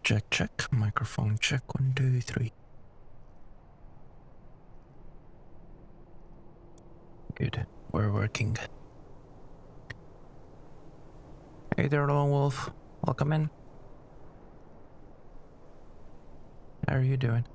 Check, check. Microphone check. 1, 2, 3. Good. We're working. Hey there, Lone Wolf. Welcome in. How are you doing?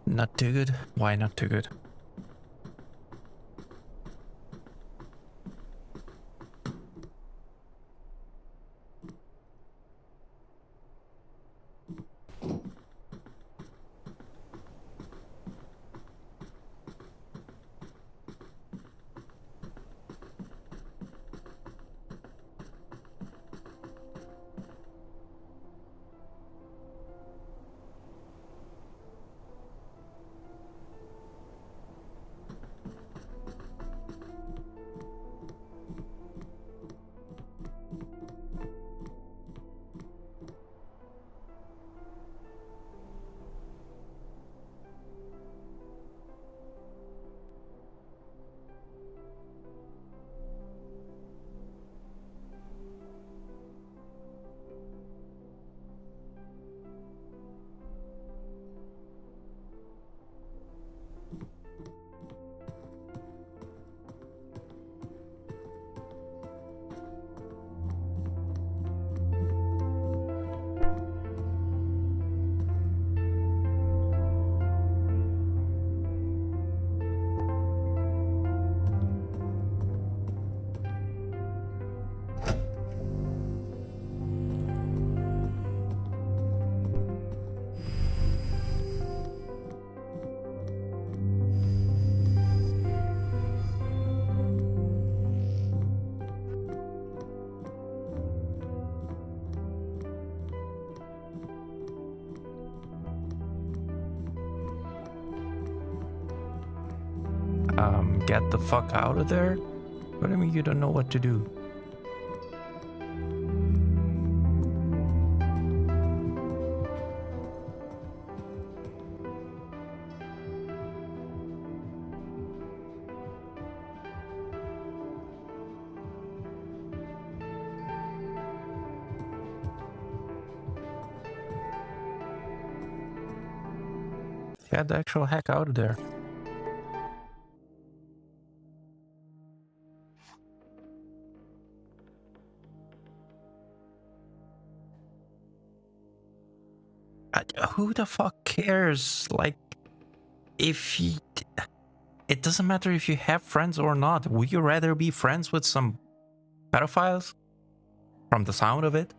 Not too good? Why not too good? Get the fuck out of there? What do you mean you don't know what to do? Get the actual heck out of there. Who the fuck cares? Like, if you... It doesn't matter if you have friends or not. Would you rather be friends with some pedophiles? From the sound of it?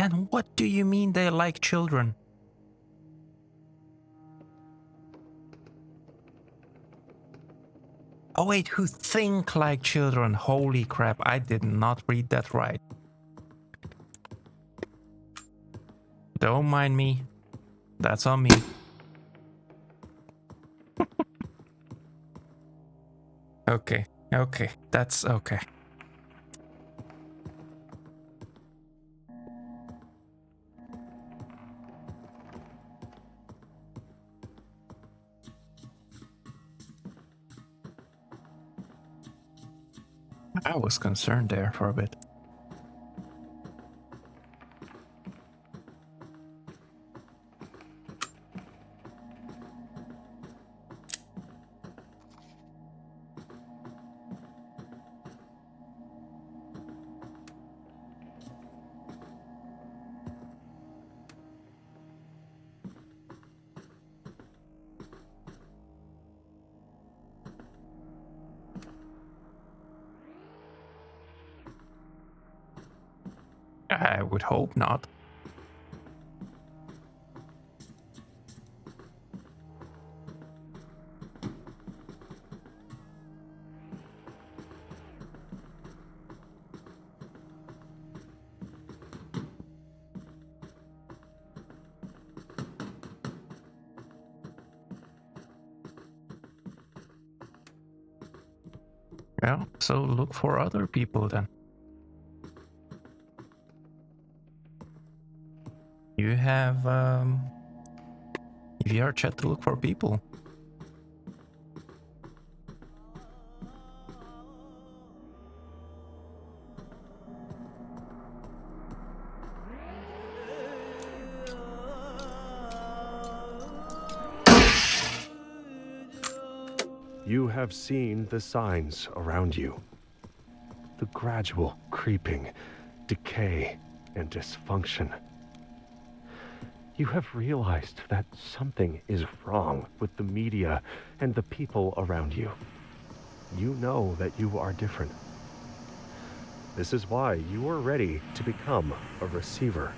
And what do you mean they like children? Oh wait, who think like children? Holy crap, I did not read that right. Don't mind me. That's on me. Okay, that's okay. I was concerned there for a bit. I would hope not. Yeah, so look for other people then. You have VR chat to look for people. You have seen the signs around you. The gradual creeping, decay, and dysfunction. You have realized that something is wrong with the media and the people around you. You know that you are different. This is why you are ready to become a receiver.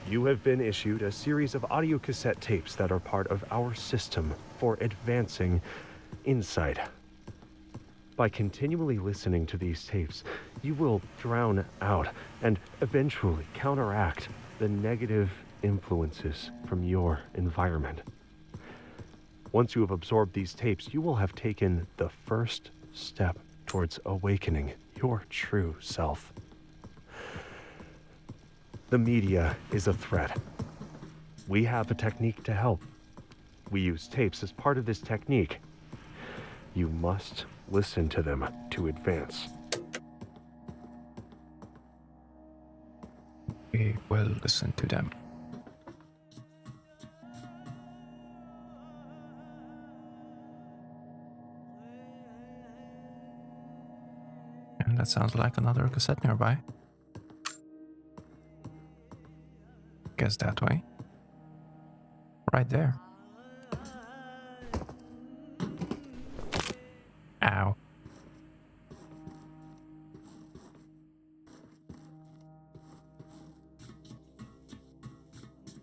You have been issued a series of audio cassette tapes that are part of our system for advancing insight. By continually listening to these tapes, you will drown out and eventually counteract the negative influences from your environment. Once you have absorbed these tapes, you will have taken the first step towards awakening your true self. The media is a threat. We have a technique to help. We use tapes as part of this technique. You must listen to them to advance. We will listen to them. And that sounds like another cassette nearby. Guess that way. Right there. Ow.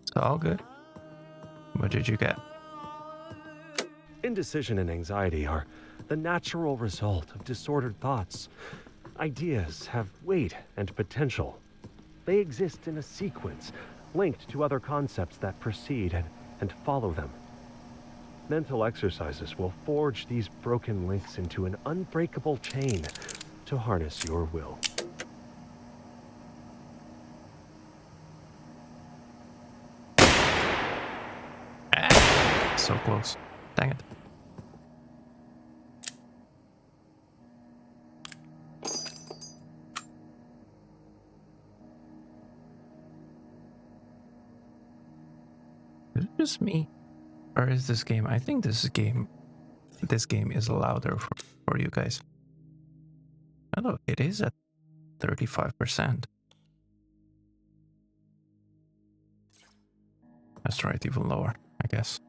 It's all good. What did you get? Indecision and anxiety are the natural result of disordered thoughts. Ideas have weight and potential. They exist in a sequence, linked to other concepts that precede and follow them. Mental exercises will forge these broken links into an unbreakable chain to harness your will. Ah, so close. Dang it. Is it just me? Or is this game? I think this game is louder for you guys. Oh, look, it is at 35%. Let's try it even lower, I guess.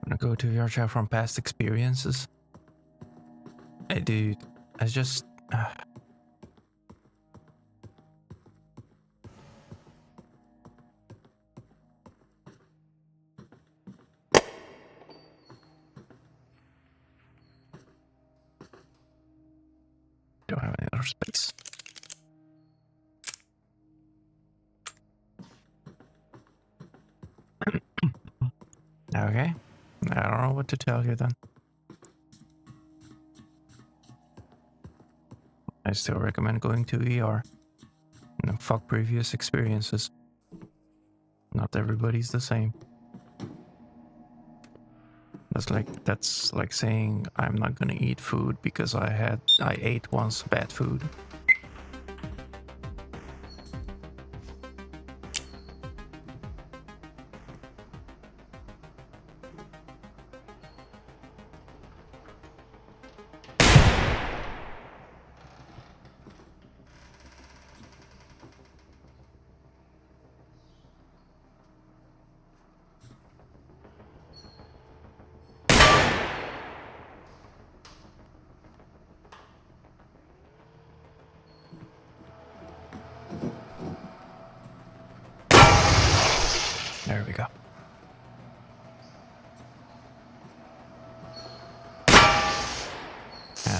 I'm gonna go to your chat from past experiences. Hey, dude, I just. Don't have any other space. Okay. I don't know what to tell you then. I still recommend going to VR. And fuck previous experiences. Not everybody's the same. That's like saying I'm not gonna eat food because I ate once bad food.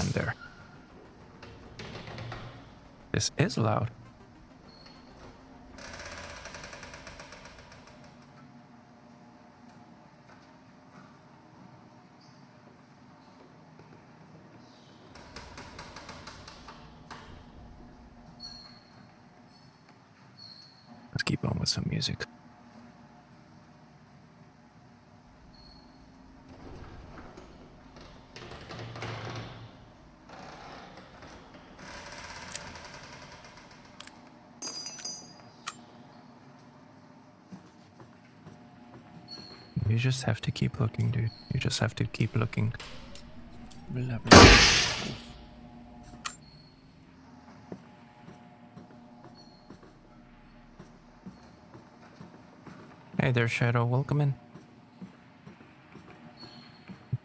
stand there. This is loud. Let's keep on with some music. You just have to keep looking, dude. You just have to keep looking. Blah, blah. Hey there, Shadow. Welcome in.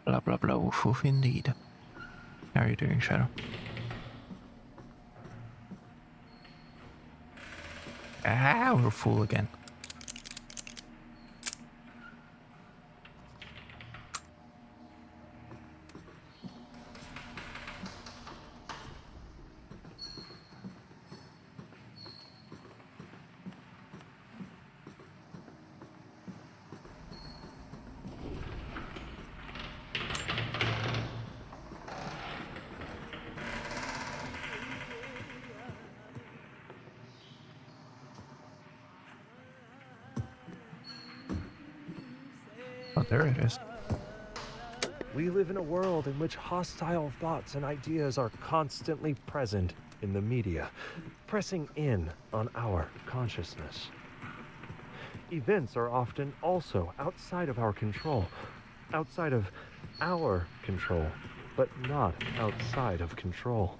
Blah, blah, blah. Woof, woof, indeed. How are you doing, Shadow? Ah, we're full again. Oh, there it is. We live in a world in which hostile thoughts and ideas are constantly present in the media, pressing in on our consciousness. Events are often also outside of our control, but not outside of control.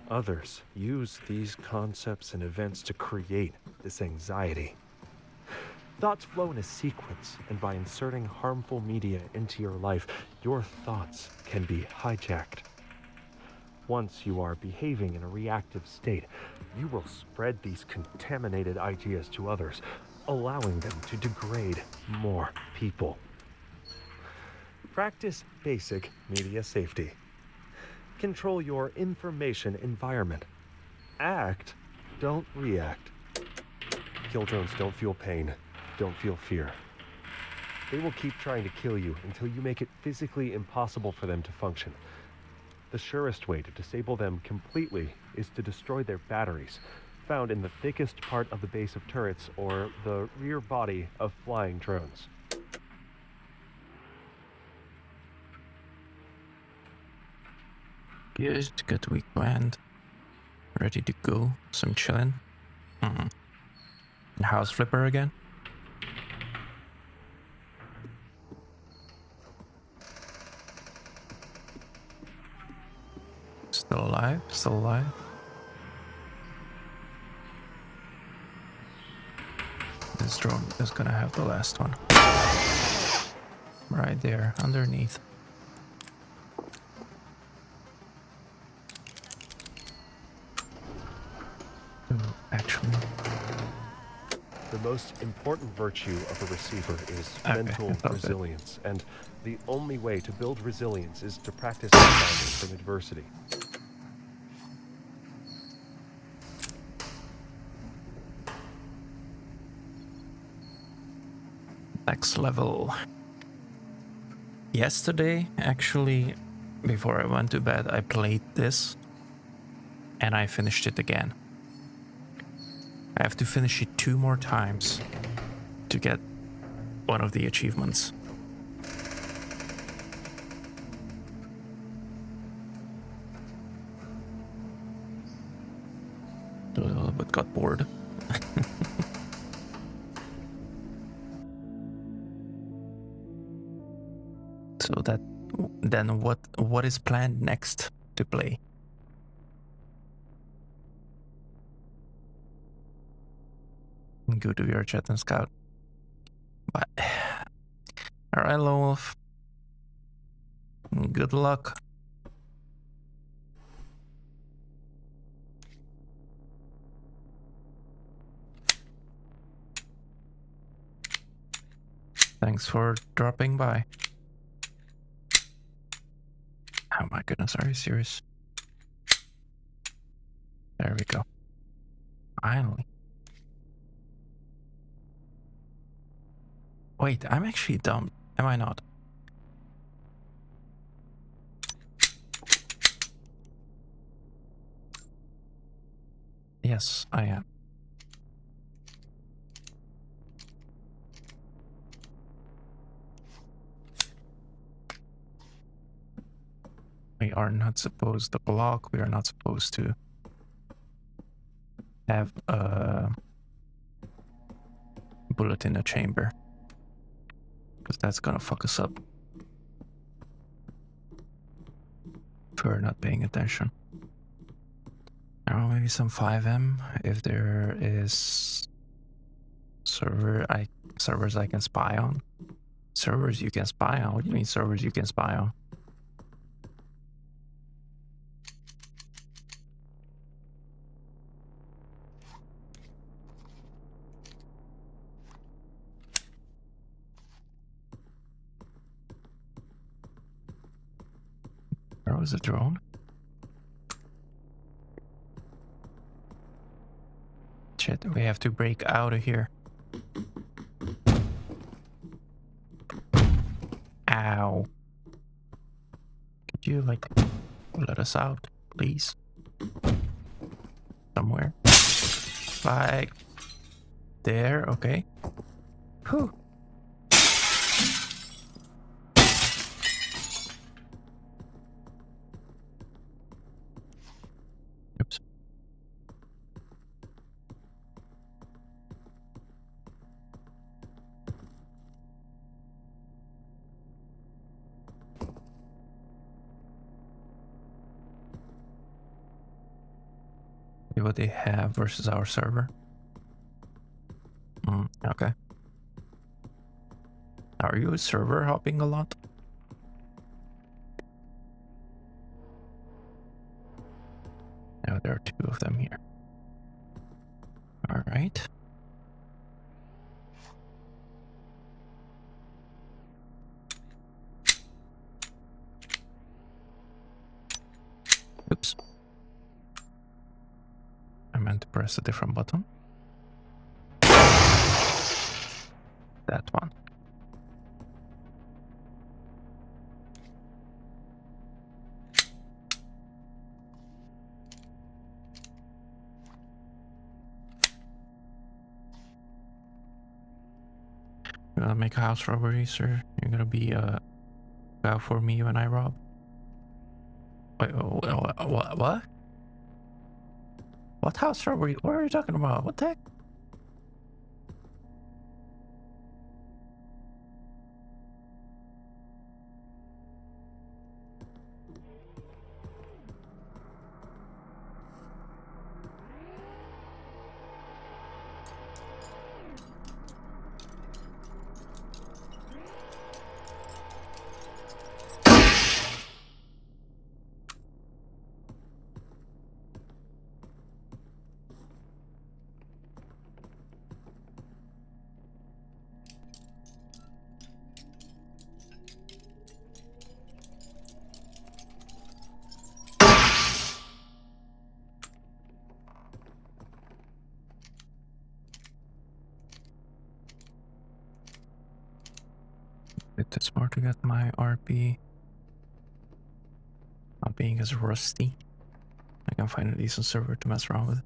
Others use these concepts and events to create this anxiety. Thoughts flow in a sequence, and by inserting harmful media into your life, your thoughts can be hijacked. Once you are behaving in a reactive state, you will spread these contaminated ideas to others, allowing them to degrade more people. Practice basic media safety. Control your information environment. Act, don't react. Killdrones don't feel pain. Don't feel fear. They will keep trying to kill you until you make it physically impossible for them to function. The surest way to disable them completely is to destroy their batteries, found in the thickest part of the base of turrets or the rear body of flying drones. Good week planned. Ready to go. Some chillin'. House flipper again. Still alive, still alive. This drone is gonna have the last one. Right there, underneath. Actually, the most important virtue of a receiver is mental resilience, and the only way to build resilience is to practice rebounding from adversity. Next level. Yesterday, actually, before I went to bed, I played this and I finished it again. I have to finish it 2 more times to get one of the achievements. A little bit got bored. So that then what is planned next to play? Go to your chat and scout. But alright, Lowolf. Good luck. Thanks for dropping by. Oh my goodness, are you serious? There we go. Finally. Wait, I'm actually dumb. Am I not? Yes, I am. We are not supposed to block. We are not supposed to have a bullet in the chamber. Because that's gonna fuck us up. If we're not paying attention. Or maybe some 5M if there is servers I can spy on. Servers you can spy on? What do you mean servers you can spy on? Where was the drone? Shit, we have to break out of here. Ow. Could you, like, let us out, please? Somewhere. Like... there, okay. Whew. Oops. See what they have versus our server. Okay. Are you server hopping a lot? No, there are 2 of them here. All right. Oops. I meant to press a different button. That one. You're gonna make a house robbery, sir? You're gonna be out for me when I rob? Wait, what? What house robbery? What are you talking about? What the heck? It's smart to get my RP not being as rusty. I can find a decent server to mess around with.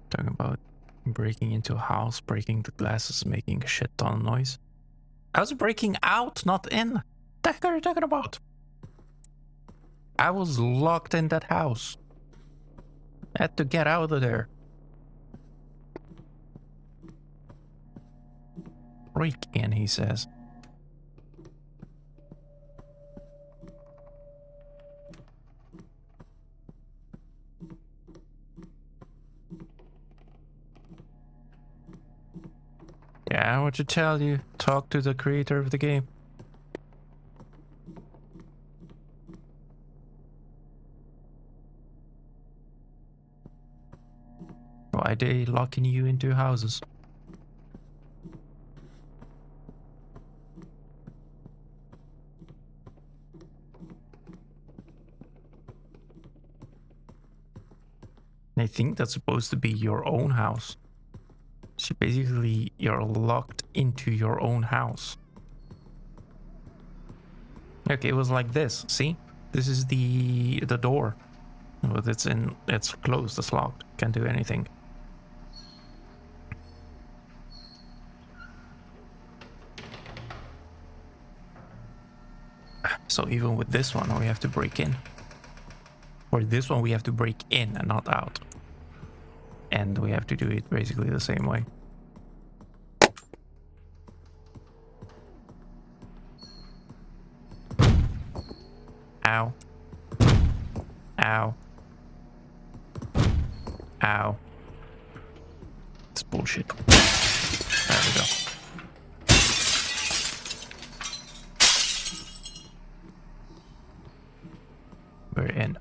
Talking about breaking into a house, breaking the glasses, making a shit ton of noise. I was breaking out, not in. What the heck are you talking about? I was locked in that house. I had to get out of there. Break in, he says. Yeah, what to tell you? Talk to the creator of the game. Why they locking you into houses? I think that's supposed to be your own house. So basically, you're locked into your own house. Okay, it was like this. See, this is the door, but it's closed. It's locked. Can't do anything. So even with this one, we have to break in. For this one, we have to break in and not out. And we have to do it basically the same way. Ow. Ow. Ow. It's bullshit. There we go. We're in.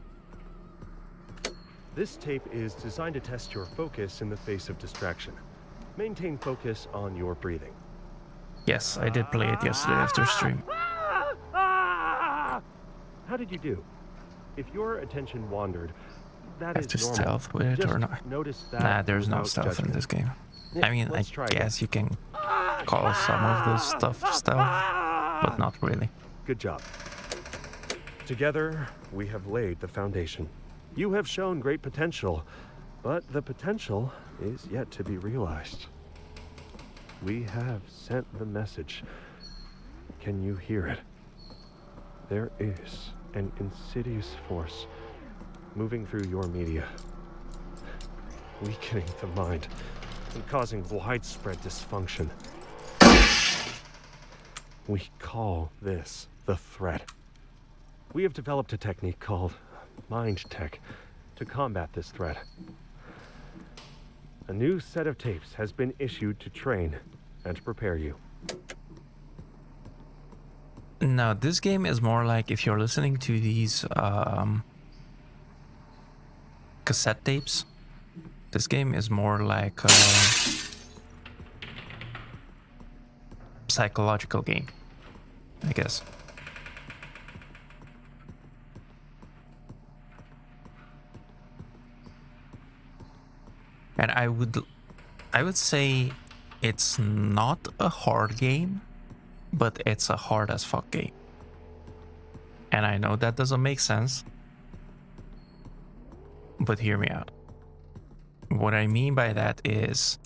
This tape is designed to test your focus in the face of distraction. Maintain focus on your breathing. Yes, I did play it yesterday after stream. How did you do? If your attention wandered, that Have to is normal. stealth with it Just or not? notice that Nah, there's no without stealth in judgment. this game. Yeah, I mean, I let's try again. guess you can call some of this stuff stealth, but not really. Good job. Together, we have laid the foundation. You have shown great potential, but the potential is yet to be realized. We have sent the message. Can you hear it? There is an insidious force moving through your media, weakening the mind and causing widespread dysfunction. We call this the threat. We have developed a technique called Mind Tech to combat this threat. A new set of tapes has been issued to train and prepare you. No, this game is more like if you're listening to these cassette tapes. This game is more like a psychological game, I guess. And I would say it's not a hard game, but it's a hard as fuck game. And I know that doesn't make sense, but hear me out. What I mean by that is,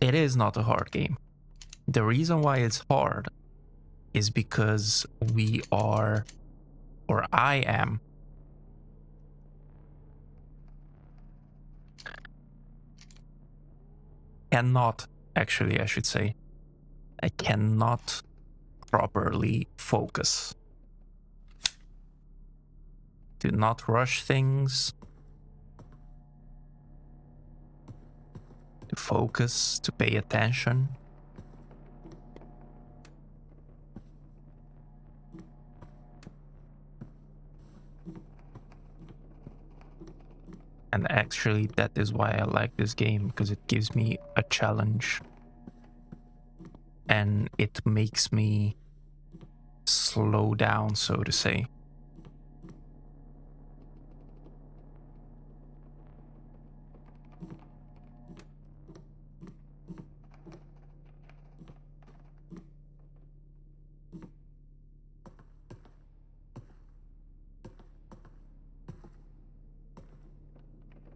it is not a hard game. The reason why it's hard is because we are, or I am, cannot, actually, I should say, I cannot properly focus. Do not rush things. To focus, to pay attention. And actually, that is why I like this game, because it gives me a challenge. And it makes me slow down, so to say.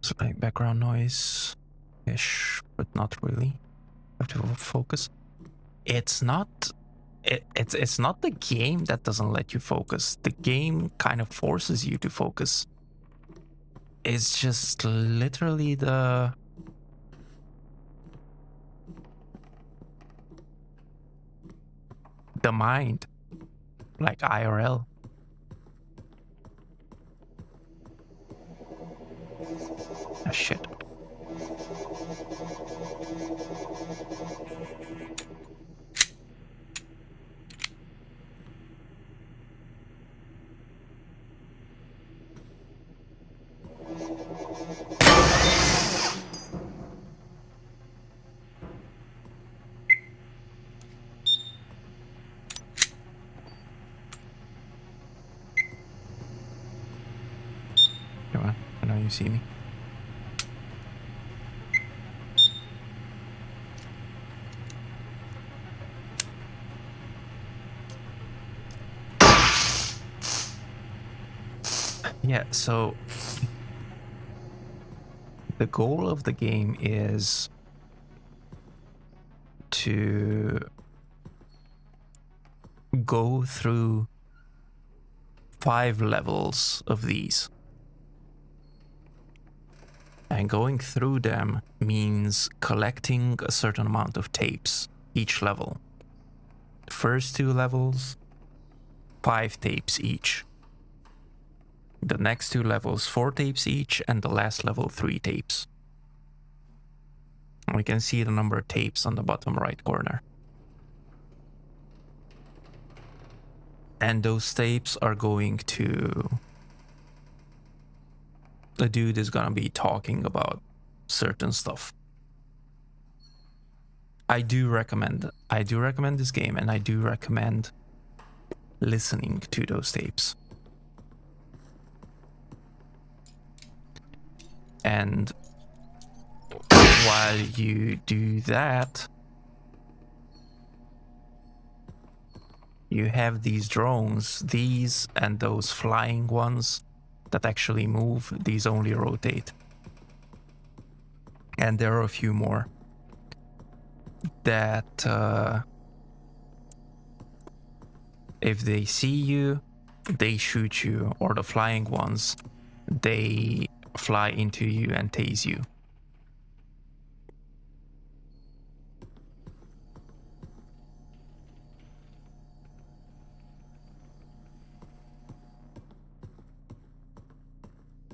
So like background noise-ish, but not really. Have to focus. It's not it's not the game that doesn't let you focus. The game kind of forces you to focus. It's just literally the mind, like IRL. Ah, shit. Come on. you see me. Yeah, so the goal of the game is to go through 5 levels of these. And going through them means collecting a certain amount of tapes each level. The first 2 levels, 5 tapes each. The next 2 levels, 4 tapes each, and the last level, 3 tapes. We can see the number of tapes on the bottom right corner. And those tapes are going to... The dude is gonna be talking about certain stuff. I do recommend this game, and I do recommend listening to those tapes. And while you do that, you have these drones, these and those flying ones that actually move. These only rotate. And there are a few more that if they see you, they shoot you, or the flying ones, they fly into you and tase you.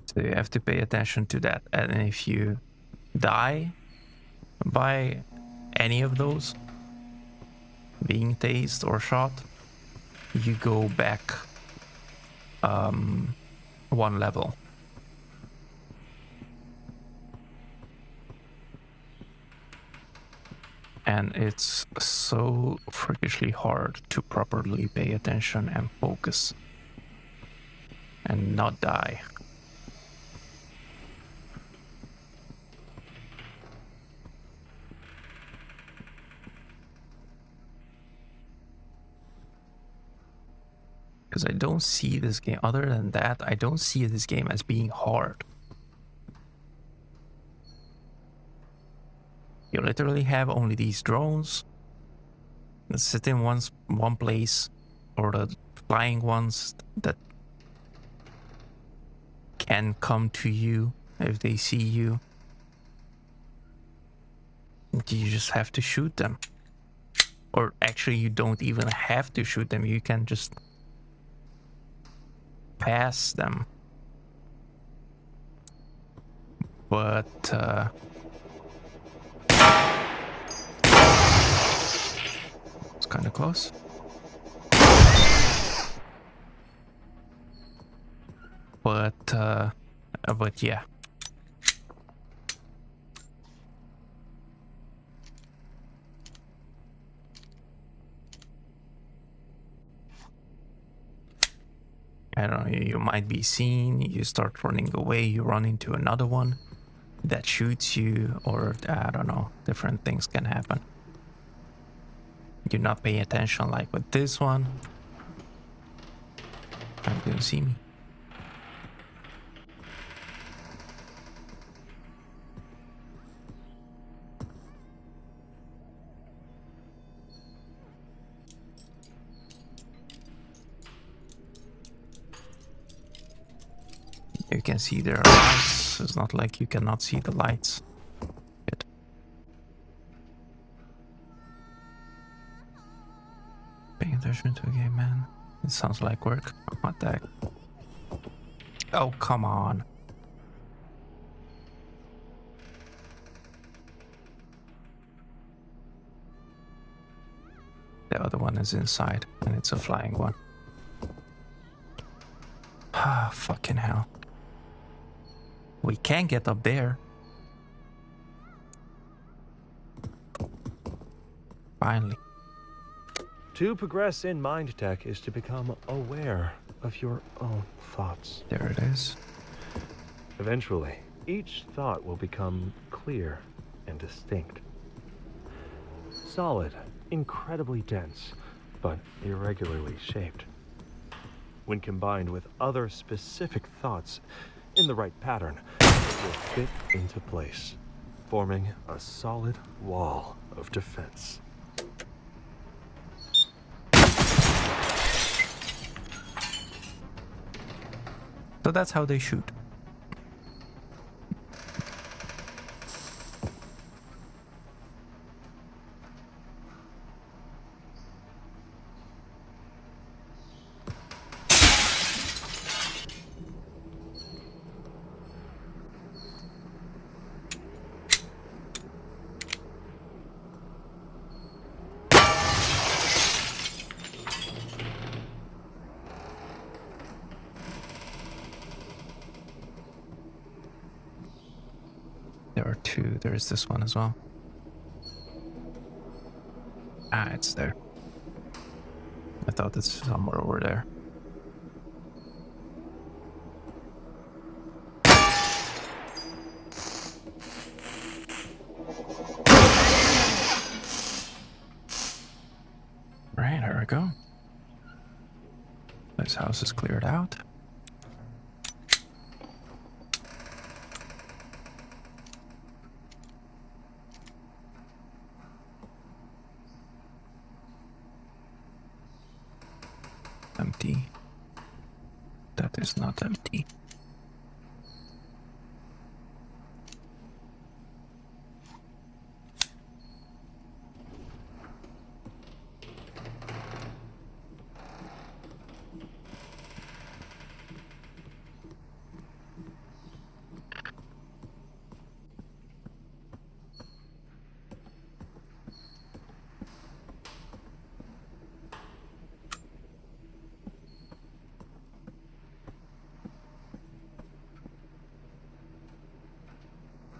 So you have to pay attention to that. And if you die by any of those, being tased or shot, you go back 1 level. And it's so freakishly hard to properly pay attention and focus and not die. Because I don't see this game, other than that, I don't see this game as being hard. You literally have only these drones that sit in one place, or the flying ones that can come to you if they see you. You just have to shoot them. Or actually, you don't even have to shoot them, you can just pass them. But it's kind of close. But yeah. I don't know, you might be seen, you start running away, you run into another one that shoots you, or I don't know, different things can happen. You're not paying attention, like with this one. You didn't see me. You can see there are lights. It's not like you cannot see the lights. Good. Paying attention to a game, man. It sounds like work. What the heck? Oh, come on. The other one is inside, and it's a flying one. Ah, fucking hell. We can get up there. Finally. To progress in mind tech is to become aware of your own thoughts. There it is. Eventually, each thought will become clear and distinct. Solid, incredibly dense, but irregularly shaped. When combined with other specific thoughts in the right pattern, it will fit into place, forming a solid wall of defense. So that's how they shoot. There are two. There's this one as well. Ah, it's there. I thought it's somewhere over there. Right, here we go. This house is cleared out. Empty. That is not empty.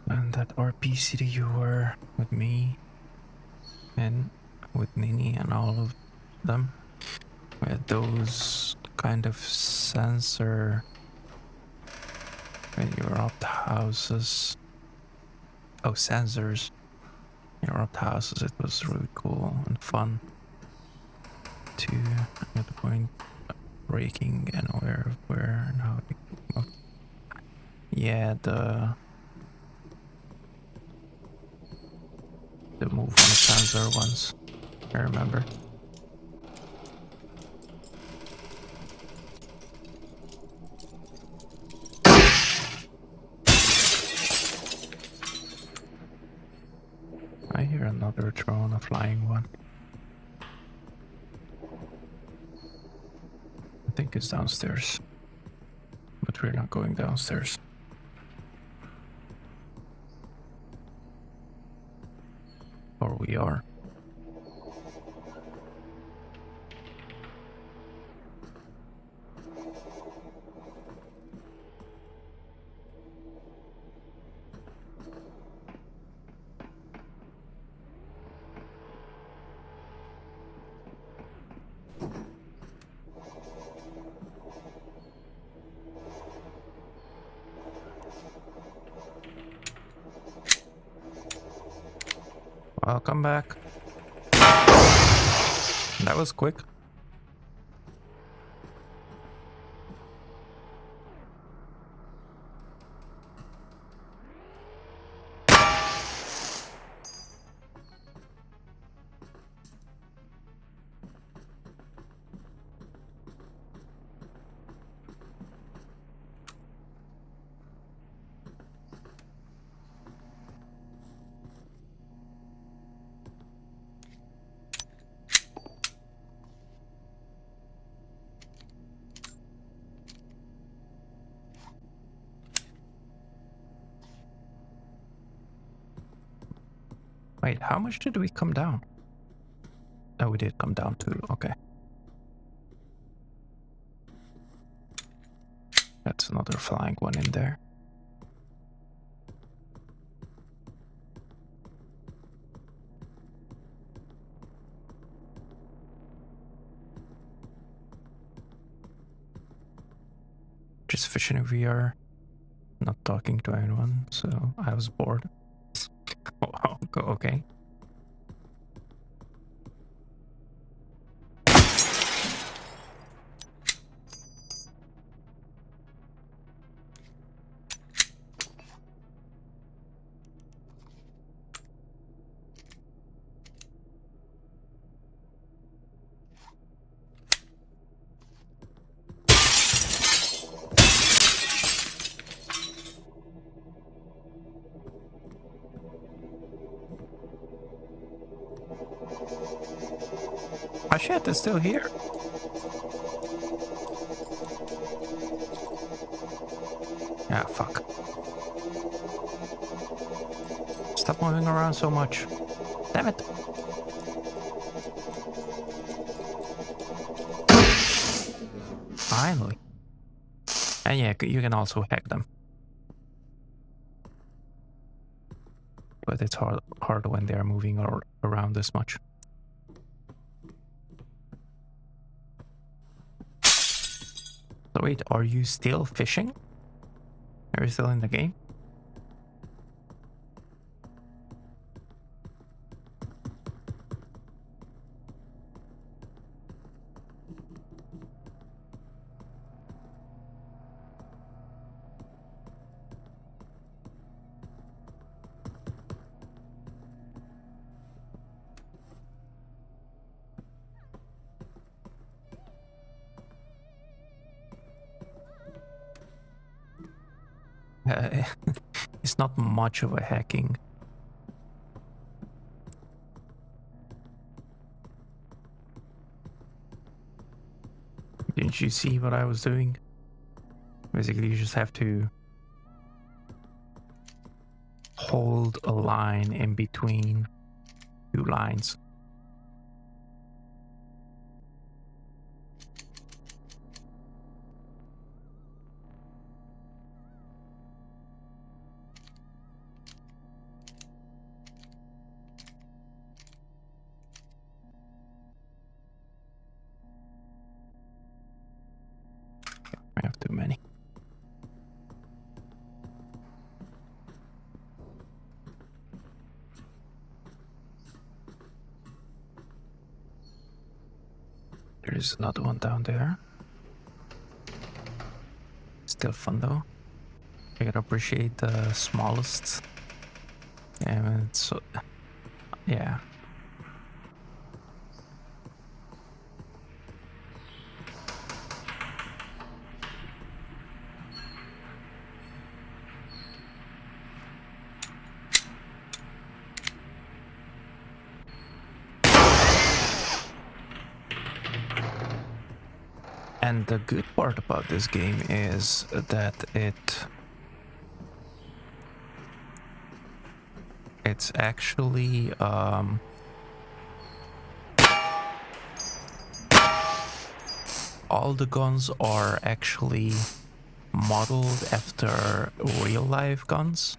And that RP city you were with me and with Nini and all of them, with those kind of sensor when you were up the houses. Oh, sensors. You were up the houses. It was really cool and fun to get the point breaking and where and how. Yeah, the move on the sensor ones. I remember. I hear another drone, a flying one. I think it's downstairs. But we're not going downstairs. Or we are. Welcome back. That was quick. Wait, how much did we come down? Oh, we did come down too. Okay. That's another flying one in there. Just fishing a VR. not talking to anyone, so I was bored. Oh, okay. Oh shit, it's still here. Yeah, fuck. Stop moving around so much. Damn it. Finally. And yeah, you can also hack them. But it's hard when they're moving around this much. So wait, are you still fishing? Are you still in the game? It's not much of a hacking. Didn't you see what I was doing? Basically, you just have to hold a line in between two lines. I have too many. There is another one down there. Still fun though. I gotta appreciate the smallest. And so, yeah. And the good part about this game is that it's actually all the guns are actually modeled after real life guns,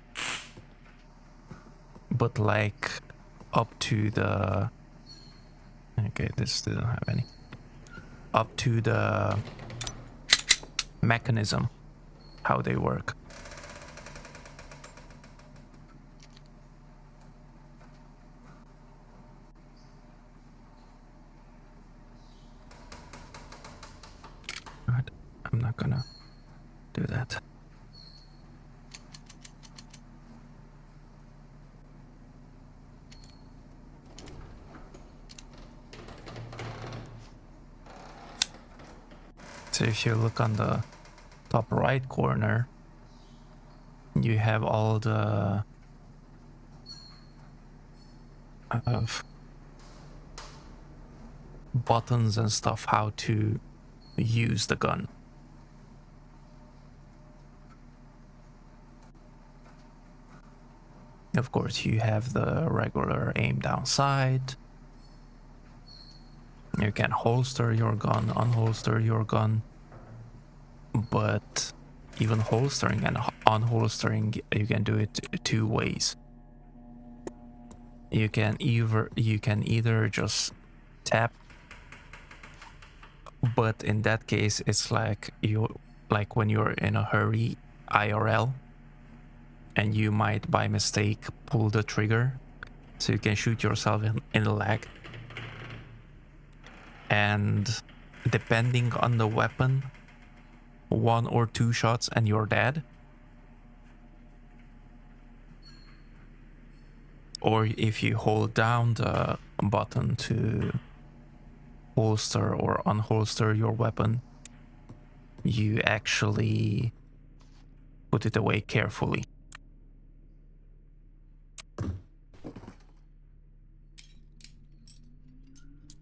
but like up to the this didn't have any, up to the mechanism, how they work. Right, I'm not gonna do that. So if you look on the top right corner, you have all the buttons and stuff how to use the gun. Of course, you have the regular aim down sight. You can holster your gun, unholster your gun, but even holstering and unholstering, you can do it two ways. You can either just tap, but in that case, it's like when you're in a hurry IRL, and you might by mistake pull the trigger, so you can shoot yourself in the leg. And depending on the weapon, 1 or 2 shots and you're dead. Or if you hold down the button to holster or unholster your weapon, you actually put it away carefully.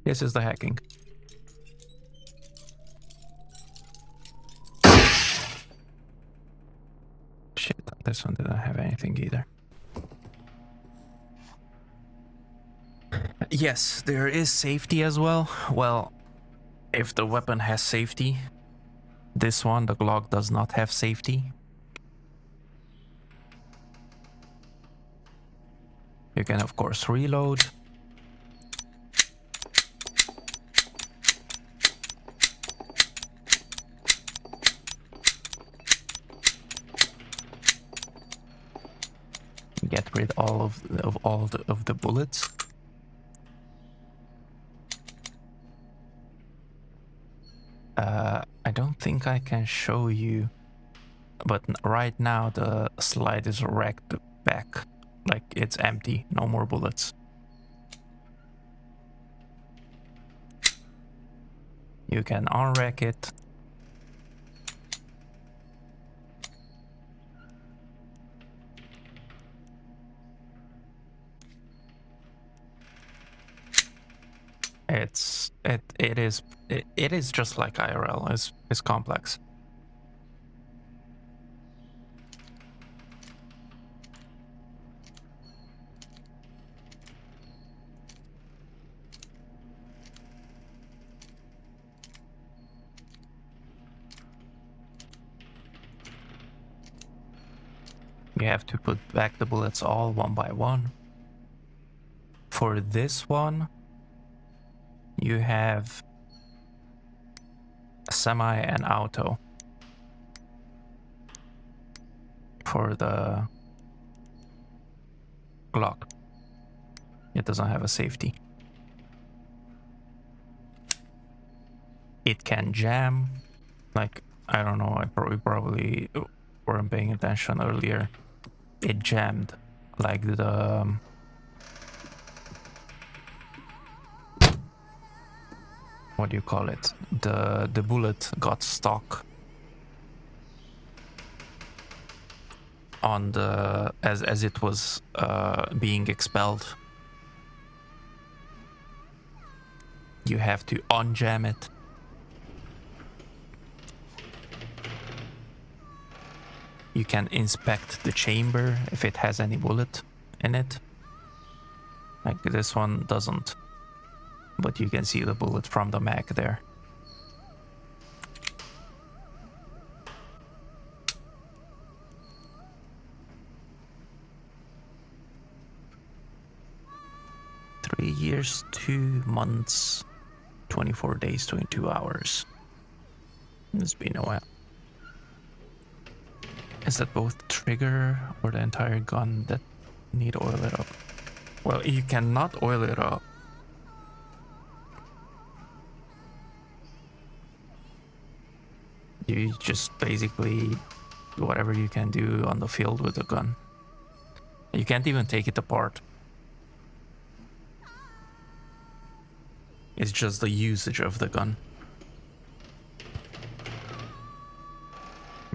This is the hacking. Shit, this one didn't have anything either. Yes, there is safety as well. Well, if the weapon has safety, this one, the Glock, does not have safety. You can, of course, reload. Get rid all of the bullets. I don't think I can show you, but right now the slide is racked back, like it's empty, no more bullets. You can unrack it. It is just like IRL. It's complex. You have to put back the bullets all one by one. For this one, you have semi and auto. For the Glock, it doesn't have a safety. It can jam, like, I don't know, we probably weren't paying attention earlier. It jammed, like the what do you call it? The bullet got stuck on the as it was being expelled. You have to unjam it. You can inspect the chamber if it has any bullet in it. Like this one doesn't, but you can see the bullet from the mag there. Three years, 2 months, 24 days, 22 hours. It's been a while. Is that both the trigger or the entire gun that need oil it up? Well, you cannot oil it up. You just basically do whatever you can do on the field with the gun. You can't even take it apart. It's just the usage of the gun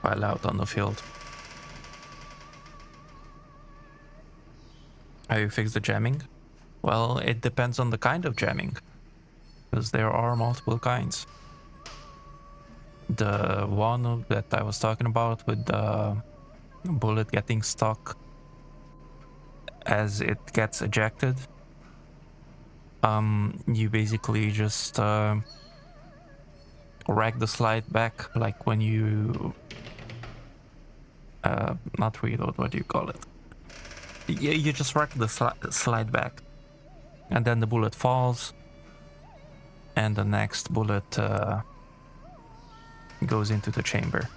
while out on the field. How you fix the jamming? Well, it depends on the kind of jamming, because there are multiple kinds. The one that I was talking about with the bullet getting stuck as it gets ejected, you basically just rack the slide back, like when you not reload, what do you call it? You just rack the slide back, and then the bullet falls, and the next bullet goes into the chamber.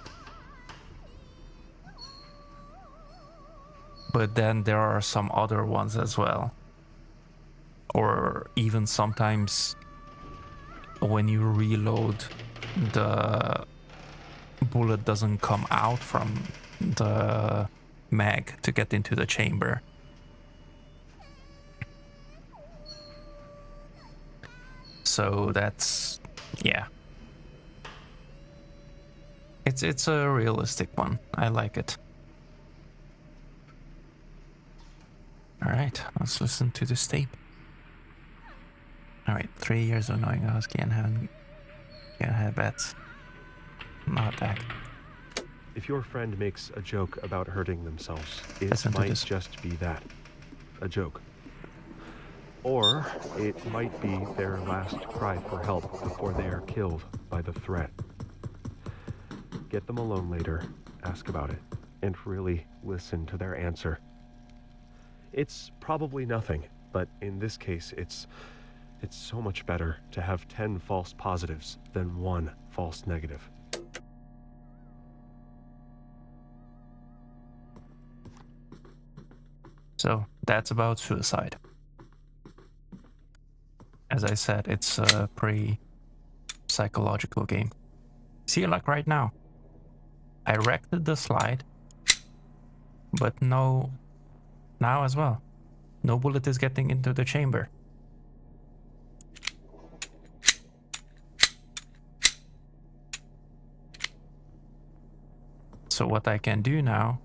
but then there are some other ones as well. Or even sometimes when you reload, the bullet doesn't come out from the mag to get into the chamber. So that's, yeah. It's a realistic one. I like it. All right, let's listen to this tape. All right, 3 years of knowing us can't have bets. Not back. If your friend makes a joke about hurting themselves, it Listen to might this. just be that, a joke. Or it might be their last cry for help before they are killed by the threat. Get them alone later, ask about it, and really listen to their answer. It's probably nothing, but in this case, it's so much better to have 10 false positives than 1 false negative. So that's about suicide. As I said, it's a pretty psychological game. See, like right now, I wrecked the slide, but no, now as well, no bullet is getting into the chamber. So what I can do now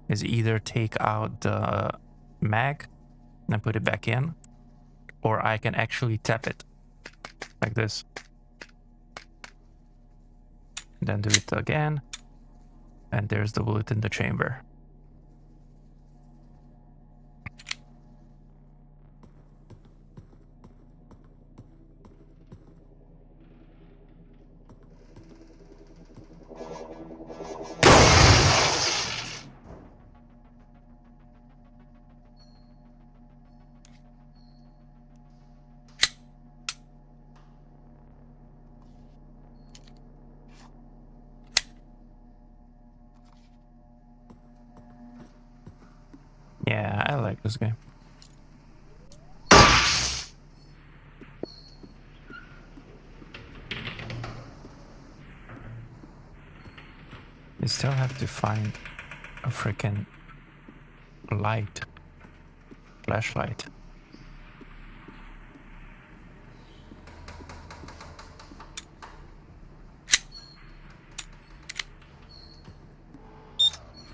is either take out the mag and put it back in, or I can actually tap it like this. Then do it again, and there's the bullet in the chamber. Yeah, I like this game. You still have to find a freaking light, flashlight.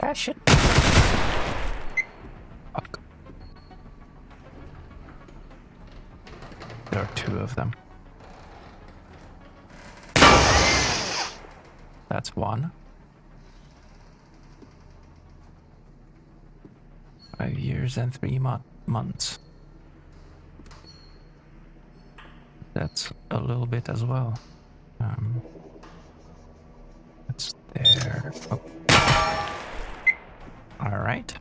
Ah, shit. Fuck. There are 2 of them. That's 1. 5 years and 3 months. That's a little bit as well. That's there. Oh. All right.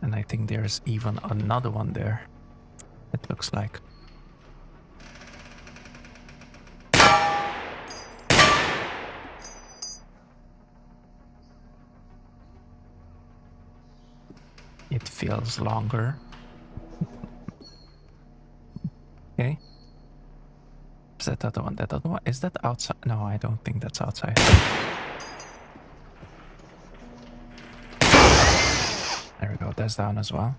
And I think there's even another one there. It looks like. It feels longer. Okay. Is that other one? That other one? Is that outside? No, I don't think that's outside. There we go. That's down as well.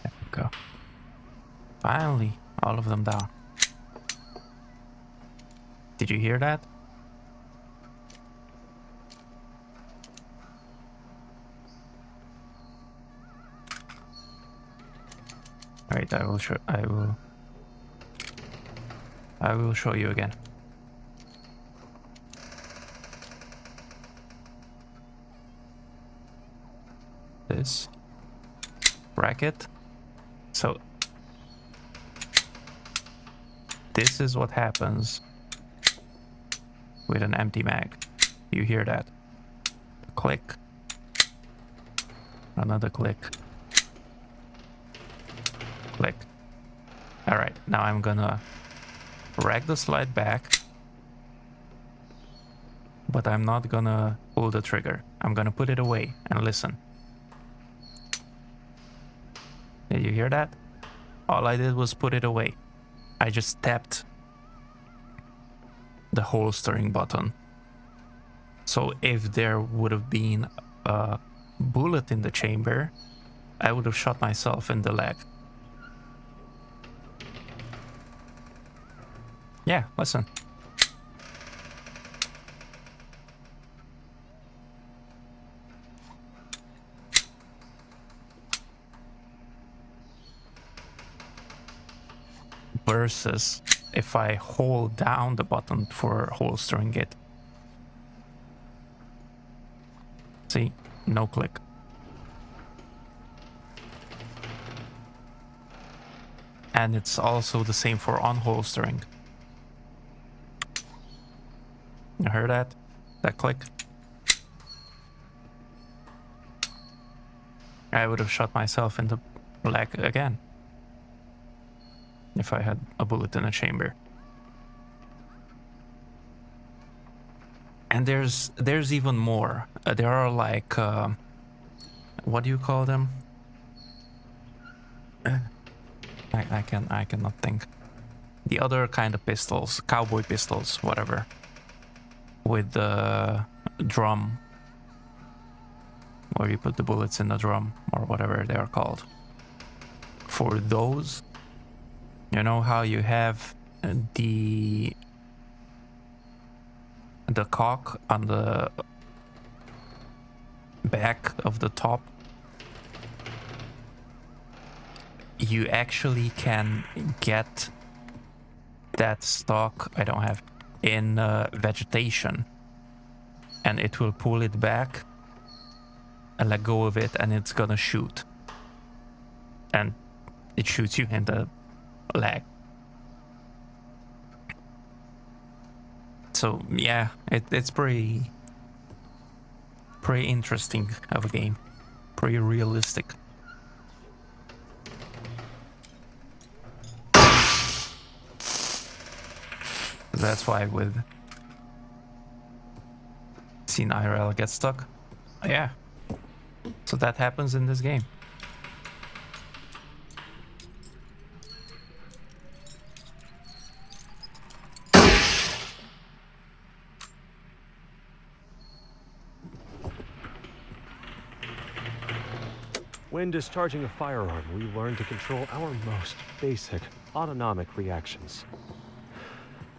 There we go. Finally, all of them down. Did you hear that? Alright, I will show you again. This bracket. So this is what happens with an empty mag. You hear that? Click. Another click. Click. Alright, now I'm gonna rag the slide back. But I'm not gonna pull the trigger. I'm gonna put it away and listen. Did you hear that? All I did was put it away. I just tapped the holstering button. So if there would have been a bullet in the chamber, I would have shot myself in the leg. Yeah, listen. Versus if I hold down the button for holstering it. See? No click. And it's also the same for unholstering. You heard that? That click? I would have shot myself in the leg again if I had a bullet in a chamber. And there's even more. There are like what do you call them? I cannot think. The other kind of pistols, cowboy pistols, whatever, with the drum, where you put the bullets in the drum or whatever they are called. For those, you know how you have the cock on the back of the top? You actually can get that stock, I don't have, in vegetation, and it will pull it back and let go of it, and it's gonna shoot, and it shoots you in the leg. So yeah, it's pretty interesting of a game, pretty realistic. That's why with seen IRL get stuck. Yeah. So that happens in this game. When discharging a firearm, we learn to control our most basic autonomic reactions.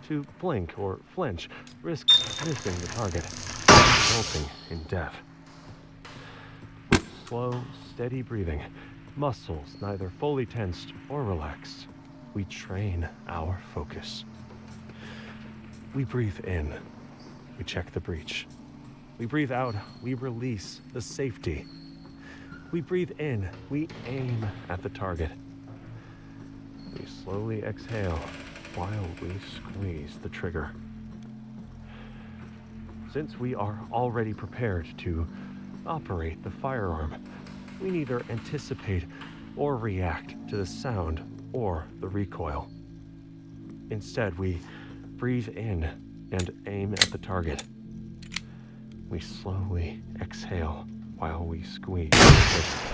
To blink or flinch risks missing the target, resulting in death. With slow, steady breathing, muscles neither fully tensed or relaxed, we train our focus. We breathe in, we check the breech. We breathe out, we release the safety. We breathe in, we aim at the target. We slowly exhale while we squeeze the trigger. Since we are already prepared to operate the firearm, we neither anticipate or react to the sound or the recoil. Instead, we breathe in and aim at the target. We slowly exhale while we squeeze the trigger.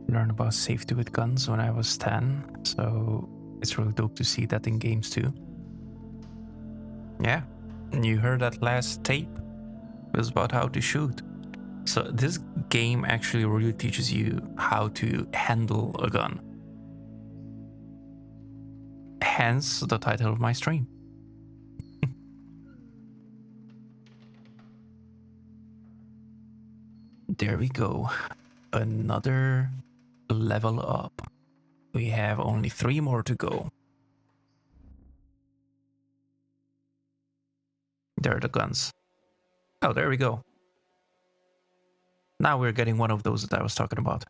Learned about safety with guns when I was 10, so it's really dope to see that in games too. Yeah, you heard that last tape? It was about how to shoot. So this game actually really teaches you how to handle a gun. Hence the title of my stream. There we go. Another level up. We have only 3 more to go. There are the guns. Oh, there we go. Now we're getting one of those that I was talking about.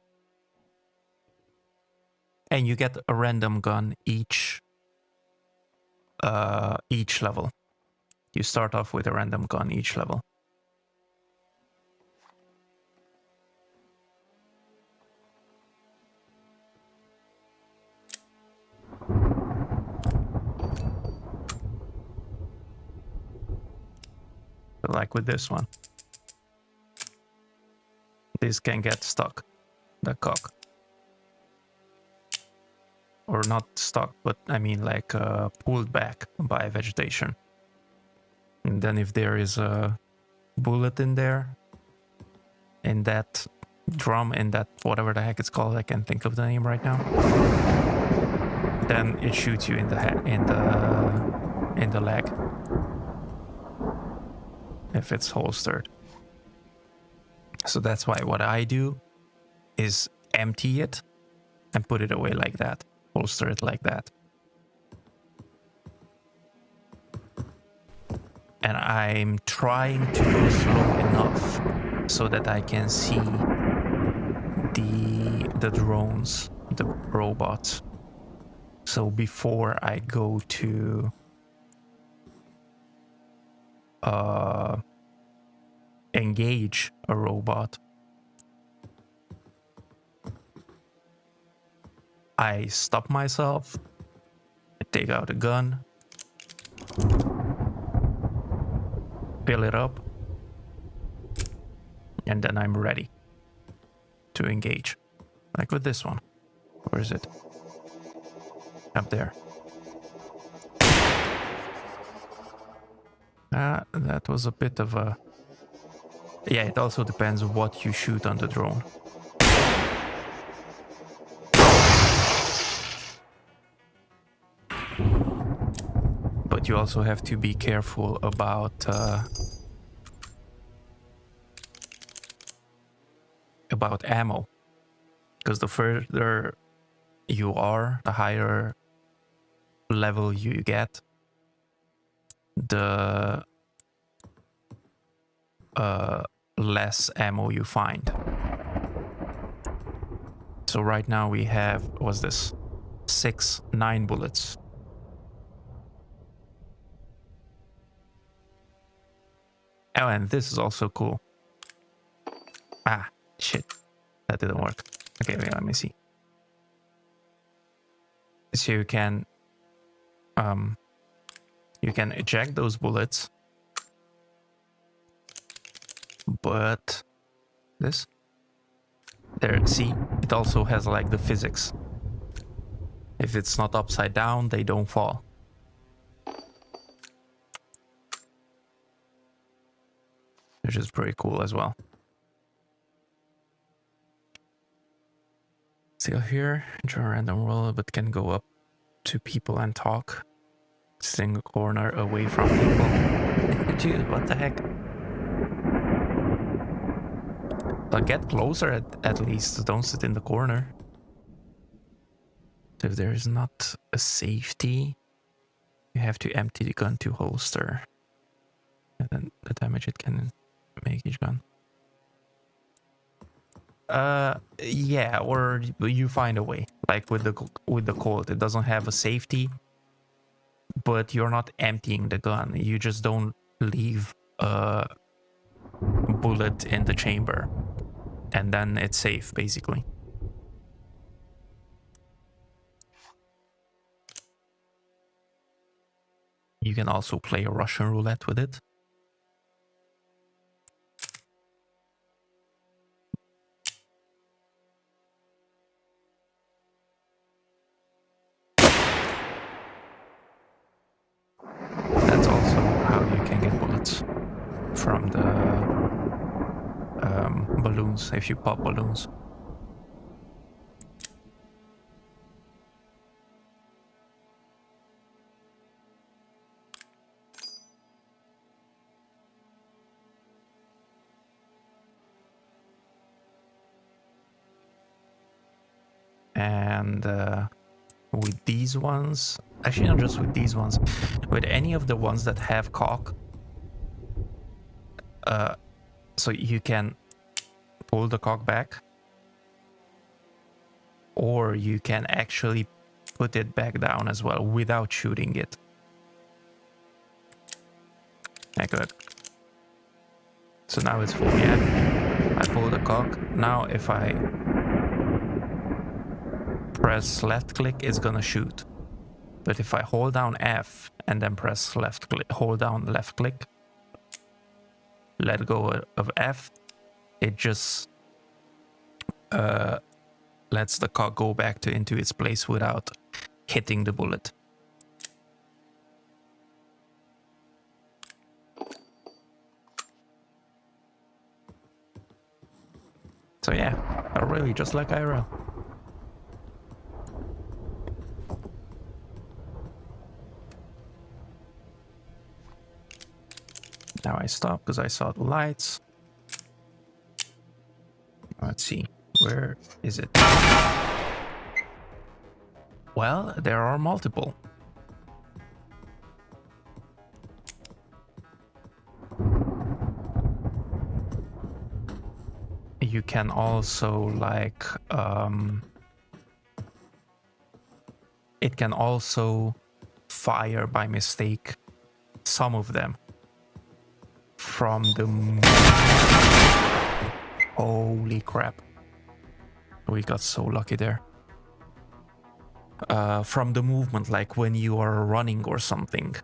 And you get a random gun each each level. You start off with a random gun each level. But like with this one, this can get stuck, the cock. Or not stuck, but I mean like pulled back by vegetation. And then if there is a bullet in there, in that drum, in that whatever the heck it's called, I can't think of the name right now, then it shoots you in the in the leg if it's holstered. So that's why what I do is empty it and put it away like that, holster it like that. And I'm trying to go slow enough so that I can see the drones, the robots. So before I go to engage a robot, I stop myself, I take out a gun, fill it up, and then I'm ready to engage. Like with this one. Where is it? Up there. That was a bit of a... Yeah, it also depends what you shoot on the drone. But you also have to be careful about ammo, because the further you are, the higher level you get, the less ammo you find. So right now we have, what's this? 9 bullets. Oh, and this is also cool. Ah, shit. That didn't work. Okay, wait, let me see. So you can eject those bullets, but this there, see, it also has like the physics. If it's not upside down, they don't fall. Which is pretty cool as well. Still here, enter a random roll, but can go up to people and talk. Sitting a corner away from people. Dude, what the heck? But get closer at least, don't sit in the corner. So if there is not a safety, you have to empty the gun to holster. And then the damage it can make each gun. Yeah, or you find a way. Like with the Colt, it doesn't have a safety, but you're not emptying the gun. You just don't leave a bullet in the chamber, and then it's safe, basically. You can also play a Russian roulette with it. That's also how you can get bullets from the balloons, if you pop balloons. And with these ones, actually not just with these ones, with any of the ones that have cock, so you can pull the cock back, or you can actually put it back down as well without shooting it. Yeah, good. So now it's full. Yeah. I pull the cock. Now if I press left click, it's gonna shoot. But if I hold down F and then press left click, hold down left click, let go of F, it just lets the cock go back into its place without hitting the bullet. So yeah, really just like IRL. Now I stop because I saw the lights. Let's see, where is it? Well, there are multiple. You can also like, it can also fire by mistake some of them from the... Holy crap. We got so lucky there. From the movement, like when you are running or something.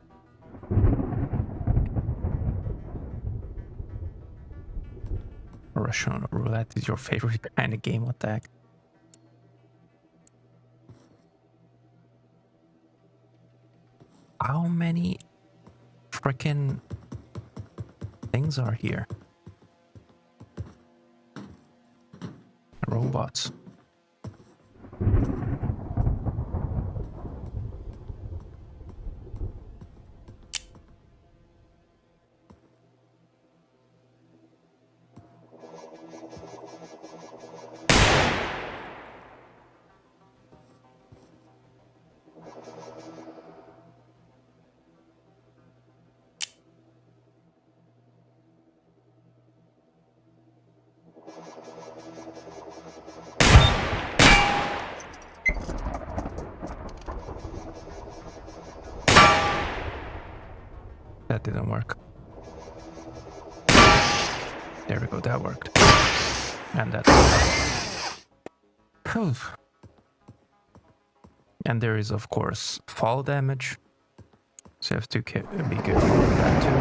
Russian roulette is your favorite kind of game attack. How many freaking things are here? Robots. That didn't work. There we go, that worked. And that worked. And there is, of course, fall damage. So you have to be careful with that too.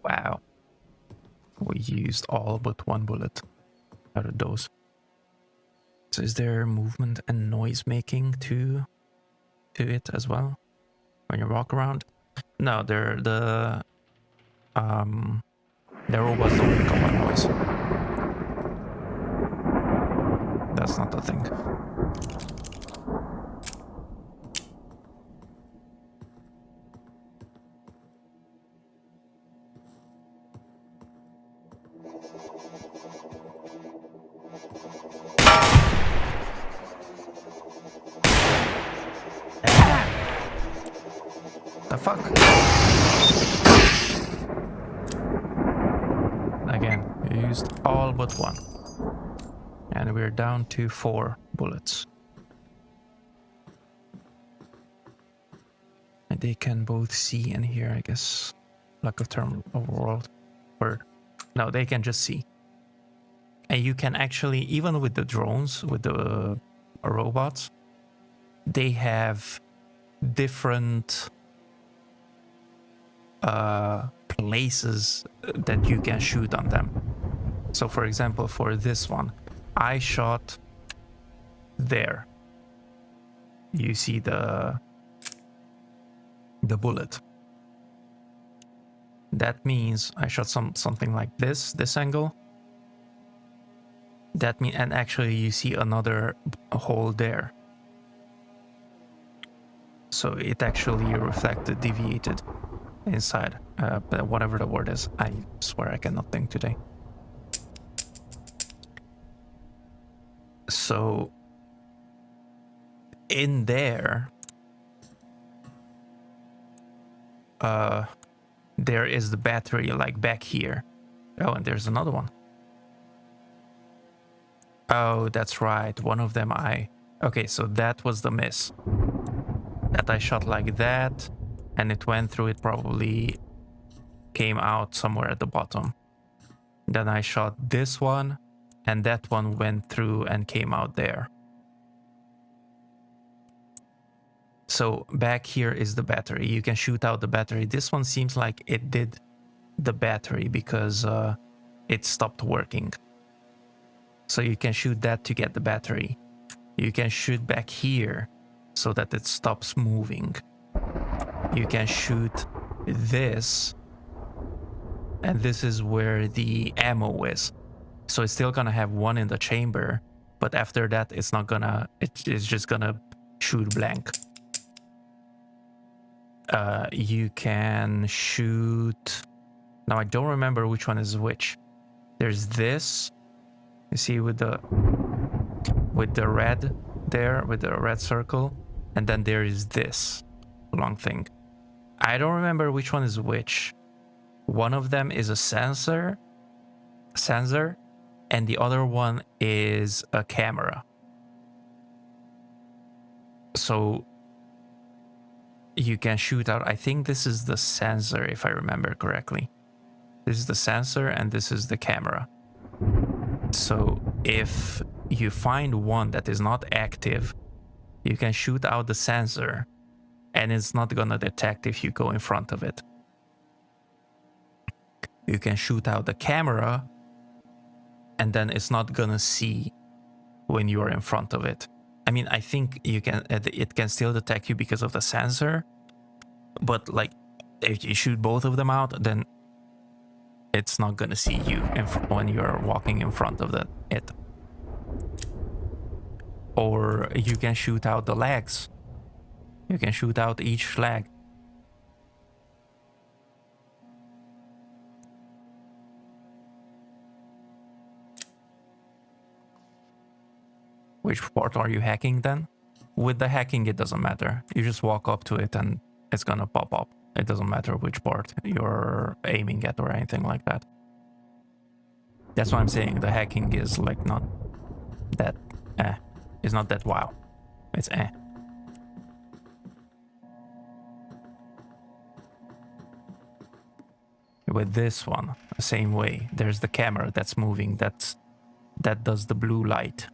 Wow. We used all but one bullet out of those. So is there movement and noise making to it as well when you walk around? No, the robots don't pick up on noise. That's not the thing. The fuck? Again, we used all but one. And we're down to 4 bullets. And they can both see and hear, I guess. Lack of term overworld word. No, they can just see. And you can actually, even with the drones, with the robots, they have different places that you can shoot on them. So for example, for this one, I shot there. You see the bullet. That means I shot something like this angle. That means, and actually you see another hole there. So it actually reflected, deviated inside, whatever the word is. I swear I cannot think today. So in there, there is the battery like back here. Oh, and there's another one. Oh, that's right. One of them I Okay, so that was the miss. That I shot like that, and it went through, it probably came out somewhere at the bottom. Then I shot this one, and that one went through and came out there. So back here is the battery. You can shoot out the battery. This one seems like it did the battery because it stopped working. So you can shoot that to get the battery. You can shoot back here so that it stops moving. You can shoot this, and this is where the ammo is. So it's still gonna have one in the chamber, but after that it's not gonna, it's just gonna shoot blank. You can shoot, now I don't remember which one is which. There's this, you see with the red there, with the red circle, and then there is this long thing. I don't remember which one is which. One of them is a sensor, and the other one is a camera. So you can shoot out, I think this is the sensor if I remember correctly. This is the sensor and this is the camera. So if you find one that is not active, you can shoot out the sensor and it's not gonna detect if you go in front of it. You can shoot out the camera and then it's not gonna see when you are in front of it. I mean, I think you can, it can still detect you because of the sensor, but like if you shoot both of them out, then it's not gonna see you when you're walking in front of it. Or you can shoot out the legs. You can shoot out each leg. Which part are you hacking then? With the hacking, it doesn't matter. You just walk up to it and it's gonna pop up. It doesn't matter which part you're aiming at or anything like that. That's why I'm saying the hacking is like not that It's not that wow. It's With this one, the same way. There's the camera that's moving, that does the blue light.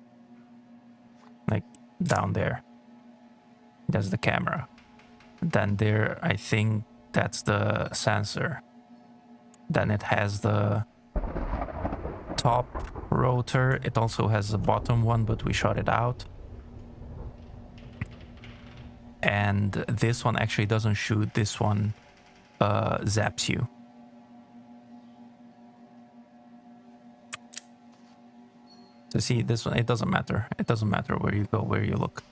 Like down there. That's the camera. Then there, I think that's the sensor. Then it has the top rotor. It also has the bottom one, but we shot it out. And this one actually doesn't shoot. This one zaps you. So see, this one, it doesn't matter. It doesn't matter where you go, where you look.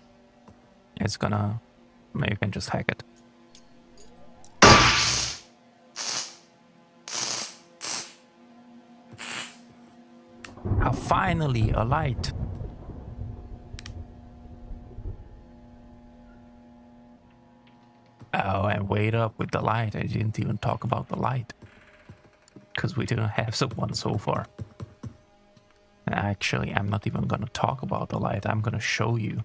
It's gonna, you can just hack it. Ah, finally, a light. Oh, and wait up with the light. I didn't even talk about the light. Because we didn't have one so far. Actually, I'm not even gonna talk about the light. I'm gonna show you.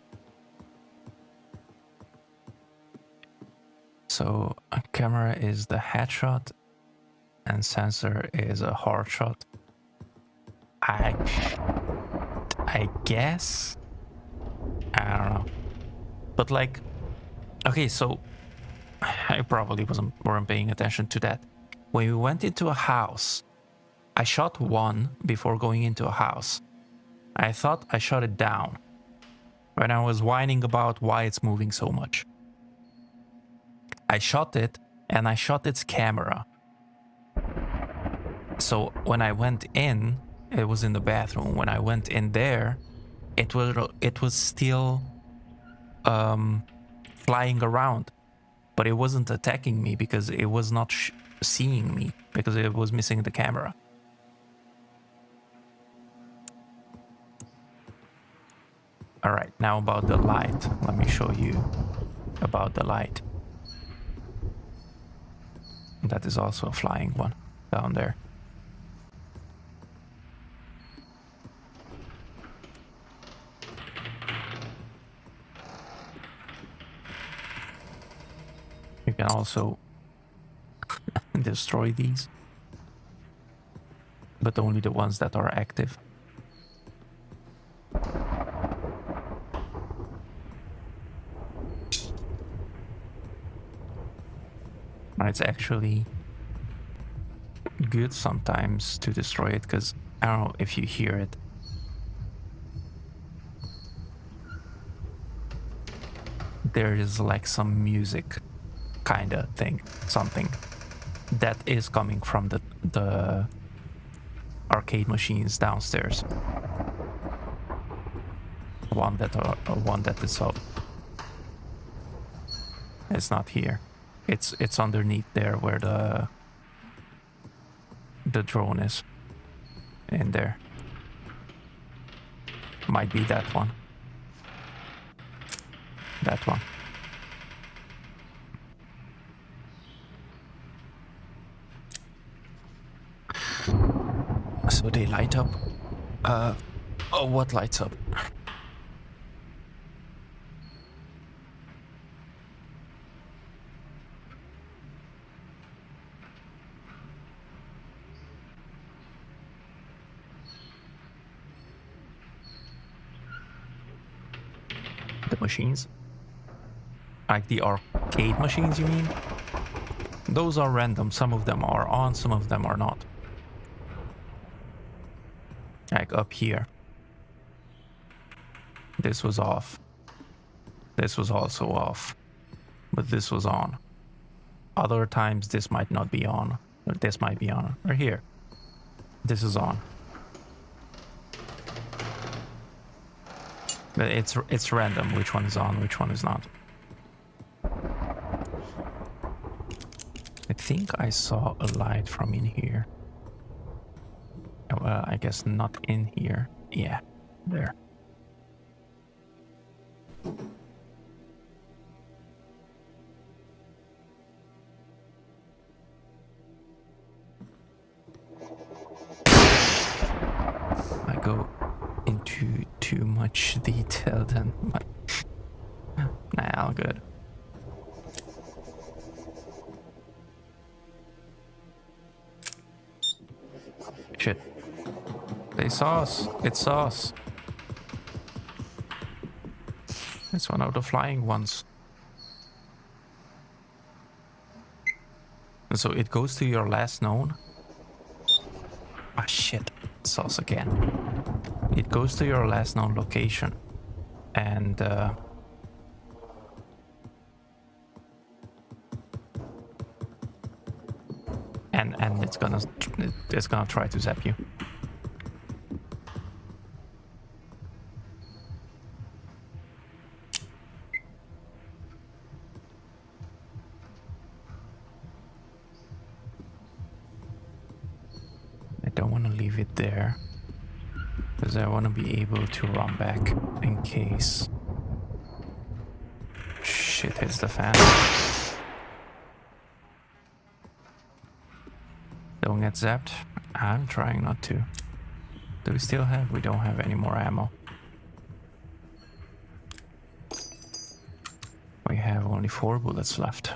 So a camera is the headshot and sensor is a hard shot. I guess. I don't know. But like, okay, so I probably weren't paying attention to that. When we went into a house, I shot one before going into a house. I thought I shot it down when I was whining about why it's moving so much. I shot it and I shot its camera. So when I went in, it was in the bathroom. When I went in there, it was still flying around, but it wasn't attacking me because it was not seeing me because it was missing the camera. All right, now about the light. Let me show you about the light. That is also a flying one down there. You can also destroy these, but only the ones that are active. It's actually good sometimes to destroy it, because I don't know if you hear it. There is like some music kind of thing, something that is coming from the arcade machines downstairs. One that is up. It's not here. It's underneath there where the drone is. In there. Might be that one. That one. So they light up. Oh, what lights up? The machines? Like the arcade machines, you mean? Those are random. Some of them are on, some of them are not. Like up here. This was off. This was also off. But this was on. Other times this might not be on. Or this might be on. Or here. This is on. But it's random which one is on, which one is not. I think I saw a light from in here. Well, I guess not in here. Yeah, there. I go into too much detail then. Nah, all good. Shit. They saw us. It saw us. It's one of the flying ones. And so it goes to your last known. Ah, shit. It saw us again. It goes to your last known location. And it's gonna try to zap you. I don't want to leave it there because I want to be able to run back in case shit hits the fan. Don't get zapped. I'm trying not to. Do we still have? We don't have any more ammo. We have only 4 bullets left.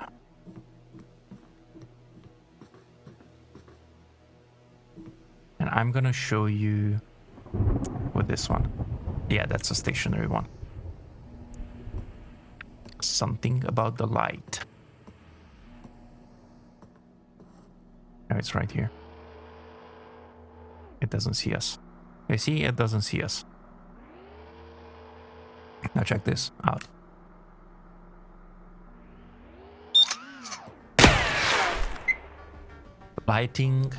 And I'm gonna show you with this one. Yeah, that's a stationary one. Something about the light. No, it's right here. It doesn't see us. You see, it doesn't see us. Now check this out. Lighting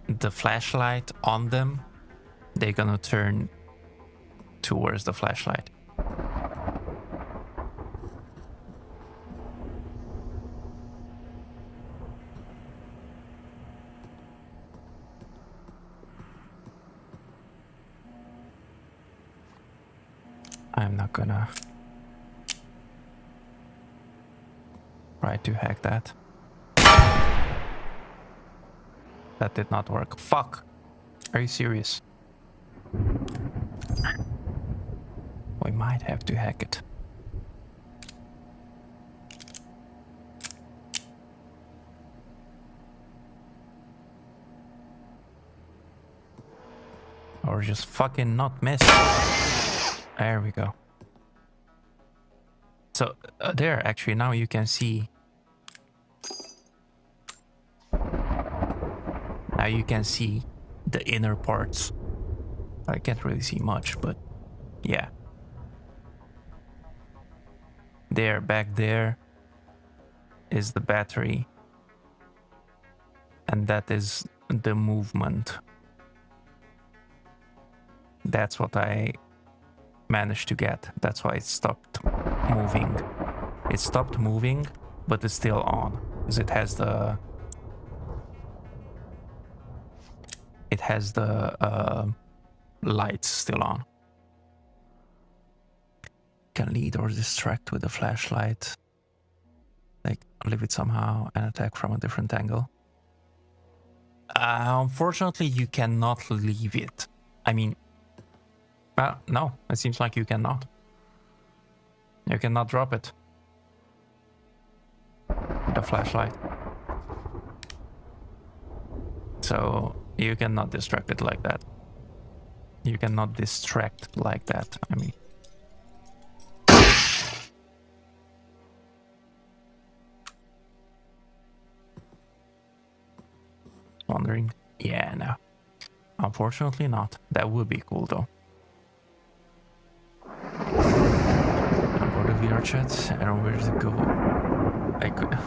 the flashlight on them, they're gonna turn towards the flashlight. I'm not gonna try to hack that. That did not work. Fuck! Are you serious? We might have to hack it. Or just fucking not miss. There we go. So there, actually, now you can see. Now you can see the inner parts. I can't really see much, but yeah. There, back there is the battery. And that is the movement. That's what I managed to get. That's why it stopped moving. It stopped moving, but it's still on. Because it has the... It has the lights still on. Can lead or distract with a flashlight. Like, leave it somehow and attack from a different angle. Unfortunately, you cannot leave it. I mean, well, no, it seems like you cannot. You cannot drop it. The flashlight. So, you cannot distract it like that. You cannot distract like that, I mean. Wondering? Yeah, no. Unfortunately not. That would be cool though. I'm bored of VR chat. I don't know where to go.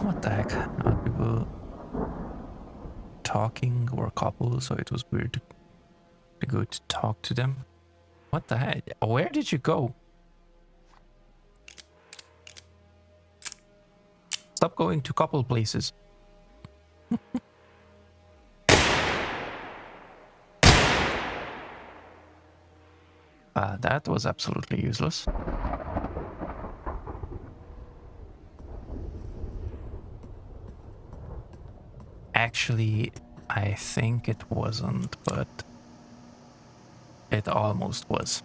What the heck? Are people talking or a couple, so it was weird to go to talk to them. What the heck? Where did you go? Stop going to couple places. That was absolutely useless. Actually, I think it wasn't, but it almost was.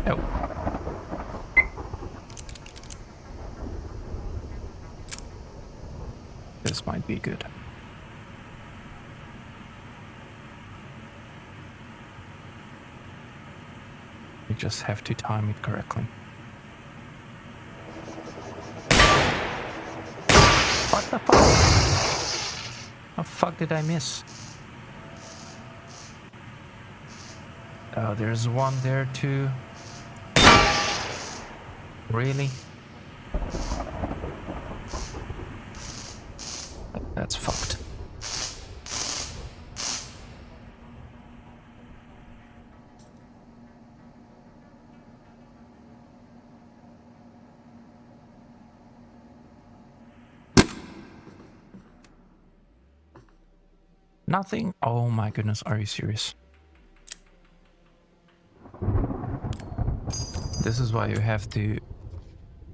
Oh. This might be good. You just have to time it correctly. What the fuck? How the fuck did I miss? Oh, there's one there too. Really? That's fucked. Nothing? Oh my goodness, are you serious? This is why you have to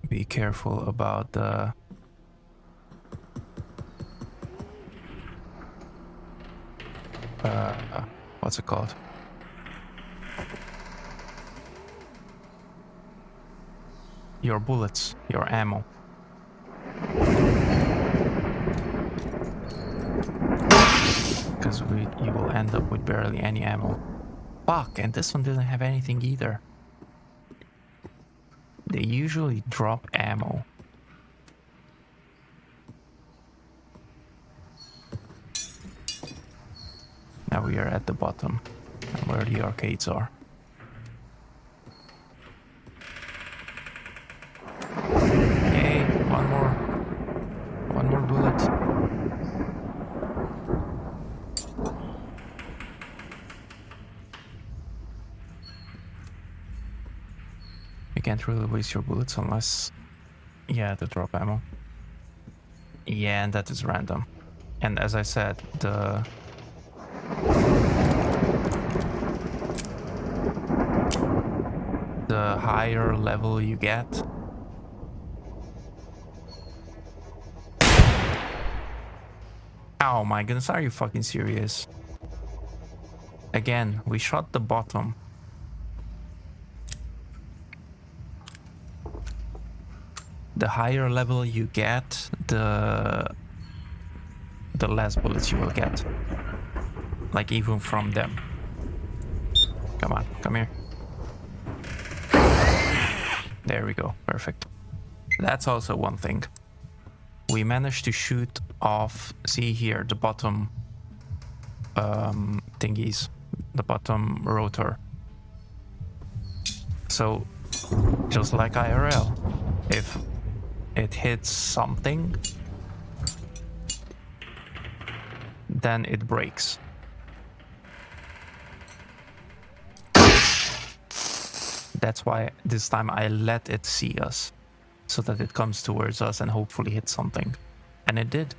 be careful about the... what's it called? Your bullets, your ammo. Because you will end up with barely any ammo. Fuck, and this one doesn't have anything either. They usually drop ammo. Now we are at the bottom, where the arcades are. Okay, one more bullet. You can't really waste your bullets unless, yeah, the drop ammo. Yeah, and that is random. And as I said, the higher level you get, oh my goodness, are you fucking serious? Again, we shot the bottom. the higher level you get, the less bullets you will get. Like even from them. Come on, come here. There we go, perfect. That's also one thing. We managed to shoot off, see here, the bottom thingies, the bottom rotor. So, just like IRL, if it hits something, then it breaks. That's why this time I let it see us, so that it comes towards us and hopefully hit something. And it did,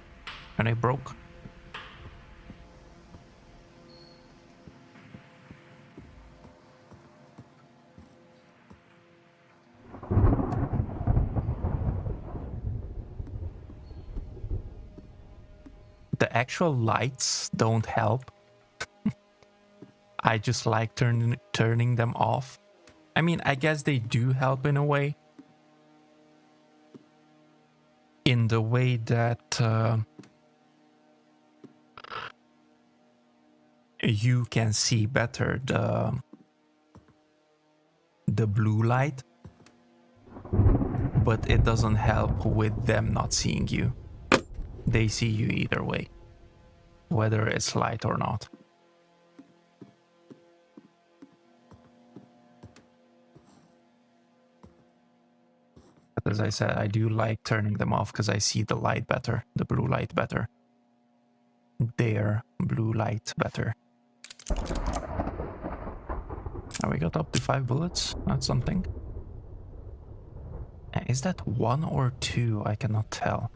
and it broke. The actual lights don't help. I just like turning them off. I mean, I guess they do help in a way. In the way that you can see better the blue light, but it doesn't help with them not seeing you. They see you either way, whether it's light or not. But as I said, I do like turning them off because I see the light better, the blue light better. Their blue light better. Now we got up to 5 bullets, that's something. Is that 1 or 2? I cannot tell.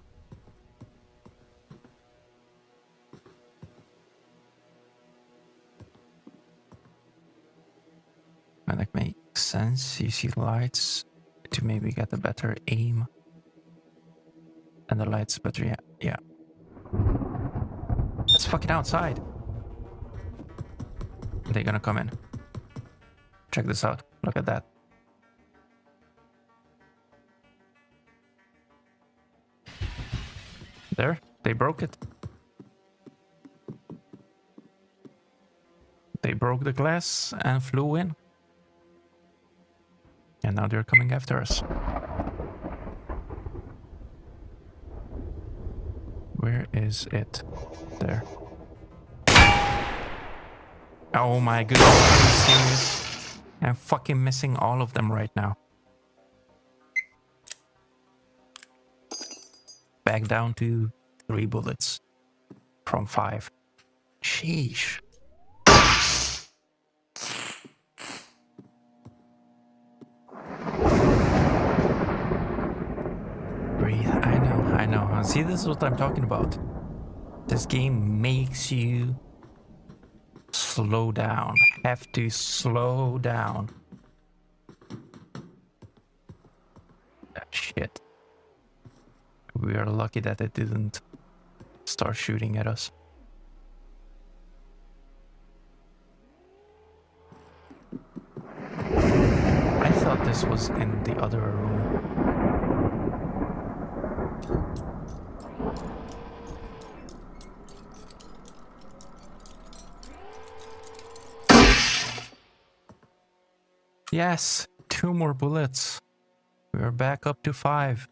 And that makes sense. You see lights to maybe get a better aim. And the lights better, yeah. It's fucking outside. They're gonna come in. Check this out. Look at that. There, they broke it. They broke the glass and flew in. And now they're coming after us. Where is it? There. Oh my goodness, are you serious? I'm fucking missing all of them right now. Back down to 3 bullets from 5. Sheesh. Breathe. I know. See, this is what I'm talking about. This game makes you slow down. Have to slow down. Shit. We are lucky that it didn't start shooting at us. I thought this was in the other room. Yes, 2 more bullets. We are back up to 5.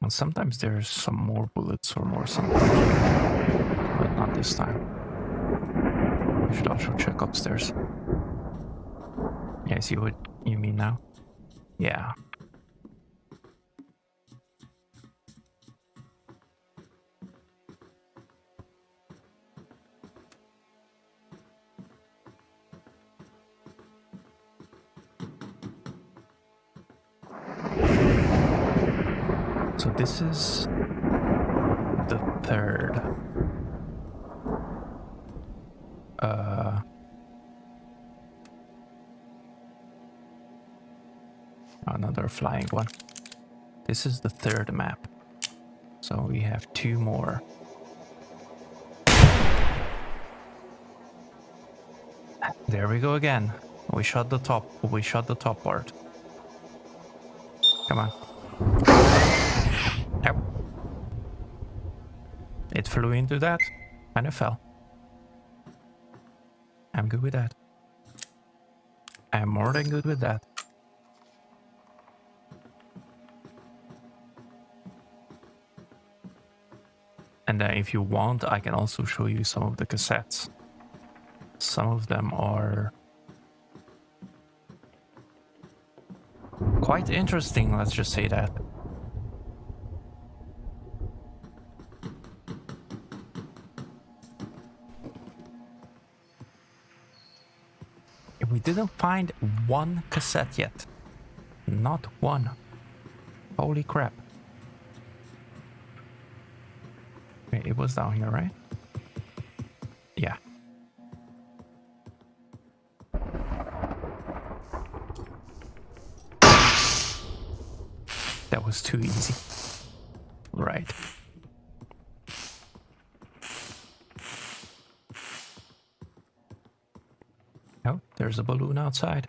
And sometimes there's some more bullets or more something here, but not this time. We should also check upstairs. Yeah, I see what you mean now. Yeah. So this is the 3rd. Another flying one. This is the 3rd map. So we have 2 more. There we go again. We shot the top part. Come on. Yep. It flew into that and it fell. I'm good with that. I'm more than good with that. And then if you want, I can also show you some of the cassettes. Some of them are quite interesting, let's just say that. We didn't find one cassette yet. Not one. Holy crap. Okay, it was down here, right? Yeah. That was too easy. Right. Oh, there's a balloon outside.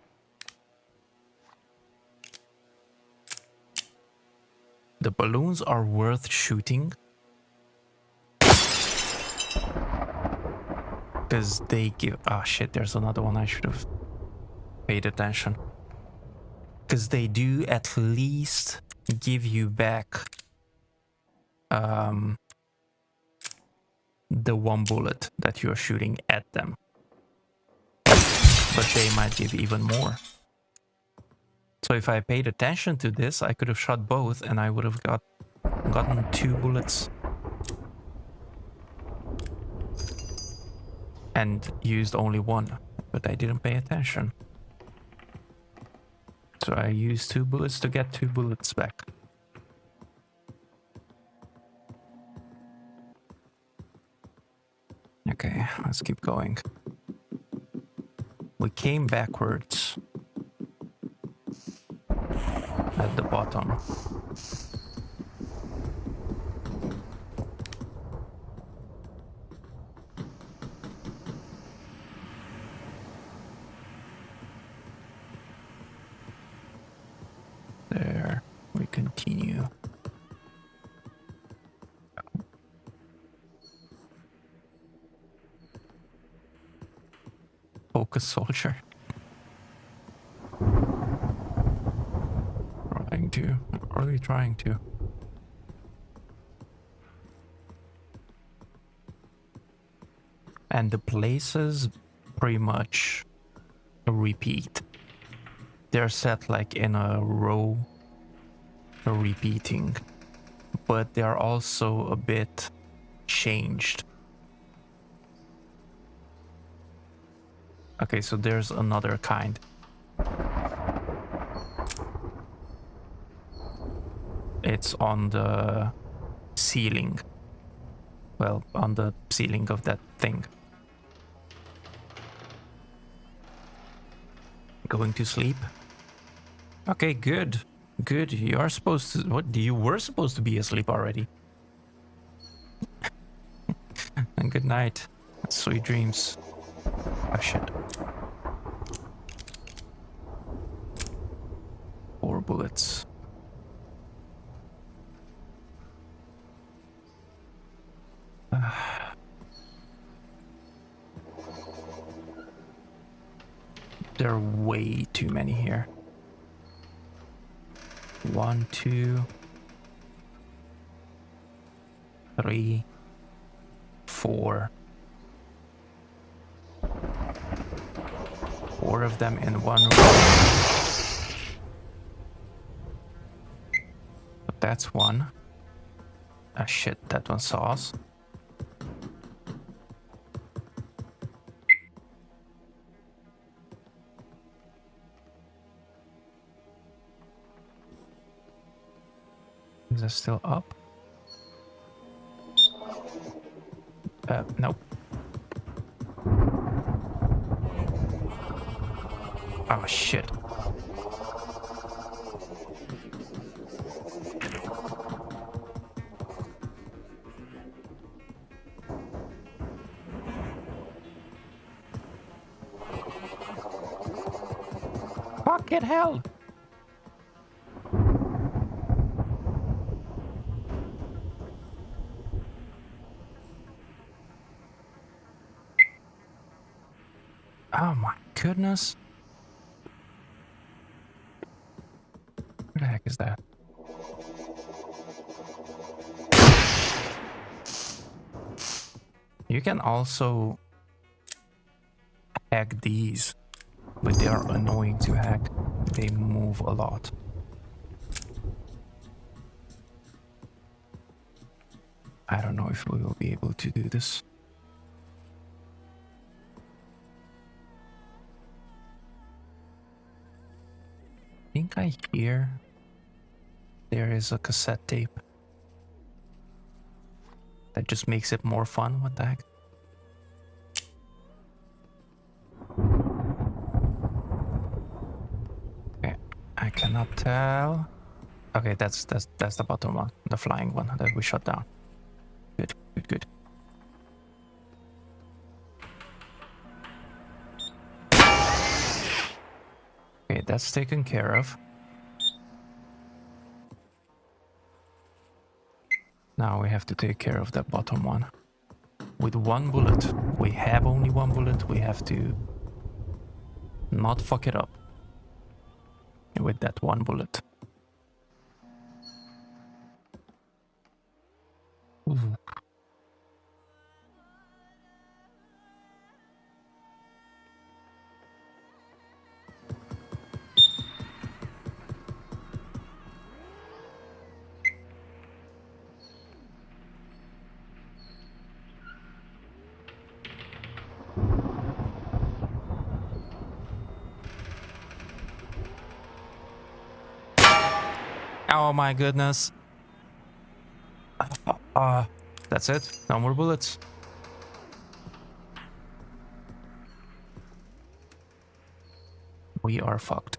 The balloons are worth shooting because they give... Oh shit, there's another one. I should have paid attention. Because they do at least give you back the one bullet that you're shooting at them. But they might give even more. So if I paid attention to this, I could have shot both and I would have gotten 2 bullets. And used only one, but I didn't pay attention. So I used 2 bullets to get 2 bullets back. Okay, let's keep going. We came backwards at the bottom. There, we continue. Focus soldier. Really trying to. And the places pretty much repeat. They're set like in a row, repeating, but they're also a bit changed. Okay, so there's another kind. It's on the ceiling. Well, on the ceiling of that thing. Going to sleep? Okay, good. Good. You are supposed to... What? You were supposed to be asleep already. And good night. Sweet dreams. Oh, shit. 4 bullets. There are way too many here. 1, 2, 3, 4. 4 of them in one row. But that's one. Ah shit, that one saw us. Is it still up? Nope. Oh shit. Fucking hell. goodness. What the heck is that? You can also hack these, but they are annoying to hack. They move a lot. I don't know if we will be able to do this. I think I hear there is a cassette tape. That just makes it more fun. What the heck? Okay, I cannot tell. Okay, that's the bottom one, the flying one that we shot down. Good, good, good. Okay, that's taken care of. Now we have to take care of that bottom one. With one bullet. We have only one bullet. We have to not fuck it up with that one bullet. Ooh. Oh my goodness. That's it. No more bullets. We are fucked.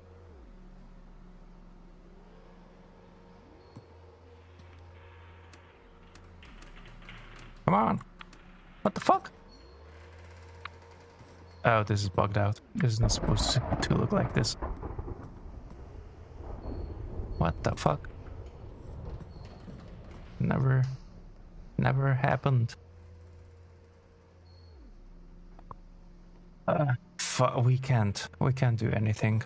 Come on. What the fuck? Oh, this is bugged out. This is not supposed to look like this. What the fuck? Never happened. We can't do anything.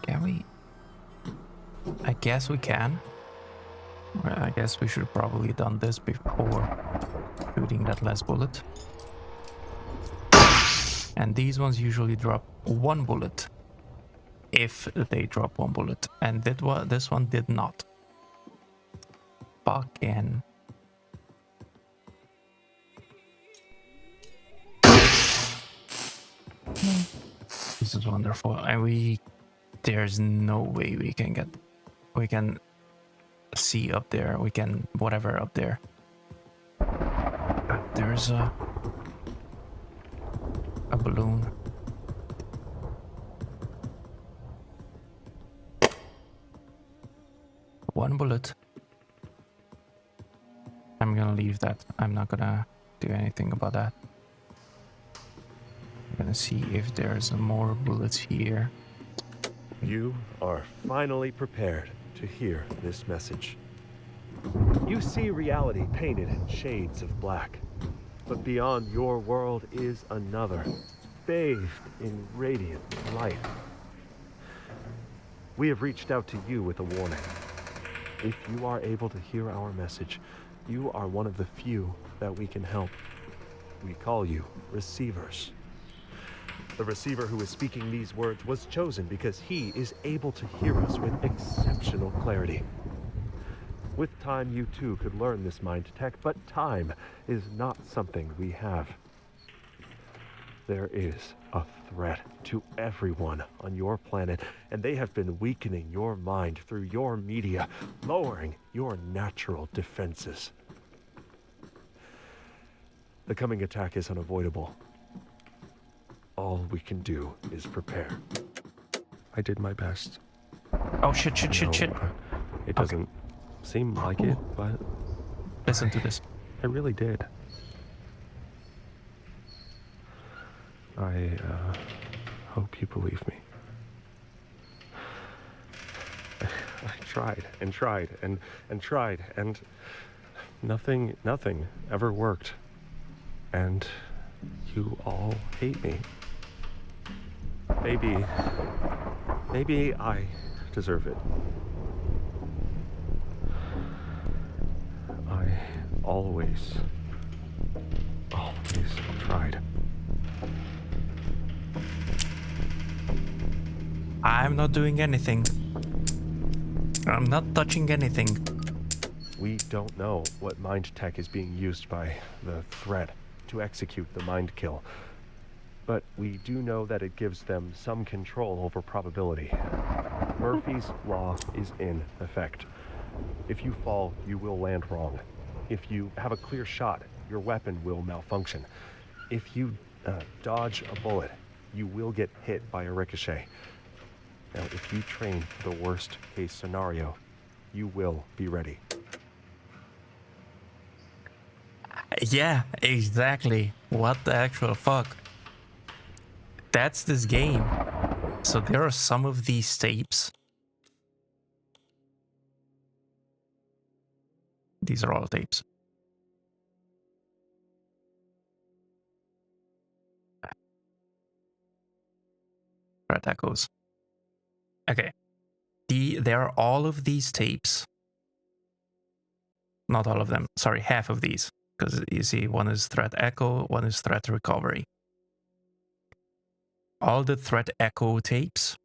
Can we? I guess we can. Well, I guess we should probably done this before shooting that last bullet. And these ones usually drop one bullet. If they drop one bullet. And this one did not. Fucking. This is wonderful. And there's no way we can see up there. We can whatever up there. There's a balloon. One bullet. I'm gonna leave that. I'm not gonna do anything about that. I'm gonna see if there's more bullets here. You are finally prepared to hear this message. You see reality painted in shades of black. But beyond your world is another, bathed in radiant light. We have reached out to you with a warning. If you are able to hear our message, you are one of the few that we can help. We call you receivers. The receiver who is speaking these words was chosen because he is able to hear us with exceptional clarity. With time, you too could learn this mind tech, but time is not something we have. There is a threat to everyone on your planet, and they have been weakening your mind through your media, lowering your natural defenses. The coming attack is unavoidable. All we can do is prepare. I did my best. Oh shit. It doesn't seem like it, but Listen to this. I really did. I hope you believe me. I tried and tried and tried, and Nothing ever worked. And you all hate me. Maybe I deserve it. I always tried. I'm not doing anything. I'm not touching anything. We don't know what mind tech is being used by the threat to execute the mind kill. But we do know that it gives them some control over probability. Murphy's Law is in effect. If you fall, you will land wrong. If you have a clear shot, your weapon will malfunction. If you dodge a bullet, you will get hit by a ricochet. Now, if you train for the worst case scenario, you will be ready. Yeah, exactly. What the actual fuck? That's this game. So there are some of these tapes. These are all tapes. Red echoes. Okay. There are all of these tapes. Not all of them. Sorry, half of these. Because you see, one is threat echo, one is threat recovery. All the threat echo tapes.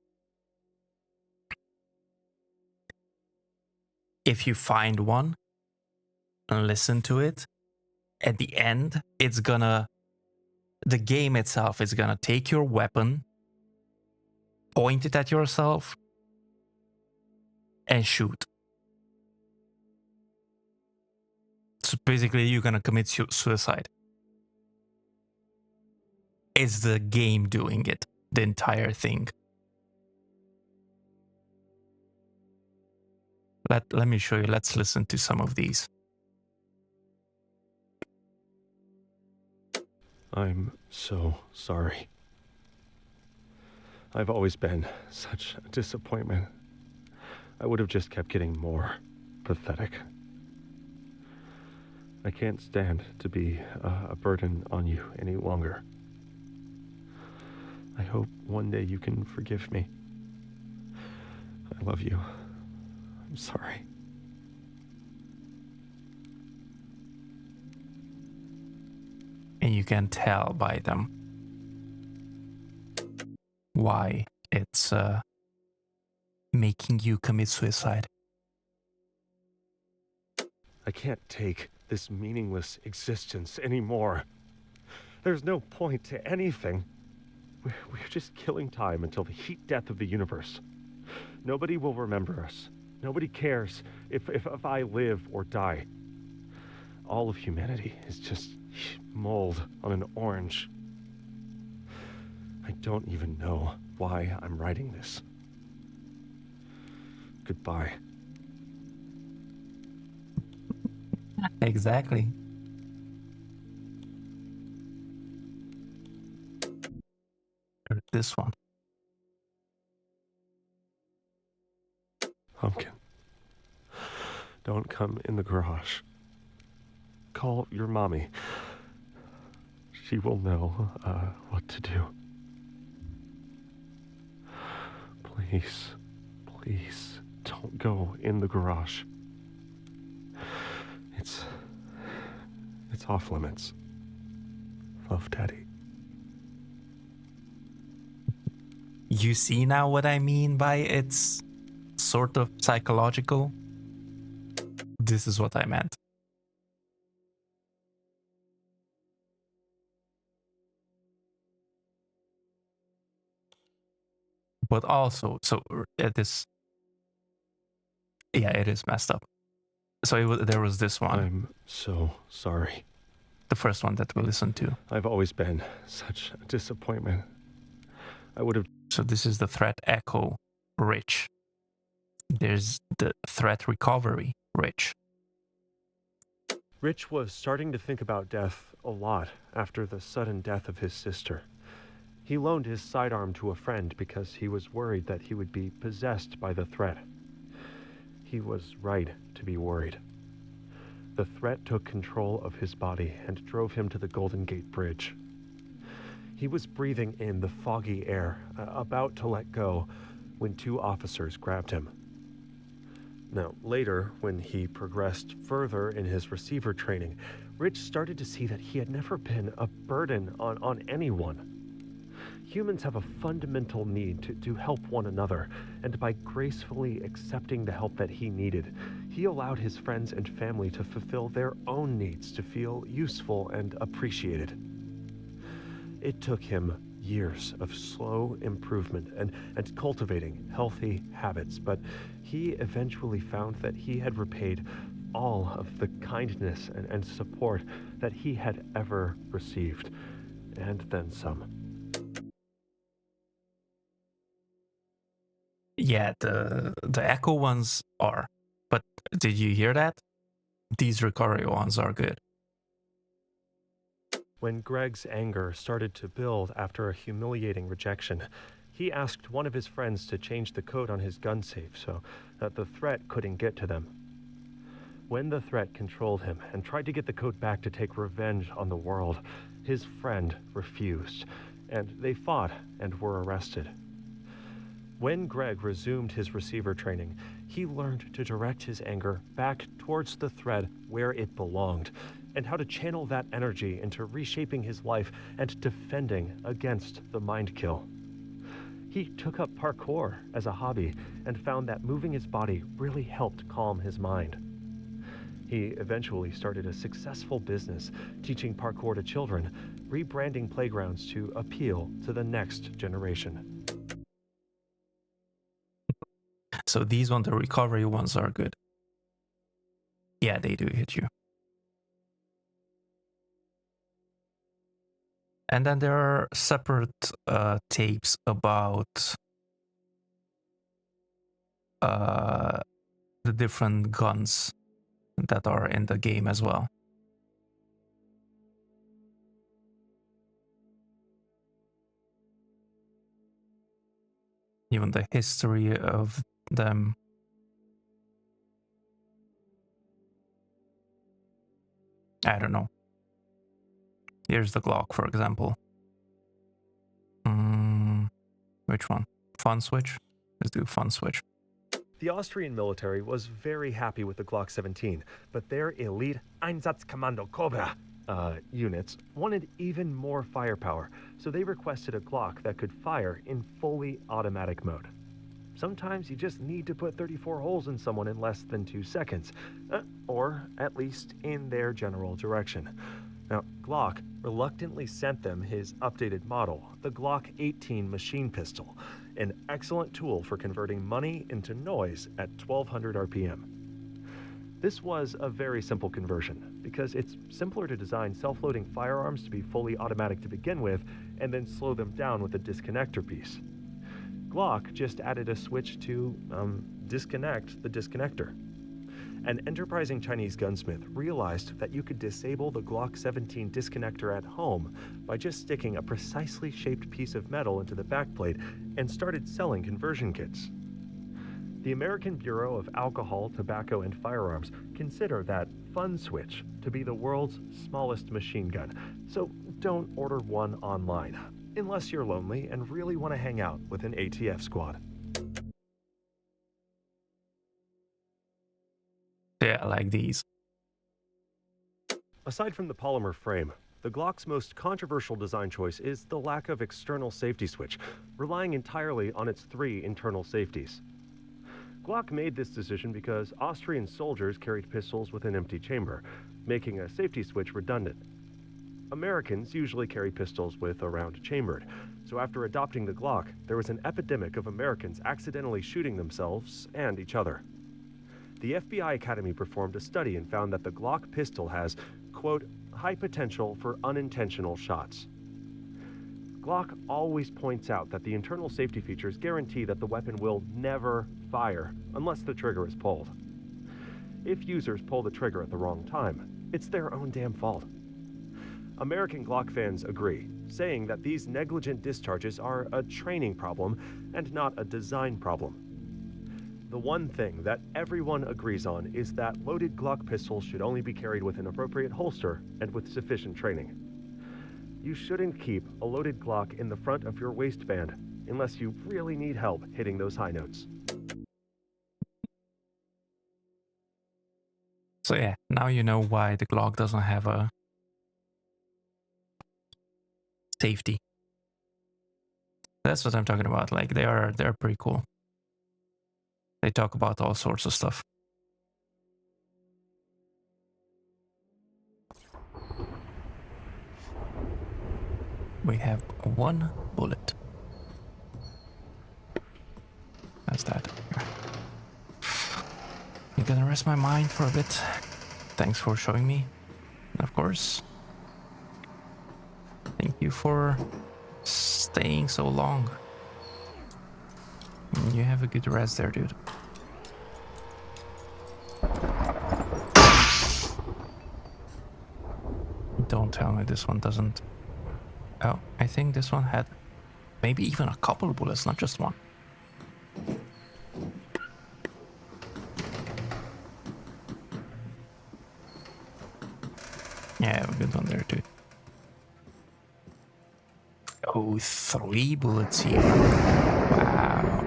If you find one and listen to it, at the end, the game itself is gonna take your weapon, point it at yourself, and shoot. So basically, you're gonna commit suicide. It's the game doing it, the entire thing. Let me show you. Let's listen to some of these. I'm so sorry. I've always been such a disappointment. I would have just kept getting more pathetic. I can't stand to be a burden on you any longer. I hope one day you can forgive me. I love you. I'm sorry. And you can tell by them why it's making you commit suicide. I can't take this meaningless existence anymore. There's no point to anything. We're just killing time until the heat death of the universe. Nobody will remember us. Nobody cares if I live or die. All of humanity is just mold on an orange. I don't even know why I'm writing this. Goodbye. Exactly. Or this one. Pumpkin, don't come in the garage. Call your mommy. She will know what to do. Please, please, don't go in the garage. It's off limits. Love, Daddy. You see now what I mean by it's sort of psychological? This is what I meant. But also, so this, yeah, it is messed up. So there was this one. I'm so sorry. The first one that we listened to. I've always been such a disappointment. I would have... So this is the threat echo, Rich. There's the threat recovery, Rich. Rich was starting to think about death a lot after the sudden death of his sister. He loaned his sidearm to a friend because he was worried that he would be possessed by the threat. He was right to be worried. the threat took control of his body and drove him to the Golden Gate Bridge. He was breathing in the foggy air, about to let go, when two officers grabbed him. Now, later, when he progressed further in his receiver training, Rich started to see that he had never been a burden on anyone. Humans have a fundamental need to help one another, and by gracefully accepting the help that he needed, he allowed his friends and family to fulfill their own needs to feel useful and appreciated. It took him years of slow improvement and cultivating healthy habits, but he eventually found that he had repaid all of the kindness and support that he had ever received, and then some. Yeah, the echo ones are. But did you hear that? These recovery ones are good. When Greg's anger started to build after a humiliating rejection, he asked one of his friends to change the code on his gun safe so that the threat couldn't get to them. When the threat controlled him and tried to get the code back to take revenge on the world, his friend refused, and they fought and were arrested. When Greg resumed his receiver training, he learned to direct his anger back towards the threat where it belonged, and how to channel that energy into reshaping his life and defending against the mind kill. He took up parkour as a hobby and found that moving his body really helped calm his mind. He eventually started a successful business teaching parkour to children, rebranding playgrounds to appeal to the next generation. So these the recovery ones are good. Yeah, they do hit you. And then there are separate tapes about the different guns that are in the game as well. Even the history of them. I don't know. Here's the Glock, for example. Which one? Fun switch? Let's do fun switch. The Austrian military was very happy with the Glock 17, but their elite Einsatzkommando Cobra units wanted even more firepower, so they requested a Glock that could fire in fully automatic mode. Sometimes you just need to put 34 holes in someone in less than 2 seconds, or at least in their general direction. Now, Glock reluctantly sent them his updated model, the Glock 18 machine pistol, an excellent tool for converting money into noise at 1200 RPM. This was a very simple conversion, because it's simpler to design self-loading firearms to be fully automatic to begin with, and then slow them down with a disconnector piece. Glock just added a switch to disconnect the disconnector. An enterprising Chinese gunsmith realized that you could disable the Glock 17 disconnector at home by just sticking a precisely shaped piece of metal into the backplate and started selling conversion kits. The American Bureau of Alcohol, Tobacco, and Firearms consider that fun switch to be the world's smallest machine gun, so don't order one online, unless you're lonely and really want to hang out with an ATF squad. Yeah, like these. Aside from the polymer frame, the Glock's most controversial design choice is the lack of external safety switch, relying entirely on its 3 internal safeties. Glock made this decision because Austrian soldiers carried pistols with an empty chamber, making a safety switch redundant. Americans usually carry pistols with a round chambered, so after adopting the Glock, there was an epidemic of Americans accidentally shooting themselves and each other. The FBI Academy performed a study and found that the Glock pistol has, quote, high potential for unintentional shots. Glock always points out that the internal safety features guarantee that the weapon will never fire unless the trigger is pulled. If users pull the trigger at the wrong time, it's their own damn fault. American Glock fans agree, saying that these negligent discharges are a training problem and not a design problem. The one thing that everyone agrees on is that loaded Glock pistols should only be carried with an appropriate holster and with sufficient training. You shouldn't keep a loaded Glock in the front of your waistband unless you really need help hitting those high notes. So yeah, now you know why the Glock doesn't have a safety. That's what I'm talking about. Like they're pretty cool. They talk about all sorts of stuff. We have one bullet. That's that. I'm gonna rest my mind for a bit. Thanks for showing me. And of course, thank you for staying so long. And you have a good rest there, dude. Don't tell me this one doesn't. Oh, I think this one had maybe even a couple of bullets, not just one. Yeah, a good one there too. Oh, 3 bullets here. Wow.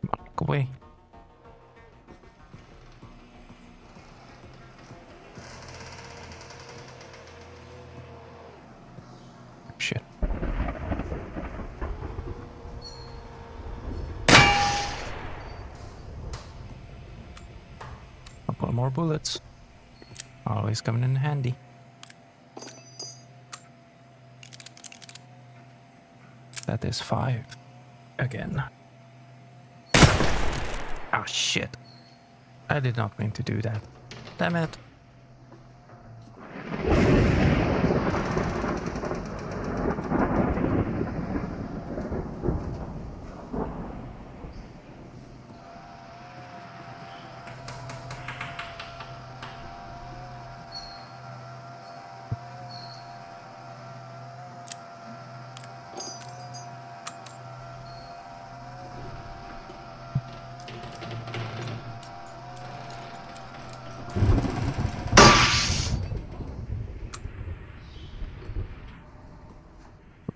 Come on, look away. Shit. Couple more bullets. Always coming in handy. That is 5. Again. Ah, shit. I did not mean to do that. Damn it.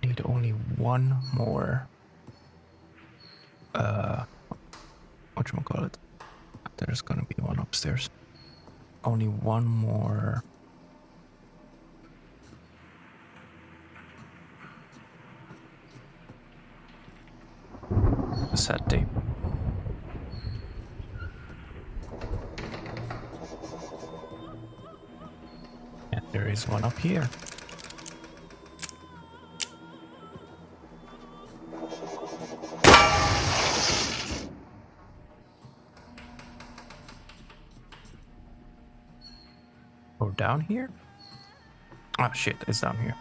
Need only one more. Whatchamacallit? There's gonna be one upstairs. Only one more. Cassette tape. And there is one up here. Or down here? Oh shit, it's down here.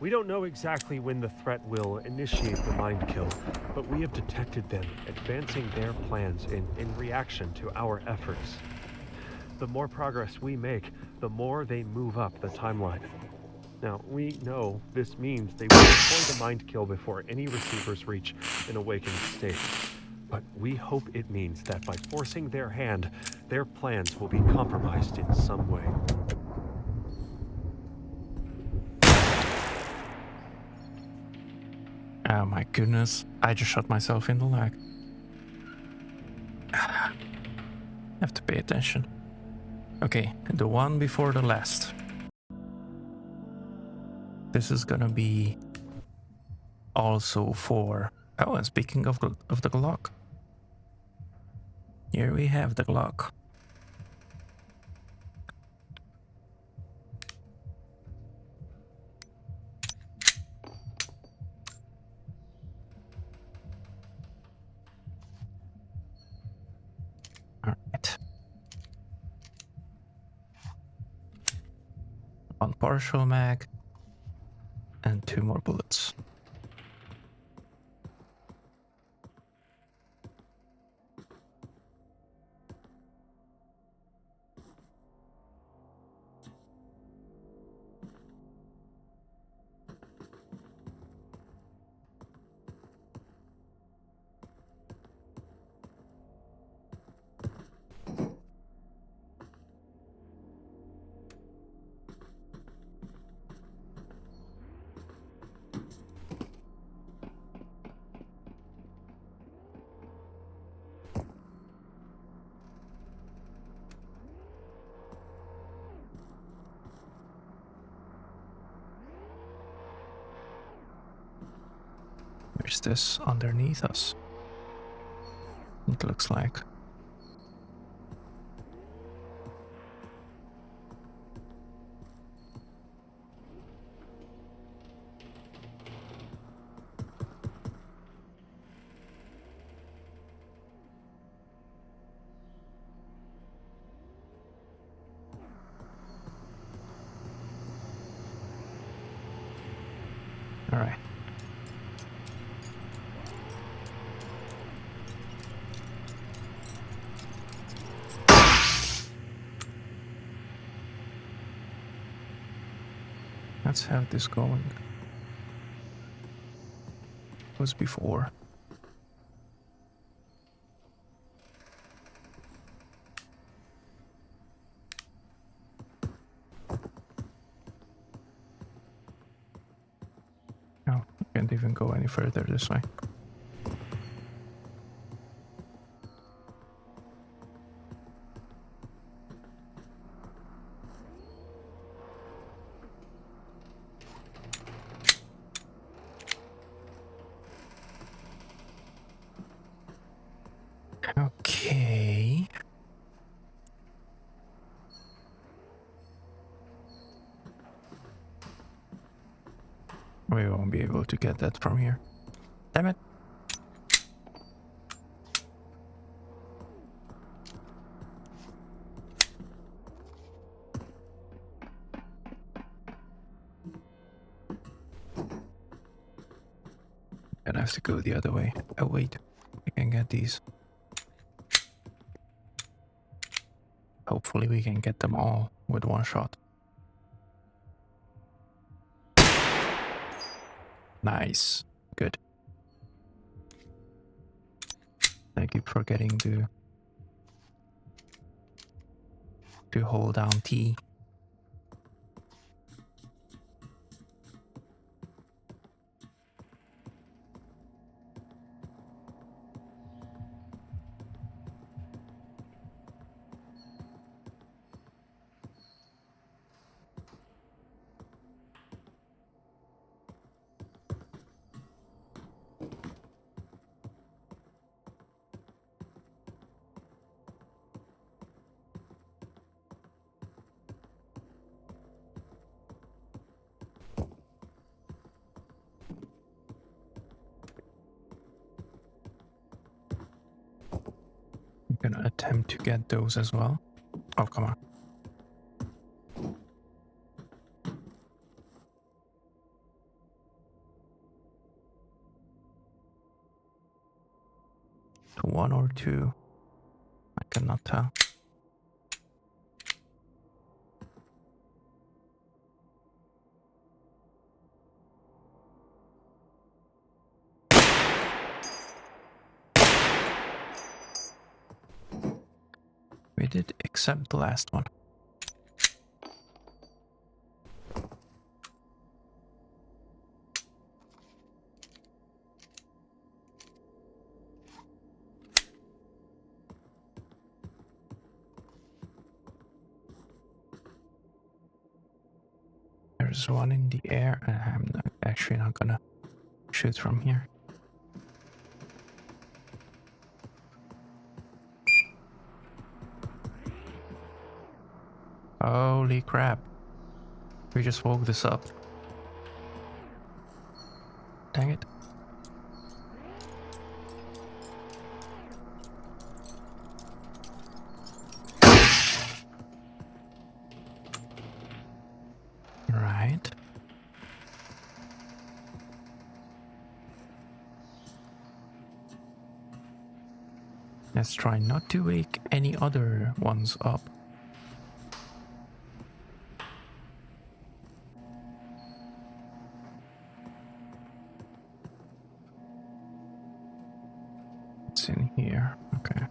We don't know exactly when the threat will initiate the mind kill, but we have detected them advancing their plans in reaction to our efforts. The more progress we make, the more they move up the timeline. Now, we know this means they will deploy the mind kill before any receivers reach an awakened state. But we hope it means that by forcing their hand, their plans will be compromised in some way. Oh my goodness, I just shot myself in the leg. Have to pay attention. Okay, the one before the last. This is gonna be also for... Oh, and speaking of the Glock. Here we have the Glock. Alright. One partial mag. And 2 more bullets. is this underneath us? It looks like. All right. Let's have this going. Was before. No, can't even go any further this way. Okay. We won't be able to get that from here. Damn it. Gonna have to go the other way. Oh wait, we can get these. Hopefully we can get them all with one shot. Nice. Good. I keep forgetting to hold down T. I'm gonna attempt to get those as well. Oh, come on. To one or two. I cannot tell. We did accept the last one. There's one in the air, and I'm actually not gonna shoot from here. Holy crap. We just woke this up. Dang it. Right. Let's try not to wake any other ones up. It's in here. Okay.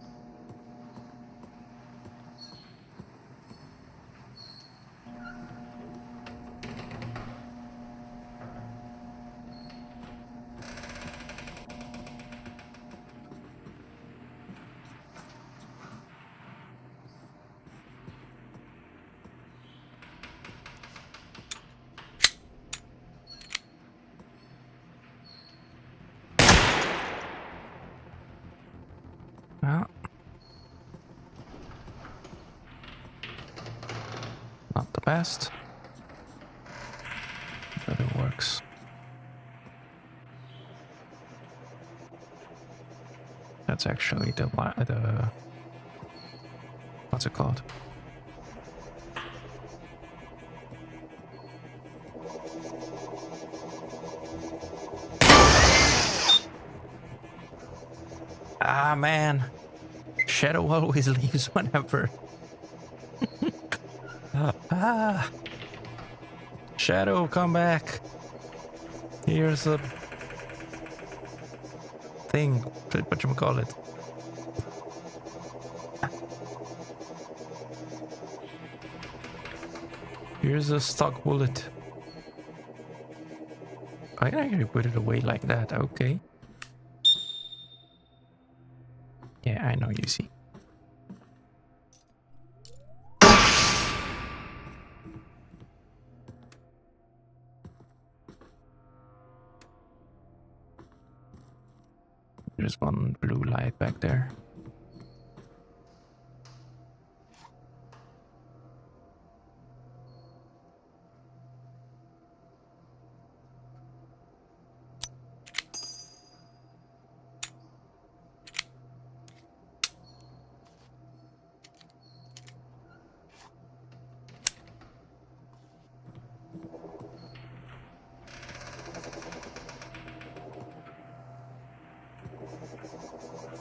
Not the best, but it works. That's actually the what's it called? Ah man, Shadow always leaves whenever. Ah, Shadow, come back. Here's a thing. Whatchamacallit? Here's a stock bullet. I can actually put it away like that. Okay. Yeah, I know, you see. There's one blue light back there.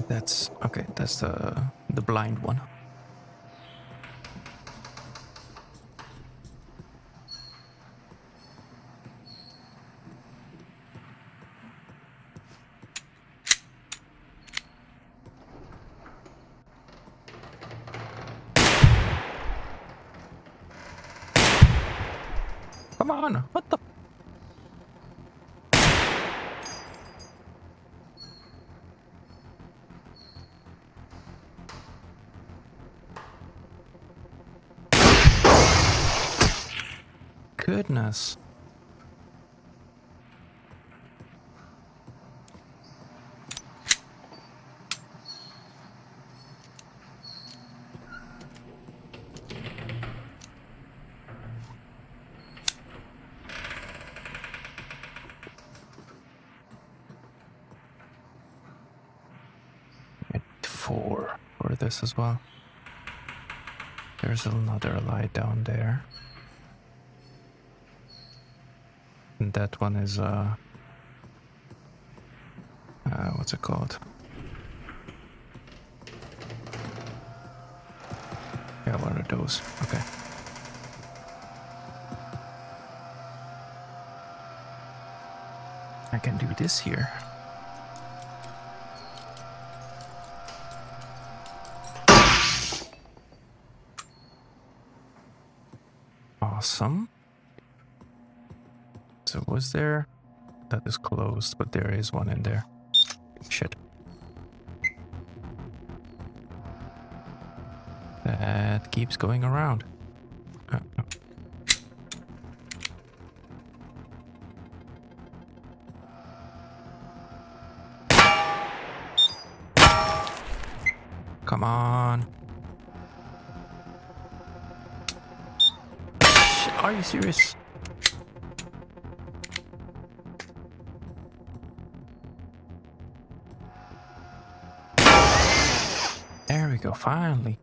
That's okay, that's the blind one. Come on, what the? Goodness. At 4 for this as well. There's another light down there. And that one is what's it called? Yeah, one of those. Okay. I can do this here. Awesome. So was there? That is closed, but there is one in there. Shit. That keeps going around. Come on. Shit, are you serious? There we go, finally.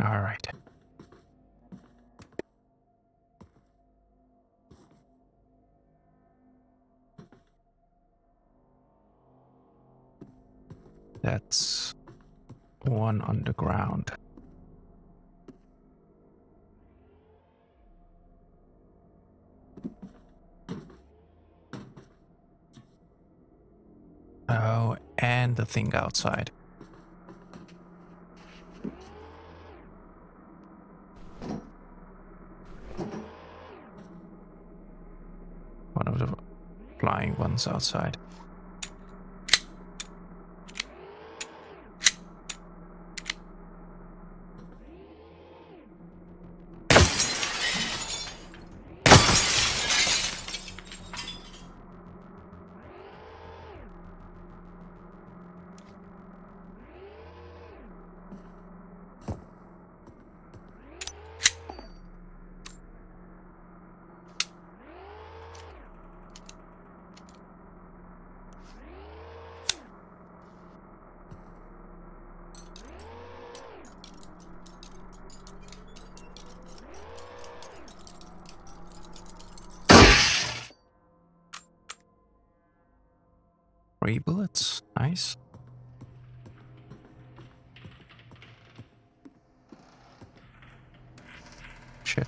All right. That's one underground. Oh, and the thing outside. One of the flying ones outside. Three bullets, nice. Shit.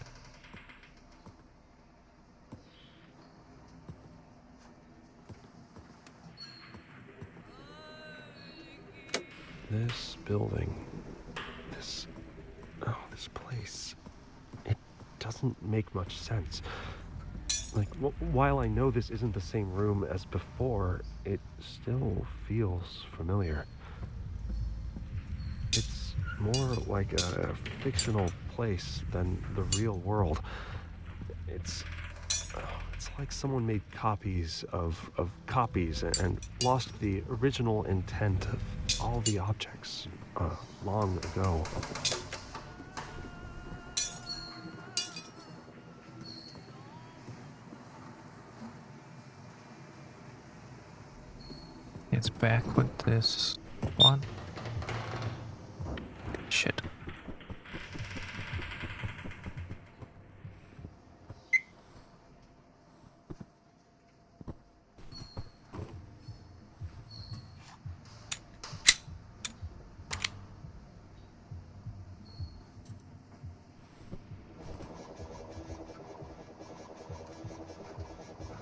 This building, this place, it doesn't make much sense. Like, while I know this isn't the same room as before, it still feels familiar. It's more like a fictional place than the real world. It's like someone made copies of copies and lost the original intent of all the objects long ago. It's back with this one. Shit.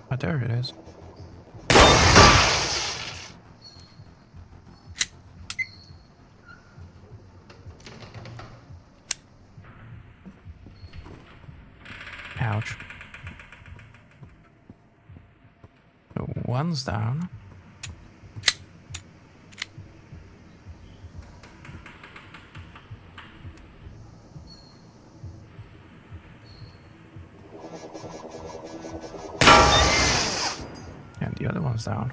Oh, there it is. Ouch. So one's down. And the other one's down.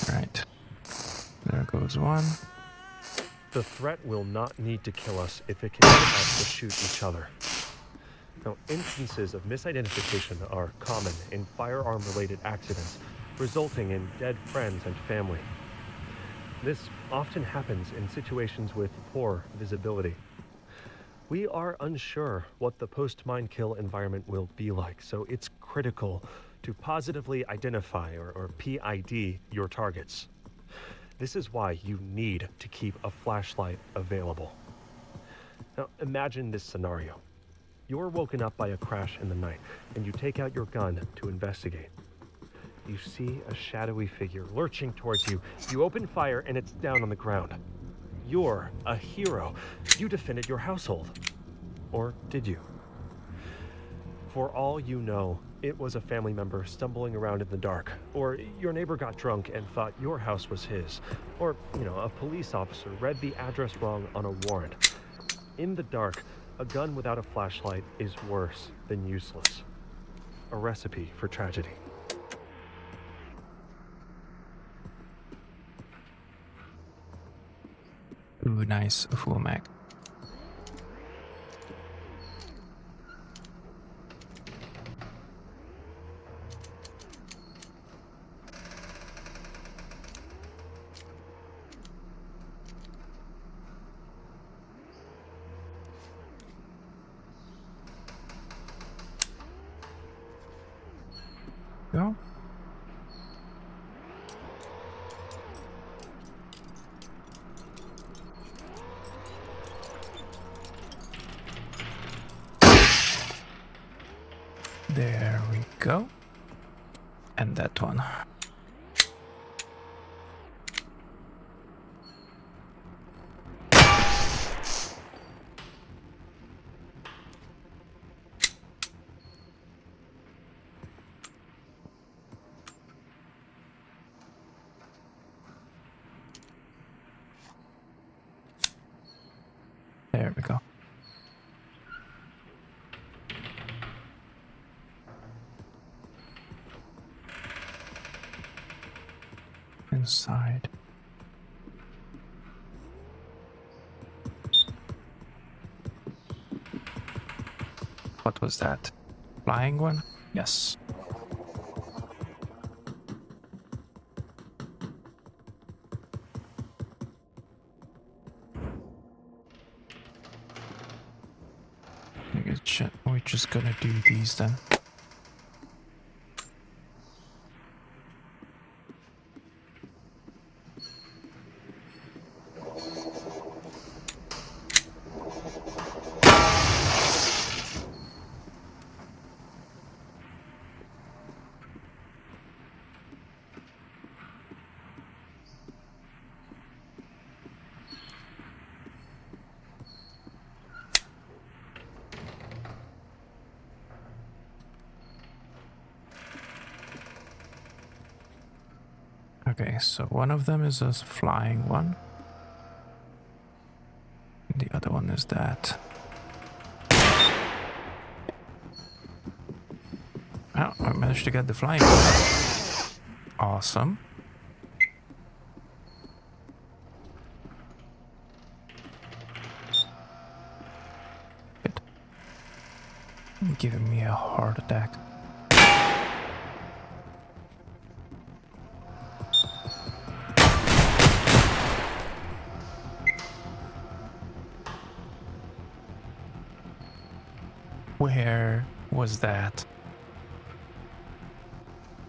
Right. There goes one. The threat will not need to kill us if it can get us to shoot each other. Now, instances of misidentification are common in firearm-related accidents, resulting in dead friends and family. This often happens in situations with poor visibility. We are unsure what the post-mine kill environment will be like, so it's critical to positively identify or PID your targets. This is why you need to keep a flashlight available. Now, imagine this scenario. You're woken up by a crash in the night, and you take out your gun to investigate. You see a shadowy figure lurching towards you. You open fire, and it's down on the ground. You're a hero. You defended your household. Or did you? For all you know, it was a family member stumbling around in the dark, or your neighbor got drunk and thought your house was his, or, a police officer read the address wrong on a warrant. In the dark, a gun without a flashlight is worse than useless. A recipe for tragedy. Ooh, nice. A full mag. Go. There we go. And that one. There we go. Inside. What was that? Flying one? Yes. We're just gonna do these then. Okay, so one of them is a flying one. The other one is that. Oh, I managed to get the flying one. Awesome. Good. Giving me a heart attack. Where was that?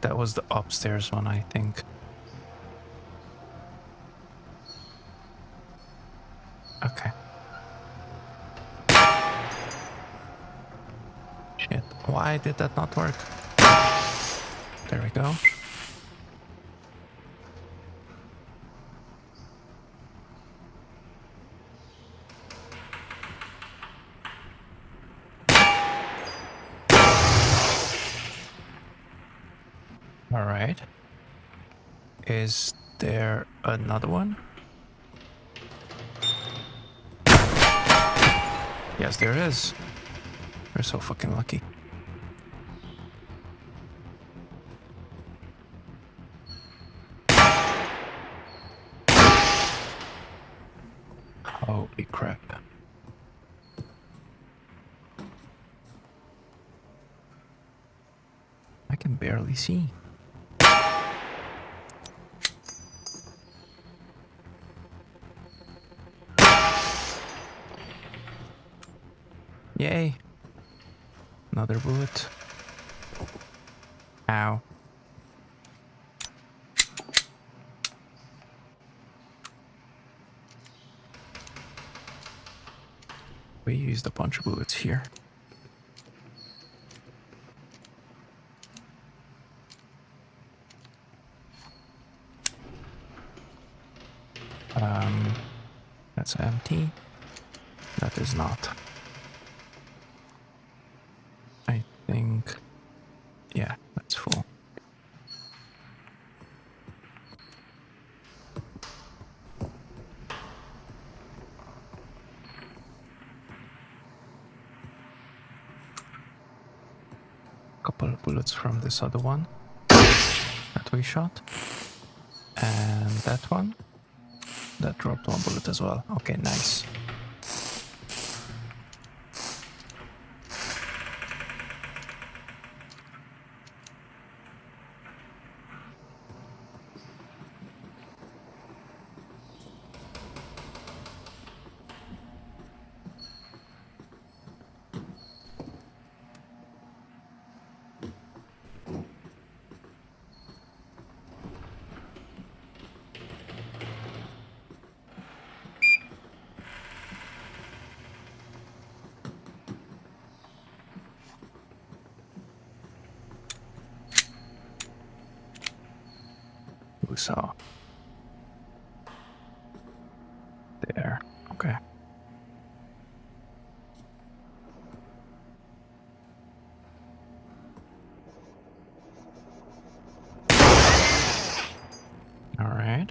That was the upstairs one, I think. Okay. Shit, why did that not work? There we go. All right. Is there another one? Yes, there is. We're so fucking lucky. Holy crap. I can barely see. Yay. Another bullet. Ow. We used a bunch of bullets here. That's empty. That is not. I think, yeah, that's full. Couple of bullets from this other one that we shot. And that one. That dropped one bullet as well. Okay, nice. So there. Okay. All right.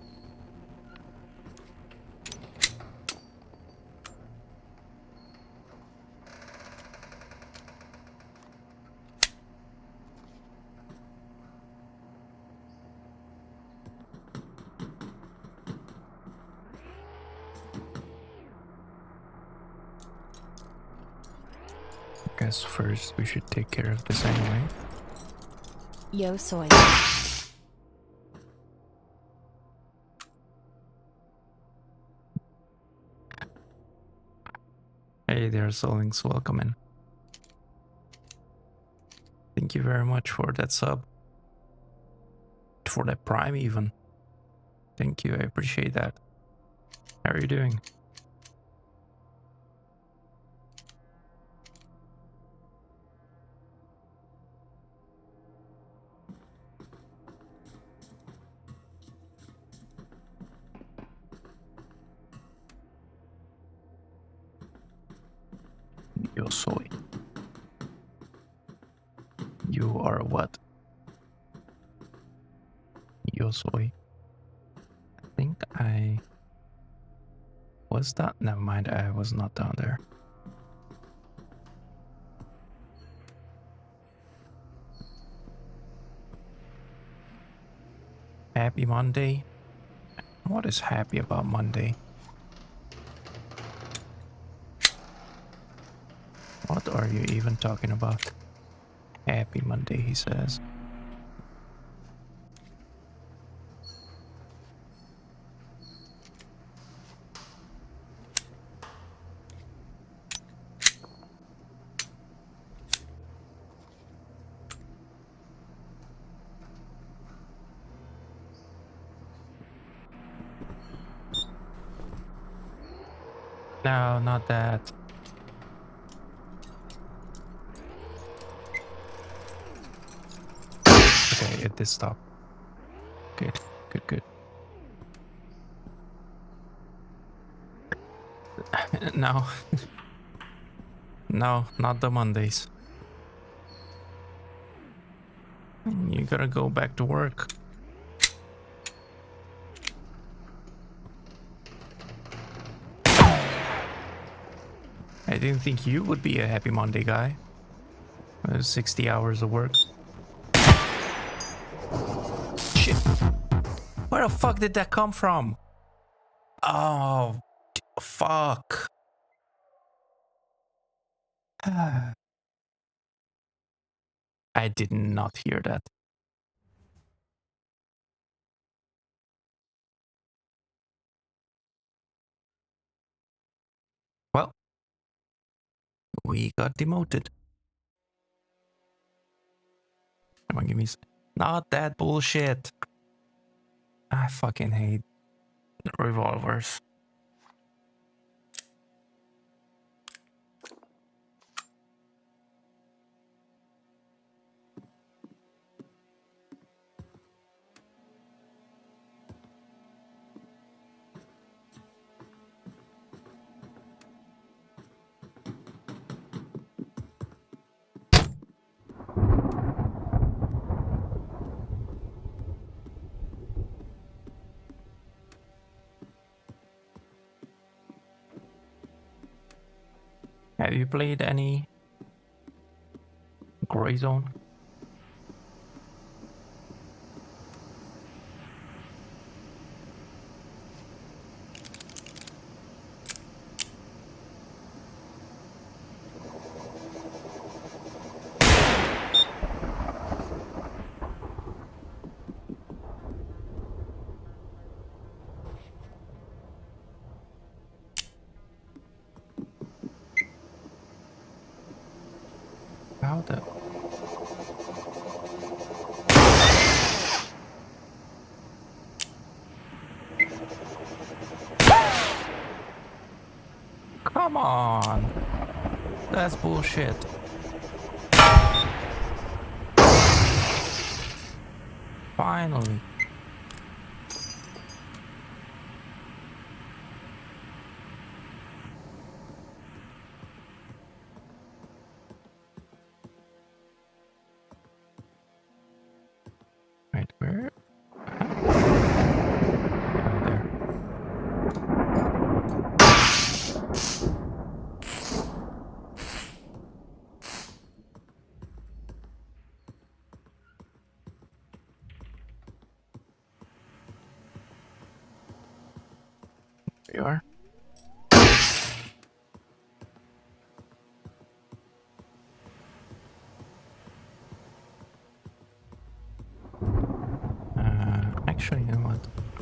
Guess first we should take care of this anyway. Yo soy. Hey there, Solings, welcome in. Thank you very much for that sub. For that prime even. Thank you, I appreciate that. How are you doing? Yo soy. You are what? Yo soy. I think I was that. Never mind, I was not down there. Happy Monday? What is happy about Monday? What are you even talking about? Happy Monday, he says. No, not that. Okay, it did stop. Good, good, good. No. No, not the Mondays. You gotta go back to work. I didn't think you would be a happy Monday guy. 60 hours of work. Shit. Where the fuck did that come from? Oh, fuck. I did not hear that. Well, we got demoted. Come on, give me... Not that bullshit. I fucking hate revolvers. Have you played any Gray Zone? How the... Come on. That's bullshit. Finally. Right, where? There. There you are.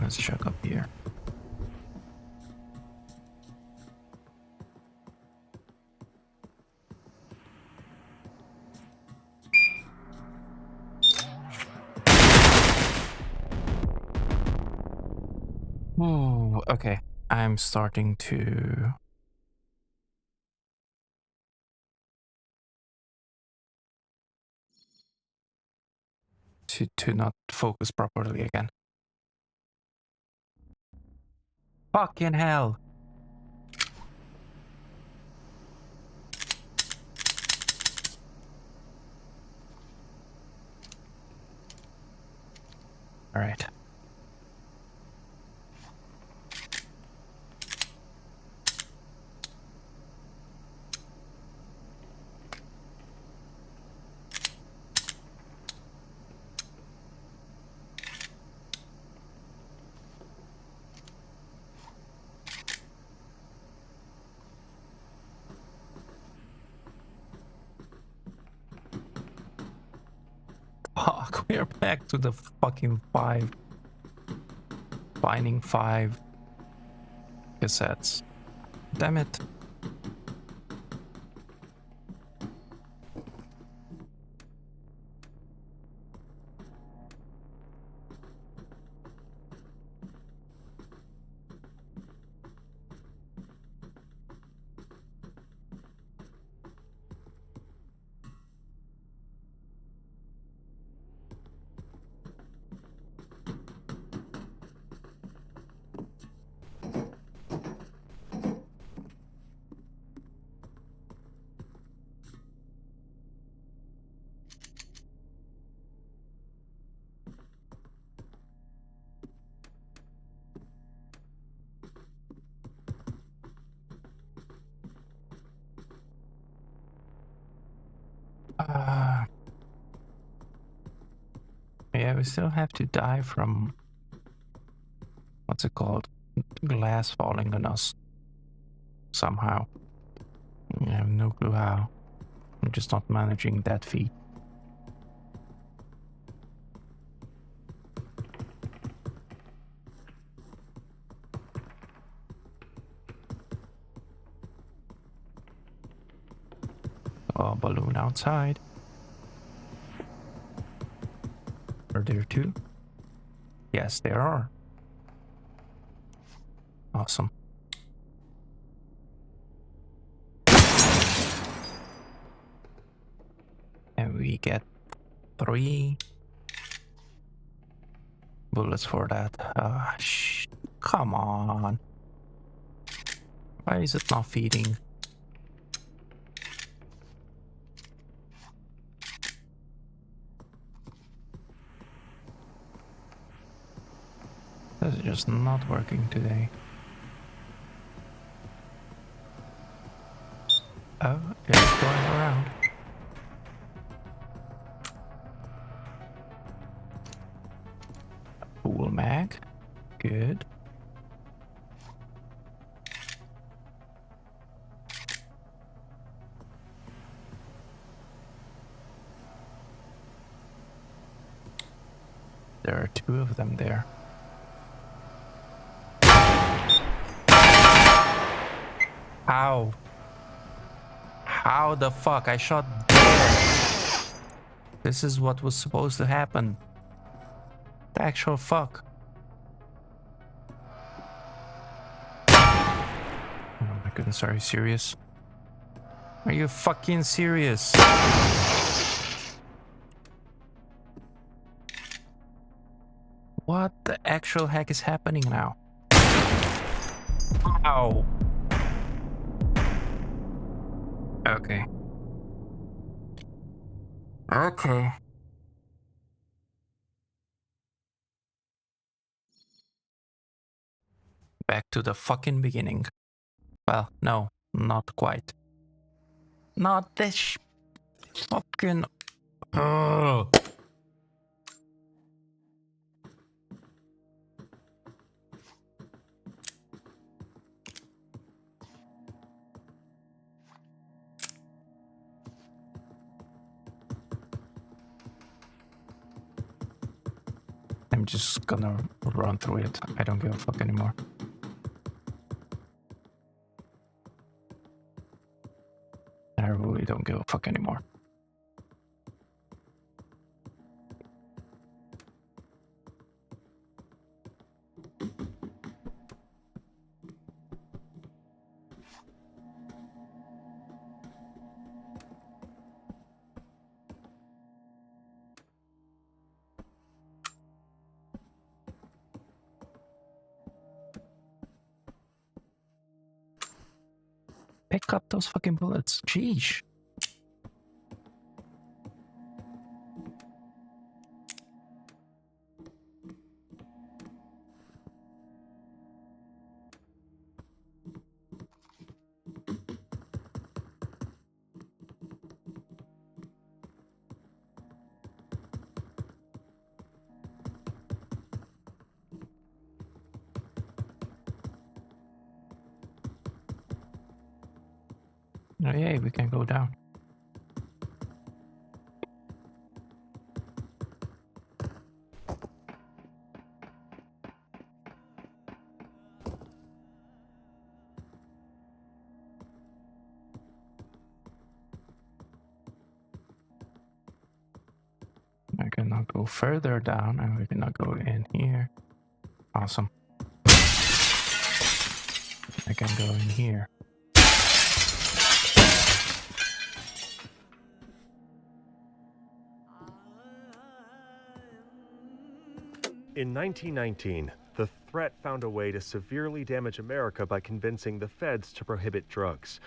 Let's check up here. Oh, okay. I'm starting to not focus properly again. Fucking hell. All right. Fuck, we're back to the fucking finding 5 cassettes. Damn it. Yeah, we still have to die from what's it called? Glass falling on us somehow. I have no clue how. I'm just not managing that feat. Oh, balloon outside. Are there 2? Yes, there are. Awesome. And we get 3 bullets for that. Come on. Why is it not feeding? This is just not working today. Oh, it's going around. Full mag. Good. There are 2 of them there. How? How the fuck? I shot there. This is what was supposed to happen. The actual fuck. Oh my goodness, are you serious? Are you fucking serious? What the actual heck is happening now? Ow. Okay. Okay. Back to the fucking beginning. Well, no, not quite. Not this fucking... Ugh. I'm just gonna run through it. I don't give a fuck anymore. I really don't give a fuck anymore. Pick up those fucking bullets. Jeez. Oh, yay, we can go down. I cannot go further down, and we cannot go in here. Awesome. I can go in here. In 1919, the threat found a way to severely damage America by convincing the feds to prohibit drugs,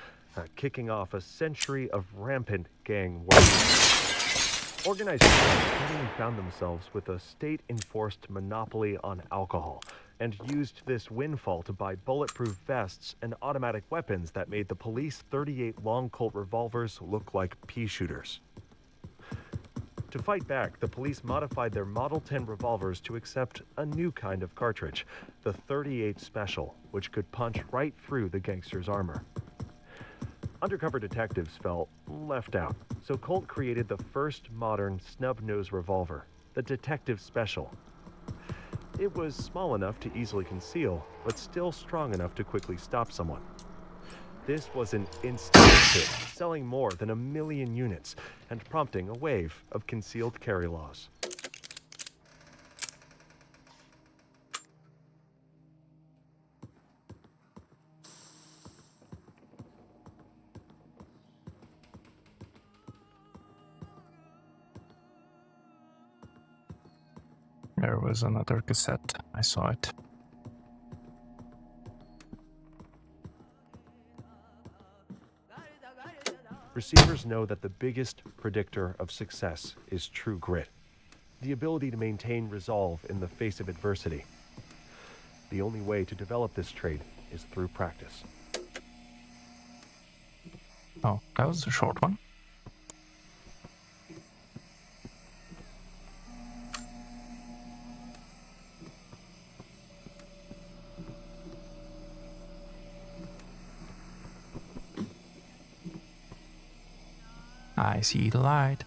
kicking off a century of rampant gang warfare. Organized crime suddenly found themselves with a state-enforced monopoly on alcohol, and used this windfall to buy bulletproof vests and automatic weapons that made the police 38 long Colt revolvers look like pea shooters. To fight back, the police modified their Model 10 revolvers to accept a new kind of cartridge, the 38 Special, which could punch right through the gangster's armor. Undercover detectives felt left out, so Colt created the first modern snub-nose revolver, the Detective Special. It was small enough to easily conceal, but still strong enough to quickly stop someone. This was an instant hit, selling more than 1 million units and prompting a wave of concealed carry laws. There was another cassette. I saw it. Receivers know that the biggest predictor of success is true grit, the ability to maintain resolve in the face of adversity. The only way to develop this trait is through practice. Oh, that was a short one. I see the light.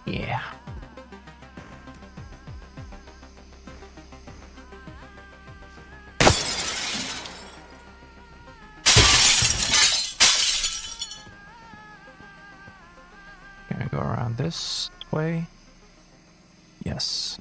Yeah. Gonna go around this way. Yes.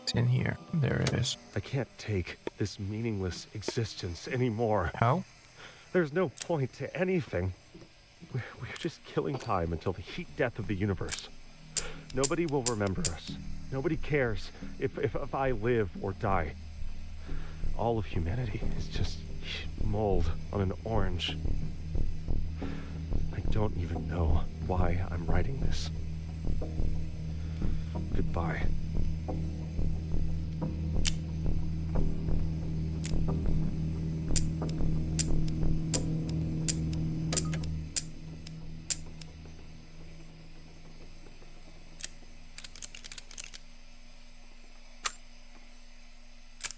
It's in here. There it is. I can't take this meaningless existence anymore. How? There's no point to anything. We're just killing time until the heat death of the universe. Nobody will remember us. Nobody cares if I live or die. All of humanity is just mold on an orange. I don't even know why I'm writing this. goodbye.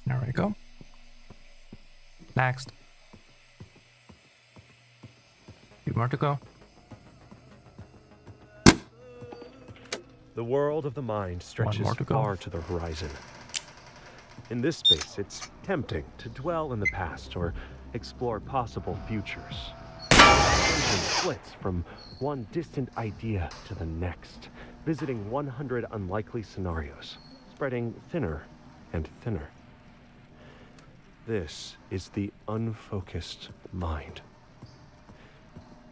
There we go. Next. Two more to go. The world of the mind stretches more to go. far to the horizon. In this space, it's tempting to dwell in the past or explore possible futures. Vision flits from one distant idea to the next, visiting 100 unlikely scenarios, spreading thinner and thinner. This is the unfocused mind.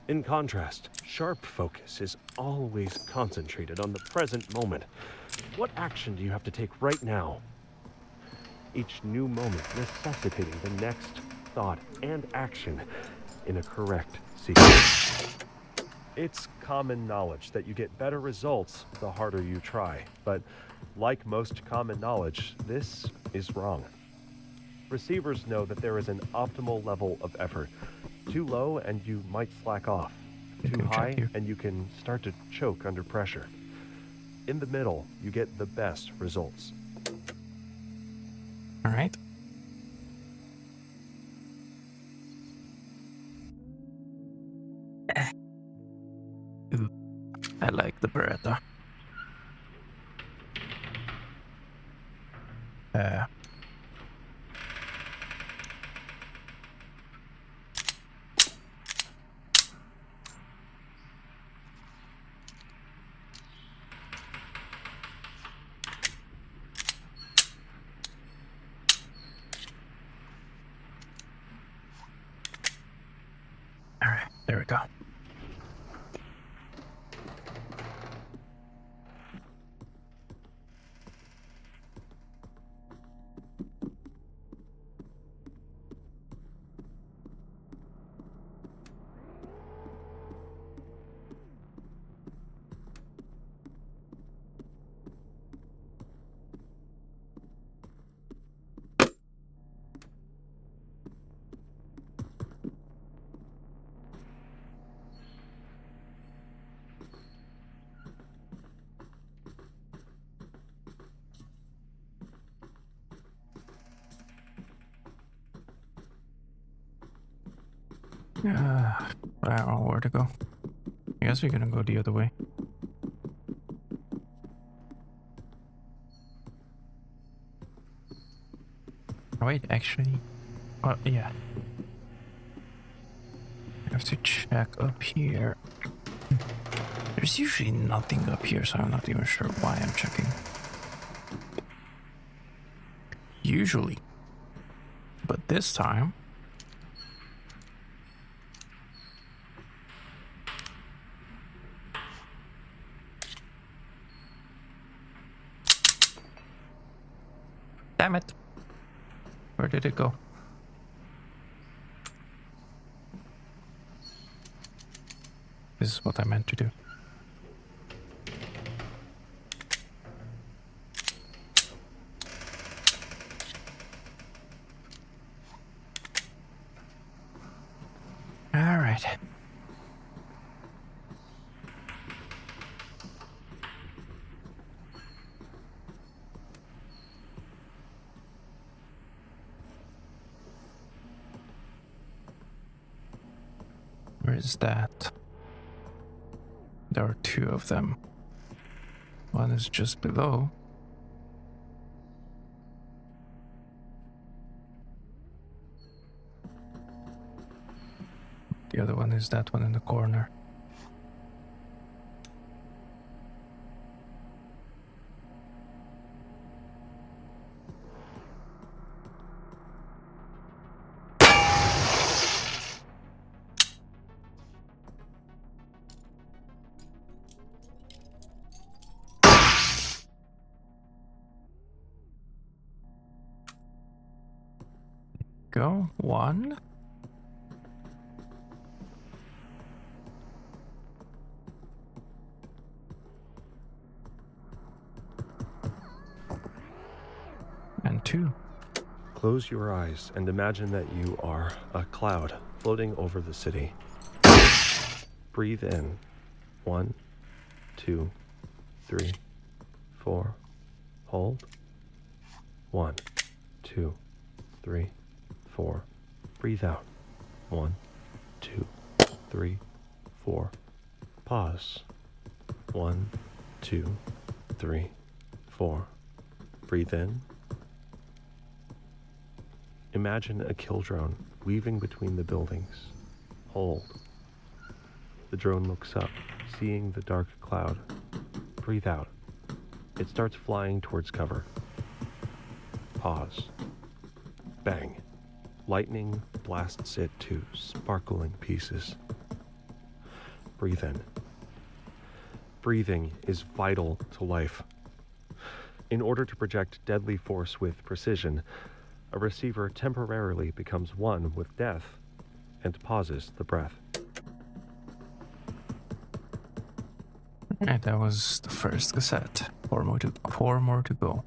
In contrast, sharp focus is always concentrated on the present moment. What action do you have to take right now? Each new moment necessitating the next thought and action in a correct sequence. It's common knowledge that you get better results the harder you try, but like most common knowledge, this is wrong. Receivers know that there is an optimal level of effort. Too low and you might slack off. Too high and you can start to choke under pressure. In the middle, you get the best results. All right. Ooh, I like the Beretta. All right, there we go. I don't know where to go. I guess we're gonna go the other way. Oh, wait, actually, yeah. I have to check up here. There's usually nothing up here, so I'm not even sure why I'm checking. Usually. But this time... Damn it. Where did it go? This is what I meant to do. All right. Where is that? There are two of them. One is just below. The other one is that one in the corner. Go. One. 2. Close your eyes and imagine that you are a cloud floating over the city. Breathe in. 1, 2, 3, 4. Hold. 1, 2, 3, 4. Breathe out. 1, 2, 3, 4. Pause. 1, 2, 3, 4. Breathe in. Imagine a kill drone weaving between the buildings. Hold. The drone looks up, seeing the dark cloud. Breathe out. It starts flying towards cover. Pause. Bang. Lightning blasts it to sparkling pieces. Breathe in. Breathing is vital to life. In order to project deadly force with precision, a receiver temporarily becomes one with death and pauses the breath. Alright, that was the first cassette. 4 more to go.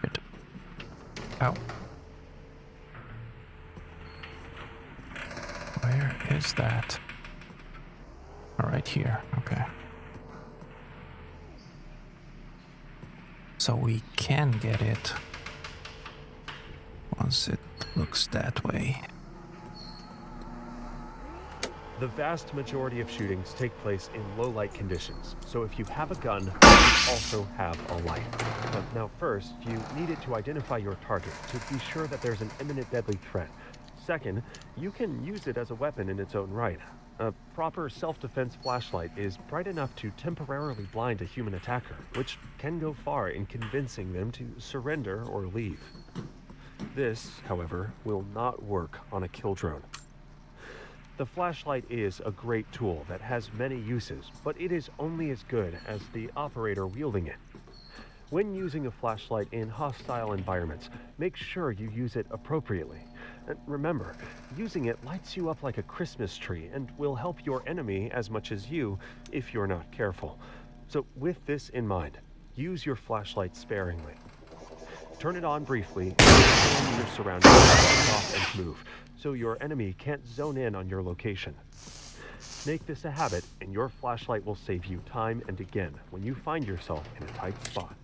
Shit. Ow. Where is that? Right here, okay. So we can get it once it looks that way. The vast majority of shootings take place in low-light conditions, so if you have a gun, you also have a light. Now first, you need it to identify your target to be sure that there's an imminent deadly threat. Second, you can use it as a weapon in its own right. A proper self-defense flashlight is bright enough to temporarily blind a human attacker, which can go far in convincing them to surrender or leave. This, however, will not work on a kill drone. The flashlight is a great tool that has many uses, but it is only as good as the operator wielding it. When using a flashlight in hostile environments, make sure you use it appropriately. And remember, using it lights you up like a Christmas tree and will help your enemy as much as you if you're not careful. So with this in mind, use your flashlight sparingly. Turn it on briefly and scan your surroundings off and move, so your enemy can't zone in on your location. Make this a habit, and your flashlight will save you time and again when you find yourself in a tight spot.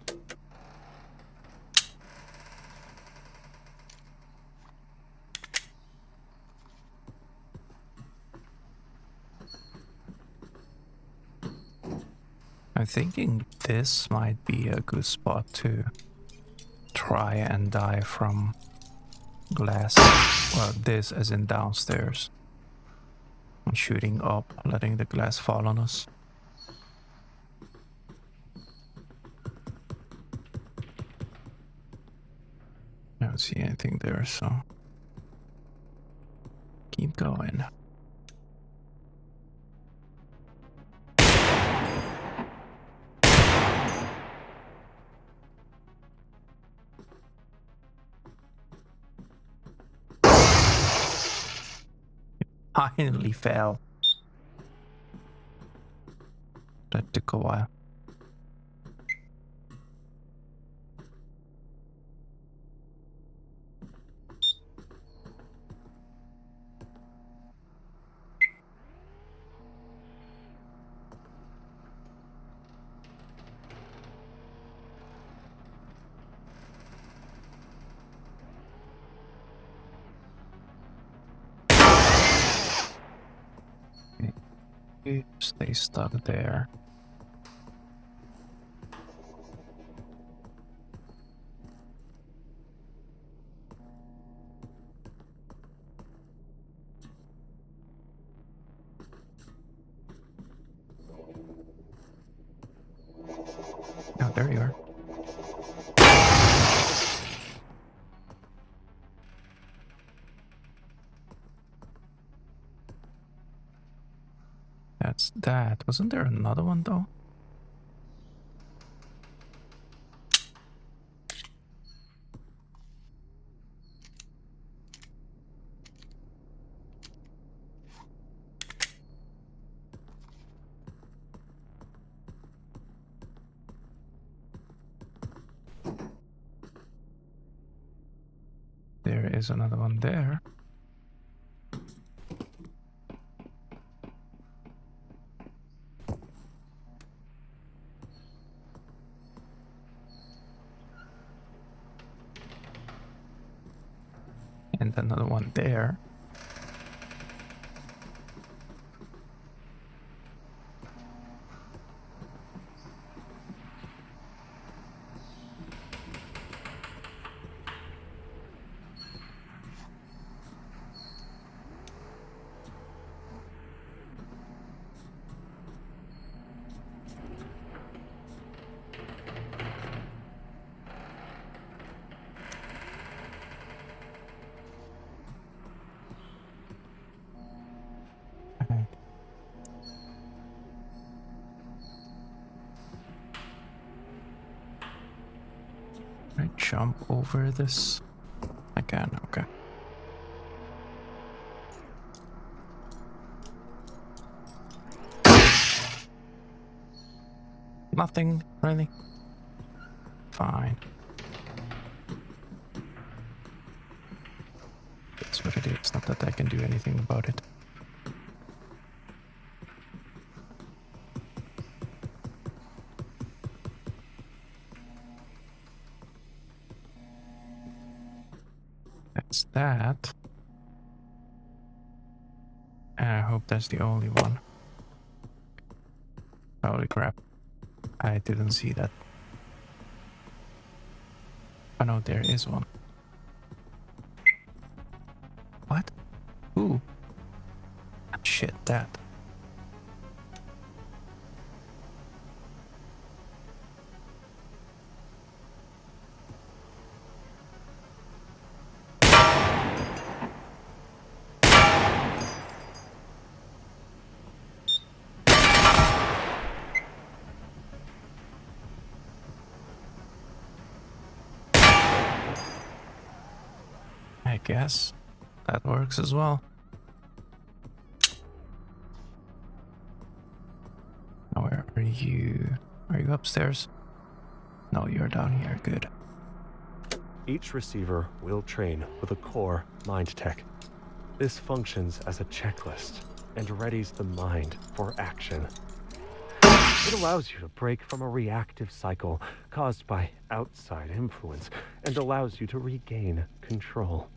I'm thinking this might be a good spot to try and die from glass. Well, this as in downstairs. And shooting up, letting the glass fall on us. I don't see anything there, so keep going. Finally fell. That took a while. Stay stuck there. Oh, there you are. That's that? Wasn't there another one though? There is another one there. And another one there. I jump over this? I can, okay. Nothing, really? Fine. It's what it is, not that I can do anything about it. That's that. And I hope that's the only one. Holy crap. I didn't see that. Oh no, there is one. What? Ooh. Shit, that. I guess that works as well. Now where are you? Are you upstairs? No, you're down here. Good. Each receiver will train with a core mind tech. This functions as a checklist and readies the mind for action. It allows you to break from a reactive cycle caused by outside influence and allows you to regain control.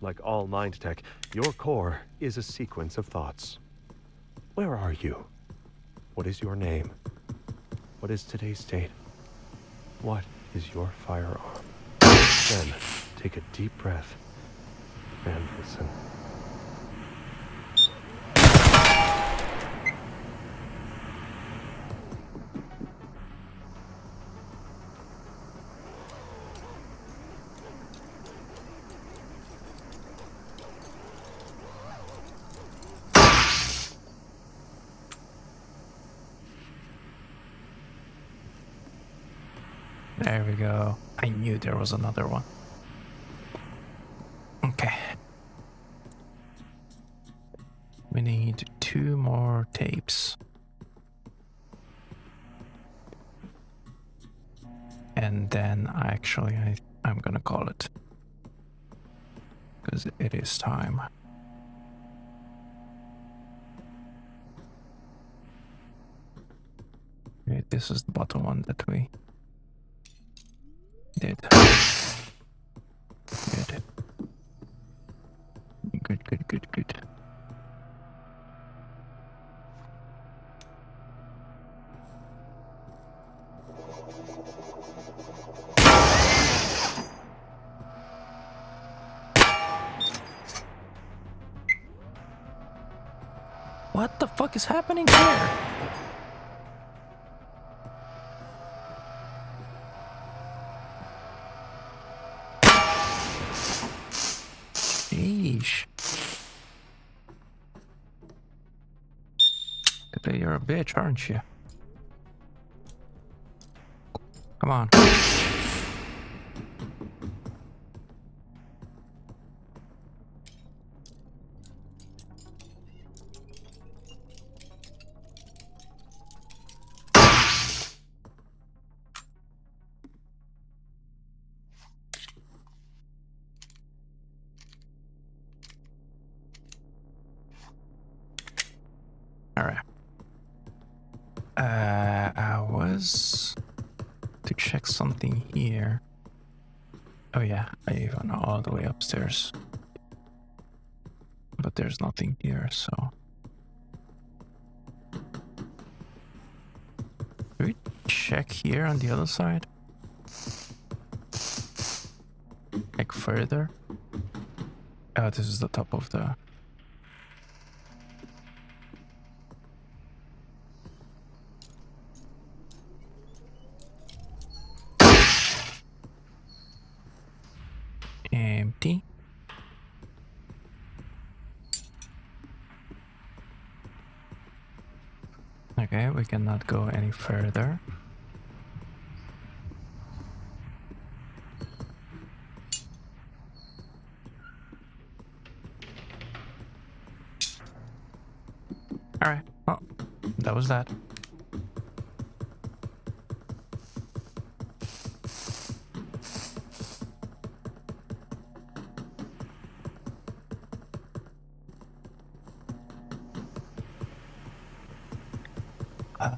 Like all mind tech, your core is a sequence of thoughts. Where are you? What is your name? What is today's date? What is your firearm? Then take a deep breath and listen. There we go. I knew there was another one. Okay. We need 2 more tapes. And then I'm gonna call it. Because it is time. Okay, this is the bottom one that we did. Good. Good. What the fuck is happening here? Sheesh. you're a bitch, aren't you? Come on. Alright. I was to check something here. Oh yeah, I went all the way upstairs. But there's nothing here, so... Do we check here on the other side? Like further? Oh, this is the top of the... Empty. Okay, we cannot go any further. Alright, well, that was that. We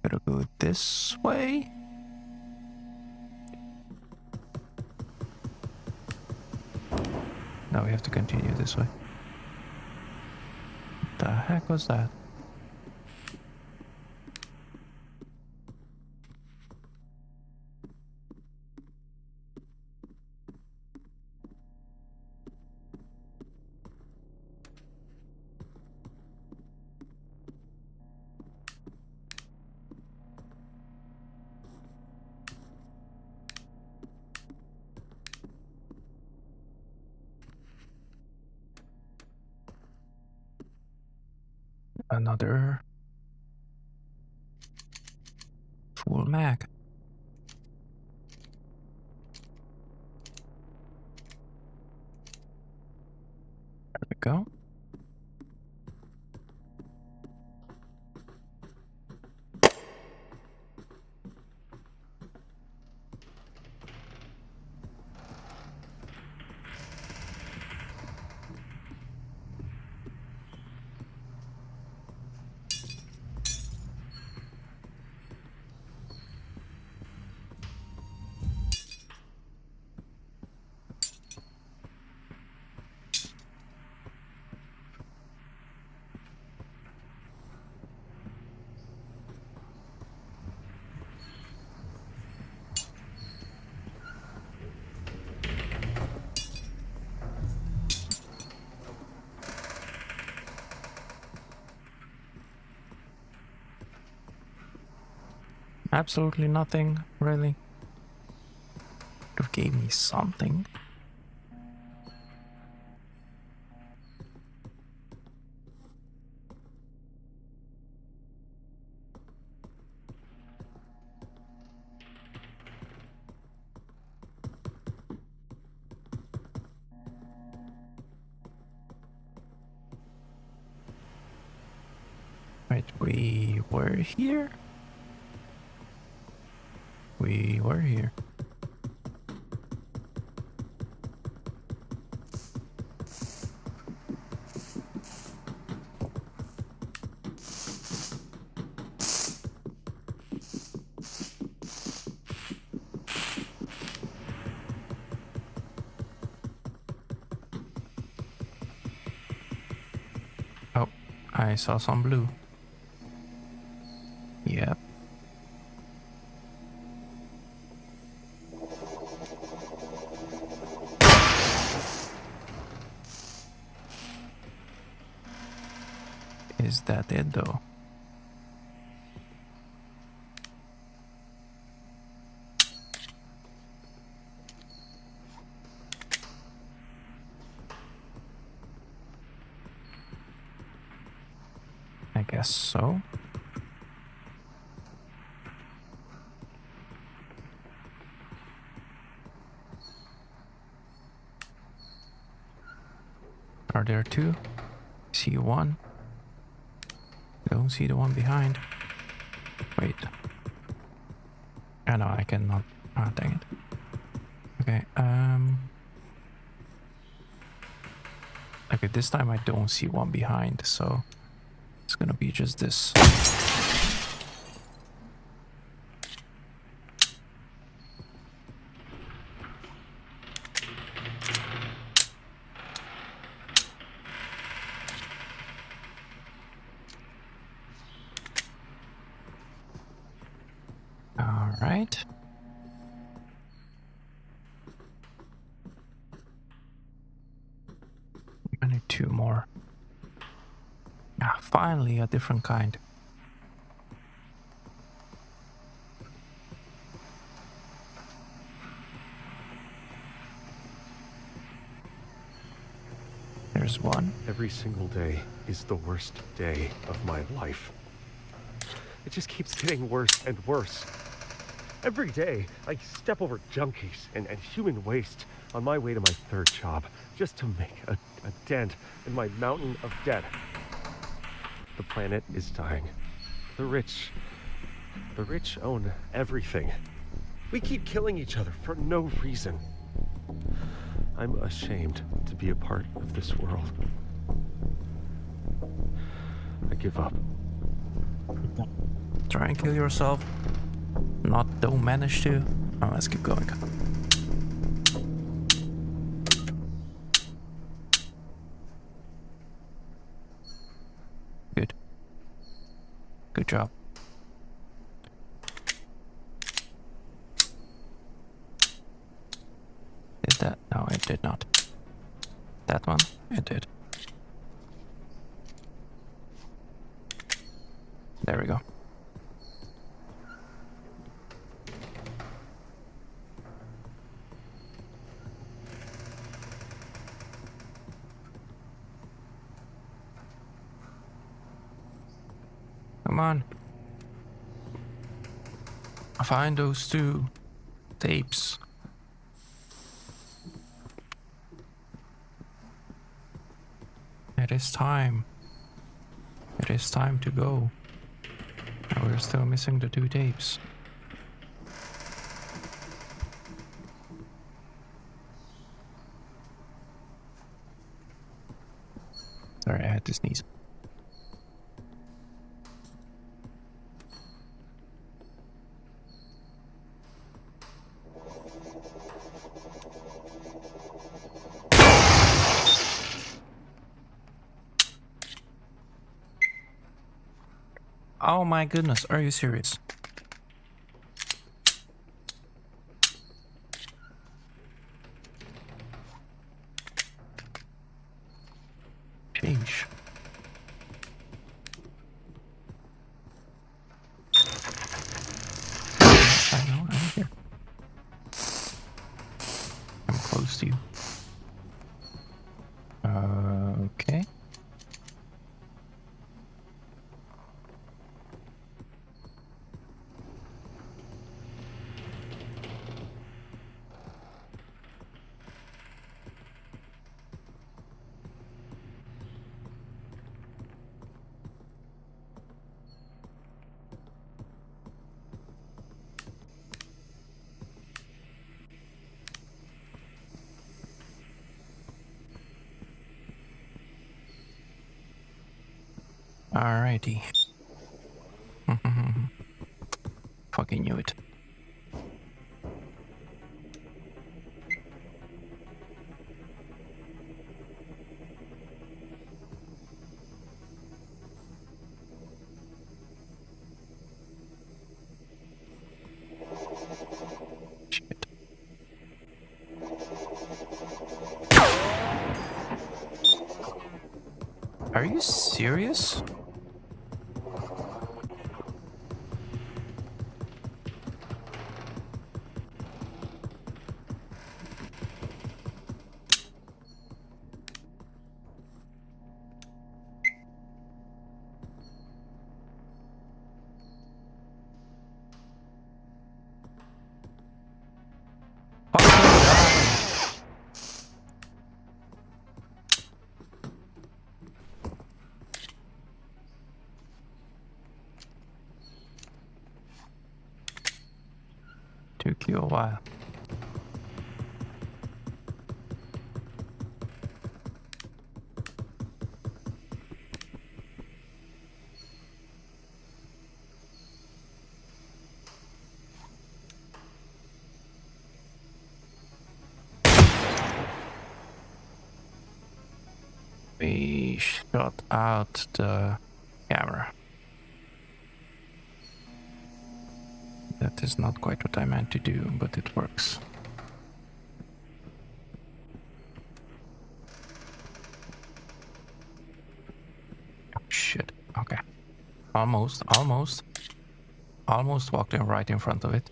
gotta go this way. Now we have to continue this way. What the heck was that? Another full mag. There we go. Absolutely nothing, really. Could have gave me something. Right, we were here? We were here. Oh, I saw some blue. Yep. Is that it though? I guess so. Are there two? See one. Don't see the one behind. Wait. Oh no, I cannot. Ah, dang it. Okay, okay, this time I don't see one behind, so it's gonna be just this. All right. I need two more. Ah, finally a different kind. There's one. Every single day is the worst day of my life. It just keeps getting worse and worse. Every day, I step over junkies and human waste on my way to my third job, just to make a dent in my mountain of debt. The planet is dying. The rich own everything. We keep killing each other for no reason. I'm ashamed to be a part of this world. I give up. Try and kill yourself. Don't manage to. Oh, let's keep going. Good. Good job. Did that? No, it did not. That one? It did. There we go. Come on. Find those two tapes. It is time. It is time to go. And we're still missing the two tapes. Sorry, I had to sneeze. Oh my goodness, are you serious? Sheesh. I know, I'm here. I'm close to you. Okay. Alrighty. Fucking knew it. Shit. Are you serious? Took you a while. We shot out the camera. That is not quite what I meant to do, but it works. Oh, shit. Okay. Almost walked in right in front of it.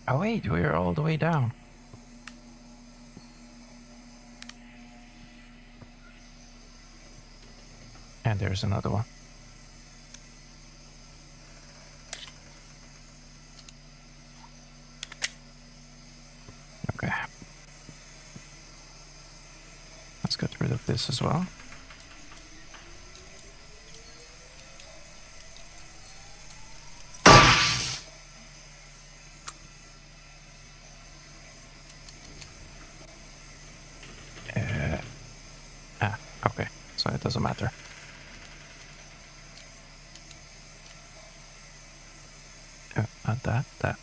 Oh wait, we're all the way down. And there's another one. Okay. Let's get rid of this as well. Okay, so it doesn't matter. Not that, that.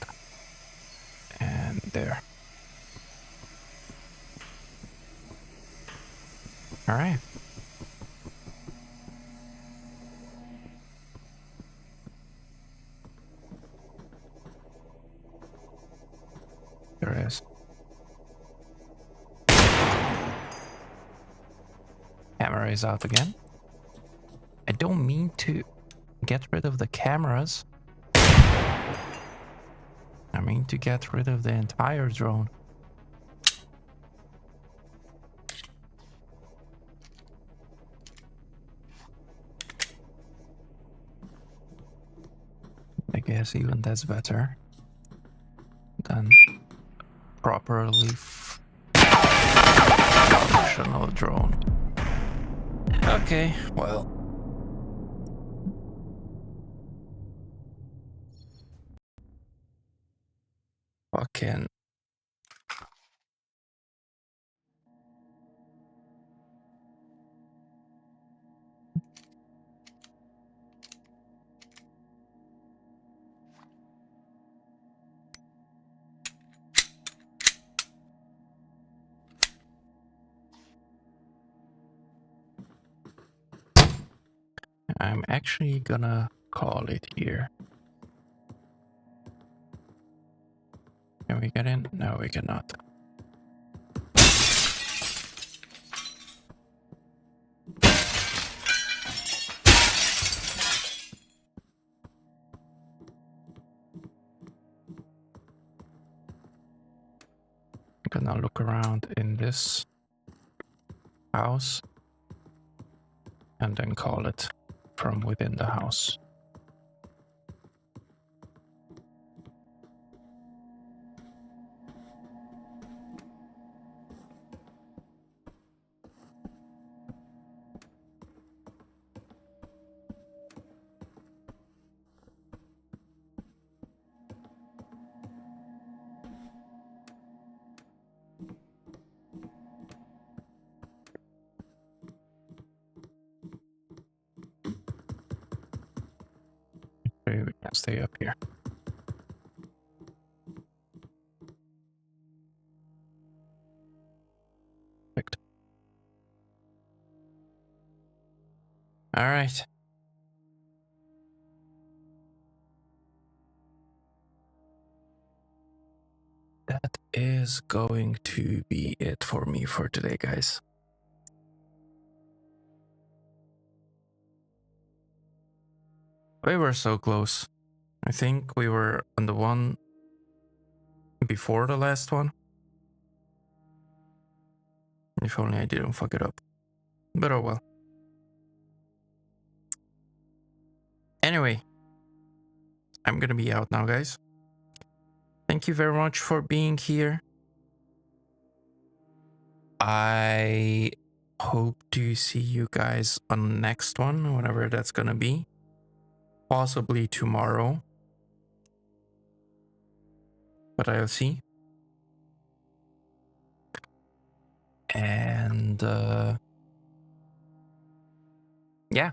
And there. Alright. There is. Camera is out again. I don't mean to get rid of the cameras. I mean to get rid of the entire drone. I guess even that's better than properly functional drone. Okay, well. Fucking. I'm actually gonna call it here. Can we get in? No, we cannot. I'm gonna look around in this house and then call it from within the house. Okay, we can stay up here. Perfect. All right. That is going to be it for me for today, guys. We were so close. I think we were on the one before the last one. If only I didn't fuck it up. But oh well. Anyway, I'm gonna be out now, guys. Thank you very much for being here. I hope to see you guys on the next one, whenever that's gonna be. Possibly tomorrow. But I'll see. And yeah.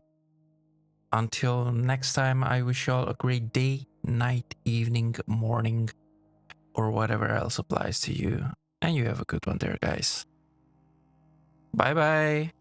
Until next time, I wish y'all a great day, night, evening, morning, or whatever else applies to you. And you have a good one there, guys. Bye bye.